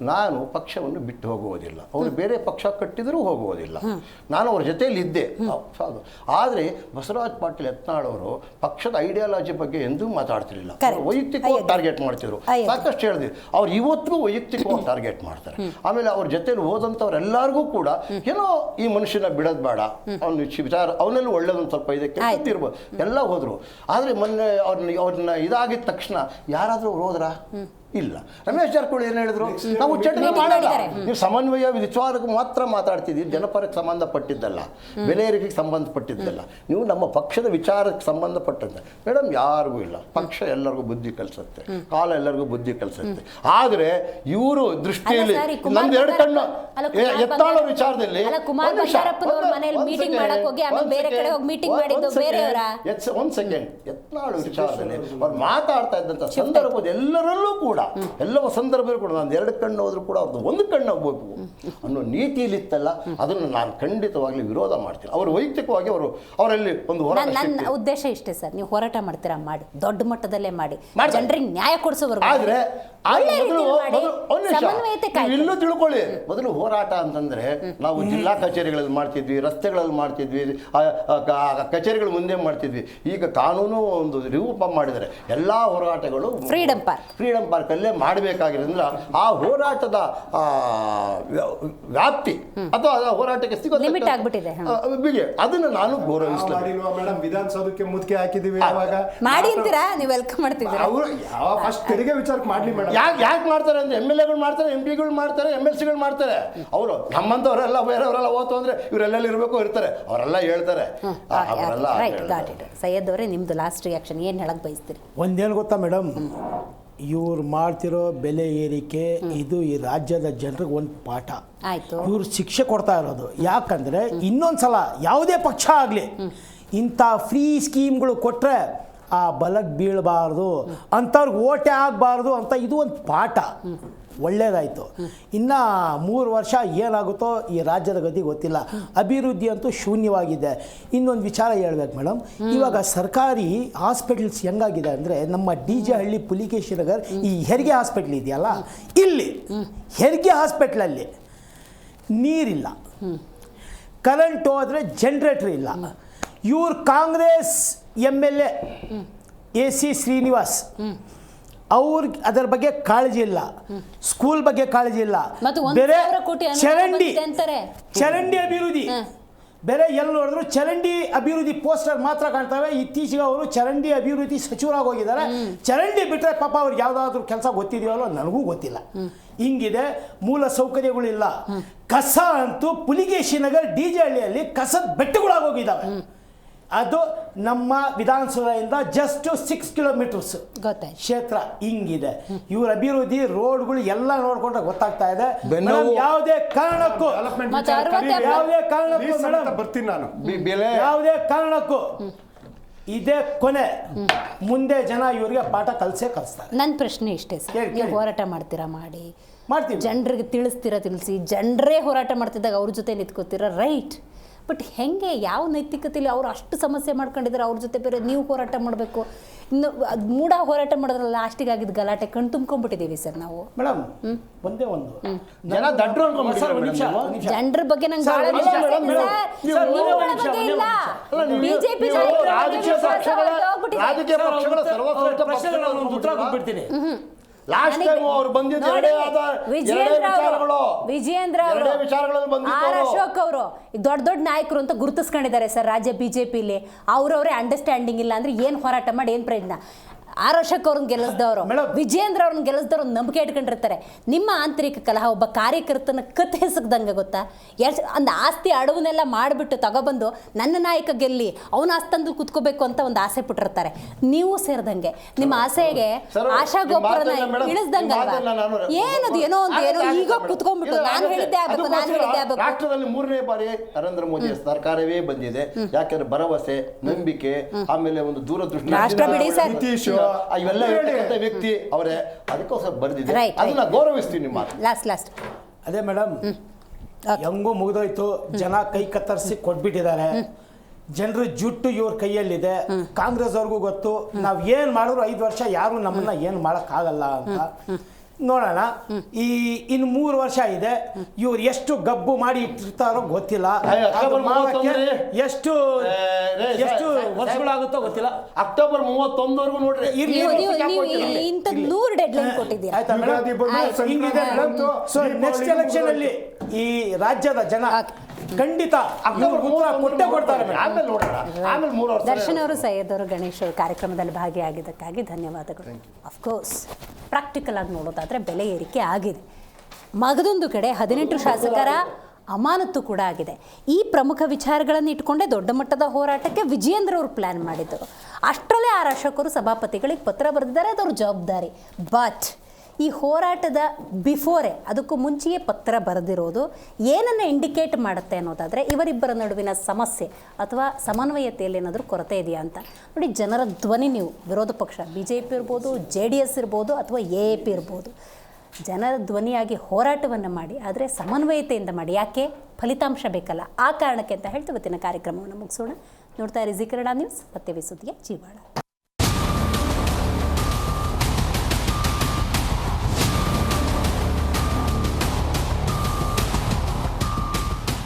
Speaker 3: ನಾನು ಪಕ್ಷವನ್ನು ಬಿಟ್ಟು ಹೋಗುವುದಿಲ್ಲ, ಅವರು ಬೇರೆ ಪಕ್ಷ ಕಟ್ಟಿದರೂ ಹೋಗುವುದಿಲ್ಲ, ನಾನು ಅವ್ರ ಜೊತೆಯಲ್ಲಿ ಇದ್ದೆ. ಆದರೆ ಬಸವರಾಜ ಪಾಟೀಲ್ ಯತ್ನಾಳ್ ಅವರು ಪಕ್ಷದ ಐಡಿಯಾಲಜಿ ಬಗ್ಗೆ ಎಂದೂ ಮಾತಾಡ್ತಿರ್ಲಿಲ್ಲ, ವೈಯಕ್ತಿಕವಾಗಿ ಟಾರ್ಗೆಟ್ ಮಾಡ್ತಿದ್ರು. ಸಾಕಷ್ಟು ಹೇಳಿದ್ವಿ, ಅವ್ರು ಇವತ್ತಿಗೂ ವೈಯಕ್ತಿಕವಾಗಿ ಟಾರ್ಗೆಟ್ ಮಾಡ್ತಾರೆ. ಆಮೇಲೆ ಅವ್ರ ಜೊತೆಲಿ ಹೋದಂಥವ್ರೆಲ್ಲರಿಗೂ ಕೂಡ ಏನೋ ಈ ಮನುಷ್ಯನ ಬಿಡೋದು ಬೇಡ, ಅವ್ನ ವಿಚಾರ ಅವನಲ್ಲಿ ಒಳ್ಳೇದೊಂದು ಸ್ವಲ್ಪ ಇದಕ್ಕೆ ಇರ್ಬೋದು ಎಲ್ಲ ಹೋದ್ರು. ಆದರೆ ಮೊನ್ನೆ ಅವ್ರನ್ನ ಇದಾಗಿದ ತಕ್ಷಣ ಯಾರಾದರೂ ಹೋದ್ರಾ? ಇಲ್ಲ. ರಮೇಶ್ ಜಾರಕಿಹೊಳಿ ಏನು ಹೇಳಿದ್ರು, ನಾವು ಚಟನೆ ಮಾಡಲ್ಲ, ನೀವು ಸಮನ್ವಯ ವಿಚಾರಕ್ಕೆ ಮಾತ್ರ ಮಾತಾಡ್ತಿದ್ದೀವಿ, ಜನಪರಕ್ಕೆ ಸಂಬಂಧಪಟ್ಟಿದ್ದಲ್ಲ, ಬೆಲೆ ಏರಿಕೆಗೆ ಸಂಬಂಧಪಟ್ಟಿದ್ದಲ್ಲ, ನೀವು ನಮ್ಮ ಪಕ್ಷದ ವಿಚಾರಕ್ಕೆ ಸಂಬಂಧಪಟ್ಟಂತೆ. ಮೇಡಮ್, ಯಾರಿಗೂ ಇಲ್ಲ, ಪಕ್ಷ ಎಲ್ಲರಿಗೂ ಬುದ್ಧಿ ಕಲಿಸುತ್ತೆ, ಕಾಲ ಎಲ್ಲರಿಗೂ ಬುದ್ಧಿ ಕಲಿಸುತ್ತೆ. ಆದರೆ ಇವರು ದೃಷ್ಟಿಯಲ್ಲಿ ನಮ್ದು ಎರಡು ಕಣ್ಣು ಎತ್ತಾಳೋ ವಿಚಾರದಲ್ಲಿ ಒಂದು ಸೆಕೆಂಡ್ ಎತ್ನಾಳು ವಿಚಾರದಲ್ಲಿ ಅವ್ರು ಮಾತಾಡ್ತಾ ಇದ್ದಂಥ ಸಂದರ್ಭದ ಎಲ್ಲರಲ್ಲೂ ಕೂಡ ಎಲ್ಲವ ಸಂದರ್ಭದಲ್ಲೂ ಕೂಡ ನಾನು ಎರಡು ಕಣ್ಣು ಹೋದ್ರೂ ಕೂಡ ಅವ್ರದ್ದು ಒಂದು ಕಣ್ಣು ಹೋಗ್ಬೇಕು ಅನ್ನೋ ನೀತಿಯಲ್ಲಿತ್ತಲ್ಲ, ಅದನ್ನು ನಾನು ಖಂಡಿತವಾಗ್ಲಿ ವಿರೋಧ ಮಾಡ್ತೀನಿ. ಅವರು ವೈಯಕ್ತಿಕವಾಗಿ ಅವರಲ್ಲಿ ಒಂದು ಹೋರಾಟ.
Speaker 1: ನನ್ನ ಉದ್ದೇಶ ಇಷ್ಟೇ ಸರ್, ನೀವು ಹೋರಾಟ ಮಾಡ್ತೀರಾ ಮಾಡಿ, ದೊಡ್ಡ ಮಟ್ಟದಲ್ಲೇ ಮಾಡಿ, ಜನರಿಗೆ ನ್ಯಾಯ ಕೊಡಿಸೋವರೆಗೂ.
Speaker 3: ಆದ್ರೆ ಇಲ್ಲೂ ತಿಳ್ಕೊಳ್ಳಿ, ಮೊದಲು ಹೋರಾಟ ಅಂತಂದ್ರೆ ನಾವು ಜಿಲ್ಲಾ ಕಚೇರಿಗಳಲ್ಲಿ ಮಾಡ್ತಿದ್ವಿ, ರಸ್ತೆಗಳಲ್ಲಿ ಮಾಡ್ತಿದ್ವಿ, ಕಚೇರಿಗಳ ಮುಂದೆ ಮಾಡ್ತಿದ್ವಿ. ಈಗ ಕಾನೂನು ಒಂದು ರೂಪ ಮಾಡಿದರೆ ಎಲ್ಲಾ ಹೋರಾಟಗಳು ಫ್ರೀಡಂ ಪಾರ್ಕ್ ಅಲ್ಲೇ ಮಾಡಬೇಕಾಗಿರೋದ್ರಿಂದ ಆ ಹೋರಾಟದ ವ್ಯಾಪ್ತಿ ಅಥವಾ ಹೋರಾಟಕ್ಕೆ ಸಿಗೋ
Speaker 1: ಲಿಮಿಟ್ ಆಗ್ಬಿಟ್ಟಿದೆ.
Speaker 3: ಅದನ್ನು ನಾನು ಗೌರವಿಸ್ತೀನಿ.
Speaker 2: ಮೇಡಮ್, ವಿಧಾನಸೌಧಕ್ಕೆ ಮುದ್ಕೆ ಹಾಕಿದೀವಿ,
Speaker 1: ಮಾಡಿ ಅಂತೀರಾ, ನೀವು ವೆಲ್ಕಮ್ ಮಾಡ್ತಿದ್ದೀರಾ?
Speaker 2: ಫಸ್ಟ್ ತೆರಿಗೆ ವಿಚಾರಕ್ಕೆ ಮಾಡ್ಲಿ ಮೇಡಮ್.
Speaker 3: ಯಾಕೆ ಮಾಡ್ತಾರೆ ಅಂದ್ರೆ MLA ಮಾಡ್ತಾರೆ, MP ಮಾಡ್ತಾರೆ, MLCಗಳು ಮಾಡ್ತಾರೆ. ಅವರು ನಮ್ಮಂತವರೆಲ್ಲ ಬೇರೆಯವರೆಲ್ಲ ಓದ್ತು ಅಂದ್ರೆ ಇವರೆಲ್ಲ ಇರಬೇಕು ಇರ್ತಾರೆ, ಅವರೆಲ್ಲ ಹೇಳ್ತಾರೆ.
Speaker 1: ಸೈಯದ್ ಅವರೇ, ನಿಮ್ದು ಲಾಸ್ಟ್ ರಿಯಾಕ್ಷನ್ ಏನು ಹೇಳಕ್ ಬಯಸ್ತೀರಿ?
Speaker 4: ಒಂದೇನು ಗೊತ್ತಾ ಮೇಡಮ್, ಇವ್ರು ಮಾಡ್ತಿರೋ ಬೆಲೆ ಏರಿಕೆ ಇದು ಈ ರಾಜ್ಯದ ಜನರಿಗೆ ಒಂದು ಪಾಠ.
Speaker 1: ಆಯ್ತು,
Speaker 4: ಇವ್ರು ಶಿಕ್ಷೆ ಕೊಡ್ತಾ ಇರೋದು. ಯಾಕಂದ್ರೆ ಇನ್ನೊಂದ್ಸಲ ಯಾವುದೇ ಪಕ್ಷ ಆಗಲಿ ಇಂಥ ಫ್ರೀ ಸ್ಕೀಮ್ಗಳು ಕೊಟ್ಟರೆ ಆ ಬಲಕ್ಕೆ ಬೀಳಬಾರ್ದು, ಅಂಥವ್ರಿಗೆ ಓಟೆ ಆಗಬಾರ್ದು ಅಂತ ಇದು ಒಂದು ಪಾಠ. ಒಳ್ಳೇದಾಯಿತು. ಇನ್ನು 3 ವರ್ಷ ಏನಾಗುತ್ತೋ ಈ ರಾಜ್ಯದ ಗತಿ ಗೊತ್ತಿಲ್ಲ. ಅಭಿವೃದ್ಧಿ ಅಂತೂ ಶೂನ್ಯವಾಗಿದೆ. ಇನ್ನೊಂದು ವಿಚಾರ ಹೇಳ್ಬೇಕು ಮೇಡಮ್, ಇವಾಗ ಸರ್ಕಾರಿ ಹಾಸ್ಪಿಟಲ್ಸ್ ಹೆಂಗಾಗಿದೆ ಅಂದರೆ, ನಮ್ಮ DJ ಹಳ್ಳಿ ಪುಲಿಕೇಶಿ ನಗರ್ ಈ ಹೆರಿಗೆ ಹಾಸ್ಪಿಟ್ಲ್ ಇದೆಯಲ್ಲ, ಇಲ್ಲಿ ಹೆರಿಗೆ ಹಾಸ್ಪಿಟ್ಲಲ್ಲಿ ನೀರಿಲ್ಲ, ಕರೆಂಟ್ ಹೋದರೆ ಜನ್ರೇಟ್ರ್ ಇಲ್ಲ. ಇವ್ರು ಕಾಂಗ್ರೆಸ್ MLA AC ಶ್ರೀನಿವಾಸ್ ಅವ್ರಿಗೆ ಅದರ ಬಗ್ಗೆ ಕಾಳಜಿ ಇಲ್ಲ, ಸ್ಕೂಲ್ ಬಗ್ಗೆ ಕಾಳಜಿ ಇಲ್ಲ, ಬೇರೆ ಚರಂಡಿ ಅಭಿವೃದ್ಧಿ ಬೇರೆ ಎಲ್ಲಿ ನೋಡಿದ್ರು ಚರಂಡಿ ಅಭಿವೃದ್ಧಿ ಪೋಸ್ಟರ್ ಮಾತ್ರ ಕಾಣ್ತವೆ. ಇತ್ತೀಚೆಗೆ ಅವರು ಚರಂಡಿ ಅಭಿವೃದ್ಧಿ ಸಚಿವರಾಗಿ ಹೋಗಿದ್ದಾರೆ. ಚರಂಡಿ ಬಿಟ್ಟರೆ ಪಾಪ ಅವ್ರಿಗೆ ಯಾವುದಾದ್ರೂ ಕೆಲಸ ಗೊತ್ತಿದೆಯಲ್ಲ ನನಗೂ ಗೊತ್ತಿಲ್ಲ. ಹಿಂಗಿದೆ, ಮೂಲ ಸೌಕರ್ಯಗಳಿಲ್ಲ. ಕಸ ಅಂತೂ ಪುಲಿಕೇಶಿ ನಗರ್ DJ ಹಳ್ಳಿಯಲ್ಲಿ ಕಸದ ಬೆಟ್ಟಗಳಾಗೋಗಿದ್ದಾವೆ. ಅದು ನಮ್ಮ ವಿಧಾನಸೌಧದಿಂದ ಜಸ್ಟ್ 6 ಕಿಲೋಮೀಟರ್ಸ್ ಕ್ಷೇತ್ರ. ಹಿಂಗಿದೆ ಇವ್ರ ಅಭಿವೃದ್ಧಿ, ರೋಡ್ಗಳು ಎಲ್ಲ ನೋಡ್ಕೊಂಡ್ರೆ ಗೊತ್ತಾಗ್ತಾ ಇದೆ. ಯಾವುದೇ ಕಾರಣಕ್ಕೂ
Speaker 2: ಬರ್ತೀನಿ ನಾನು,
Speaker 4: ಯಾವುದೇ ಕಾರಣಕ್ಕೂ ಇದೇ ಕೊನೆ. ಮುಂದೆ ಜನ ಇವರಿಗೆ ಪಾಠ ಕಲಿಸ್ತಾರೆ.
Speaker 1: ನನ್ನ ಪ್ರಶ್ನೆ ಇಷ್ಟೇ ಸರ್, ನೀವು ಹೋರಾಟ ಮಾಡ್ತೀರಾ
Speaker 4: ಮಾಡ್ತೀವಿ,
Speaker 1: ಜನರಿಗೆ ತಿಳಿಸಿ, ಜನರೇ ಹೋರಾಟ ಮಾಡ್ತಿದ್ದಾಗ ಅವ್ರ ಜೊತೆ ನಿಂತ್ಕೋತೀರಾ, ರೈಟ್? ಬಟ್ ಹೆಂಗೆ, ಯಾವ ನೈತಿಕತೆಯಲ್ಲಿ ಅವ್ರು ಅಷ್ಟು ಸಮಸ್ಯೆ ಮಾಡ್ಕೊಂಡಿದ್ದಾರೆ, ಅವ್ರ ಜೊತೆ ಬೇರೆ ನೀವು ಹೋರಾಟ ಮಾಡಬೇಕು? ಇನ್ನು ಮೂಢ ಹೋರಾಟ ಮಾಡೋದ್ರಲ್ಲ, ಲಾಸ್ಟಿಗೆ ಆಗಿದ್ದು ಗಲಾಟೆ ಕಣ್ ತುಂಬ್ಕೊಂಡ್ಬಿಟ್ಟಿದ್ದೀವಿ ಸರ್ ನಾವು.
Speaker 4: ಮೇಡಮ್ ಒಂದೇ ಒಂದು
Speaker 1: ಜನರ ಬಗ್ಗೆ ನಂಗೆ ಬಿಜೆಪಿ
Speaker 3: ಲಾಸ್ಟ್ ಟೈಮ್ ಅವರು ಬಂದಿದ್ದು
Speaker 1: ವಿಜಯೇಂದ್ರ ಆರ್ ಅಶೋಕ್ ಅವರು ದೊಡ್ಡ ನಾಯಕರು ಅಂತ ಗುರುತಿಸ್ಕೊಂಡಿದ್ದಾರೆ ಸರ್ ರಾಜ್ಯ ಬಿಜೆಪಿಲಿ. ಅವ್ರವರೇ ಅಂಡರ್ಸ್ಟ್ಯಾಂಡಿಂಗ್ ಇಲ್ಲ ಅಂದ್ರೆ ಏನು ಹೋರಾಟ ಮಾಡಿ ಏನು ಪ್ರಯತ್ನ? ಆರ್ ಅಶೋಕ್ ಅವ್ರನ್ನ ಗೆಲ್ಲಿಸಿದವರು,
Speaker 4: ಮೇಡಮ್.
Speaker 1: ವಿಜೇಂದ್ರ ಅವ್ರನ್ನ ಗೆಲ್ಲಿಸಿದವ್ರು ನಂಬಿಕೆ ಇಟ್ಕೊಂಡಿರ್ತಾರೆ. ನಿಮ್ಮ ಆಂತರಿಕ ಕಲಹ ಒಬ್ಬ ಕಾರ್ಯಕರ್ತನ ಕತ್ತೆ ಹೆಸಗ್ದಂಗೆ ಗೊತ್ತಾ? ಒಂದು ಆಸ್ತಿ ಅಡವನ್ನೆಲ್ಲ ಮಾಡಿಬಿಟ್ಟು ತಗೊಬಂದು ನನ್ನ ನಾಯಕ ಗೆಲ್ಲಿ ಅವನ ಆಸ್ತಂದಲ್ಲಿ ಕುತ್ಕೋಬೇಕು ಅಂತ ಒಂದು ಆಸೆ ಪಟ್ಟಿರ್ತಾರೆ. ನೀವು ಸೇರಿದಂಗೆ ನಿಮ್ಮ ಆಸೆಗೆ ಆಶಾ ಗೋಪುರನ ಇಳಿಸ್ದಂಗಲ್ವಾ? ಏನದು ಏನೋ ಈಗ ಕುತ್ಕೊಂಡ್ಬಿಟ್ಟು ನಾನು ಹೇಳಿದ್ದೆ ಆಗ್ಬೇಕು, ನಾನು ಹೇಳಿದ್ದೆ ಆಗ್ಬೇಕು.
Speaker 3: ರಾಷ್ಟ್ರದಲ್ಲಿ 3ನೇ ಬಾರಿ ನರೇಂದ್ರ ಮೋದಿ ಸರ್ಕಾರವೇ ಬಂದಿದೆ. ಯಾಕಂದ್ರೆ ಭರವಸೆ, ನಂಬಿಕೆ, ಆಮೇಲೆ ಒಂದು ದೂರದೃಷ್ಟಿ,
Speaker 1: ರಾಷ್ಟ್ರ ಬಿಡಿ ಸರ್.
Speaker 3: ನಿತೀಶ್ ಇವೆಲ್ಲ ಹೇಳ್ತಕ್ಕಂಥ ವ್ಯಕ್ತಿ ಅವರೇ. ಅದಕ್ಕೋಸ್ಕರ ಬಂದಿದೆ,
Speaker 1: Right.
Speaker 3: ಅದನ್ನ ಗೌರವಿಸ್ತೀನಿ. ಮಾತು
Speaker 1: ಲಾಸ್ಟ್
Speaker 4: ಅದೇ ಮೇಡಮ್, ಹೆಂಗೂ ಮುಗಿದೋಯ್ತು. ಜನ ಕೈ ಕತ್ತರಿಸಿ ಕೊಟ್ಬಿಟ್ಟಿದ್ದಾರೆ. ಜನರ ಜುಟ್ಟು ಇವ್ರ ಕೈಯಲ್ಲಿದೆ. ಕಾಂಗ್ರೆಸ್ ಅವ್ರಿಗೂ ಗೊತ್ತು ನಾವ್ ಏನ್ ಮಾಡಿದ್ರು 5 ವರ್ಷ ಯಾರು ನಮ್ಮನ್ನ ಏನ್ ಮಾಡಕ್ಕಾಗಲ್ಲ ಅಂತ. ನೋಡೋಣ, ಇನ್ನು 3 ವರ್ಷ ಇದೆ. ಇವ್ರು ಎಷ್ಟು ಗಬ್ಬು ಮಾಡಿ ಇಟ್ಟಿರ್ತಾರೋ ಗೊತ್ತಿಲ್ಲ. ಅದು ಮಾಡೋಕ್ಕೆ ಎಷ್ಟು ವರ್ಷಗಳಾಗುತ್ತೋ ಗೊತ್ತಿಲ್ಲ.
Speaker 3: ಅಕ್ಟೋಬರ್ 31 ನೋಡ್ರಿ.
Speaker 1: ಇಂಥ 100 ಡೆಡ್ಲೈನ್ ಕೊಟ್ಟಿದ್ದೀರಾ.
Speaker 4: ಆಯ್ತಾ ಮೇಡಮ್? ಹಿಂಗಿದೆ ಮೇಡಮ್. ಸೊ ನೆಕ್ಸ್ಟ್ ಎಲೆಕ್ಷನ್ ಅಲ್ಲಿ ಈ ರಾಜ್ಯದ ಜನ ಖಂಡಿತ ಅಕ್ಟೋಬರ್ 3 ಕೊಟ್ಟೆ ಕೊಡ್ತಾರೆ.
Speaker 3: ಆಮೇಲೆ ನೋಡೋಣ. ಆಮೇಲೆ 3 ವರ್ಷ.
Speaker 1: ದರ್ಶನ್ ಅವರು, ಸೈಯದ್ ಅವರು, ಗಣೇಶ್ ಅವರು ಕಾರ್ಯಕ್ರಮದಲ್ಲಿ ಭಾಗಿಯಾಗಿದ್ದಕ್ಕಾಗಿ ಧನ್ಯವಾದಗಳು. ಅಫ್ಕೋರ್ಸ್ ಪ್ರಾಕ್ಟಿಕಲ್ ಆಗಿ ನೋಡೋದಾದರೆ ಬೆಲೆ ಏರಿಕೆ ಆಗಿದೆ. ಮಗದೊಂದು ಕಡೆ 18 ಶಾಸಕರ ಅಮಾನತು ಕೂಡ ಆಗಿದೆ. ಈ ಪ್ರಮುಖ ವಿಚಾರಗಳನ್ನು ಇಟ್ಕೊಂಡೇ ದೊಡ್ಡ ಮಟ್ಟದ ಹೋರಾಟಕ್ಕೆ ವಿಜಯೇಂದ್ರ ಅವರು ಪ್ಲ್ಯಾನ್ ಮಾಡಿದ್ದರು. ಅಷ್ಟರಲ್ಲೇ ಆರ್ ಅಶೋಕರು ಸಭಾಪತಿಗಳಿಗೆ ಪತ್ರ ಬರೆದಿದ್ದಾರೆ, ಅದವ್ರ ಜವಾಬ್ದಾರಿ. ಬಟ್ ಈ ಹೋರಾಟದ ಬಿಫೋರೇ, ಅದಕ್ಕೂ ಮುಂಚೆಯೇ ಪತ್ರ ಬರೆದಿರೋದು ಏನನ್ನು ಇಂಡಿಕೇಟ್ ಮಾಡುತ್ತೆ ಅನ್ನೋದಾದರೆ ಇವರಿಬ್ಬರ ನಡುವಿನ ಸಮಸ್ಯೆ ಅಥವಾ ಸಮನ್ವಯತೆಯಲ್ಲಿ ಏನಾದರೂ ಕೊರತೆ ಇದೆಯಾ ಅಂತ ನೋಡಿ. ಜನರ ಧ್ವನಿ ನೀವು, ವಿರೋಧ ಪಕ್ಷ BJP ಇರ್ಬೋದು, JDS ಇರ್ಬೋದು ಅಥವಾ AAP ಇರ್ಬೋದು, ಜನರ ಧ್ವನಿಯಾಗಿ ಹೋರಾಟವನ್ನು ಮಾಡಿ, ಆದರೆ ಸಮನ್ವಯತೆಯಿಂದ ಮಾಡಿ. ಯಾಕೆ? ಫಲಿತಾಂಶ ಬೇಕಲ್ಲ. ಆ ಕಾರಣಕ್ಕೆ ಅಂತ ಹೇಳ್ತಾ ಇವತ್ತಿನ ಕಾರ್ಯಕ್ರಮವನ್ನು ಮುಗಿಸೋಣ. ನೋಡ್ತಾ ಇರಿ ಜೀ ಕನ್ನಡ ನ್ಯೂಸ್, ಸತ್ಯವೇ ಸುದ್ದಿಯ ಜೀವಾಳ.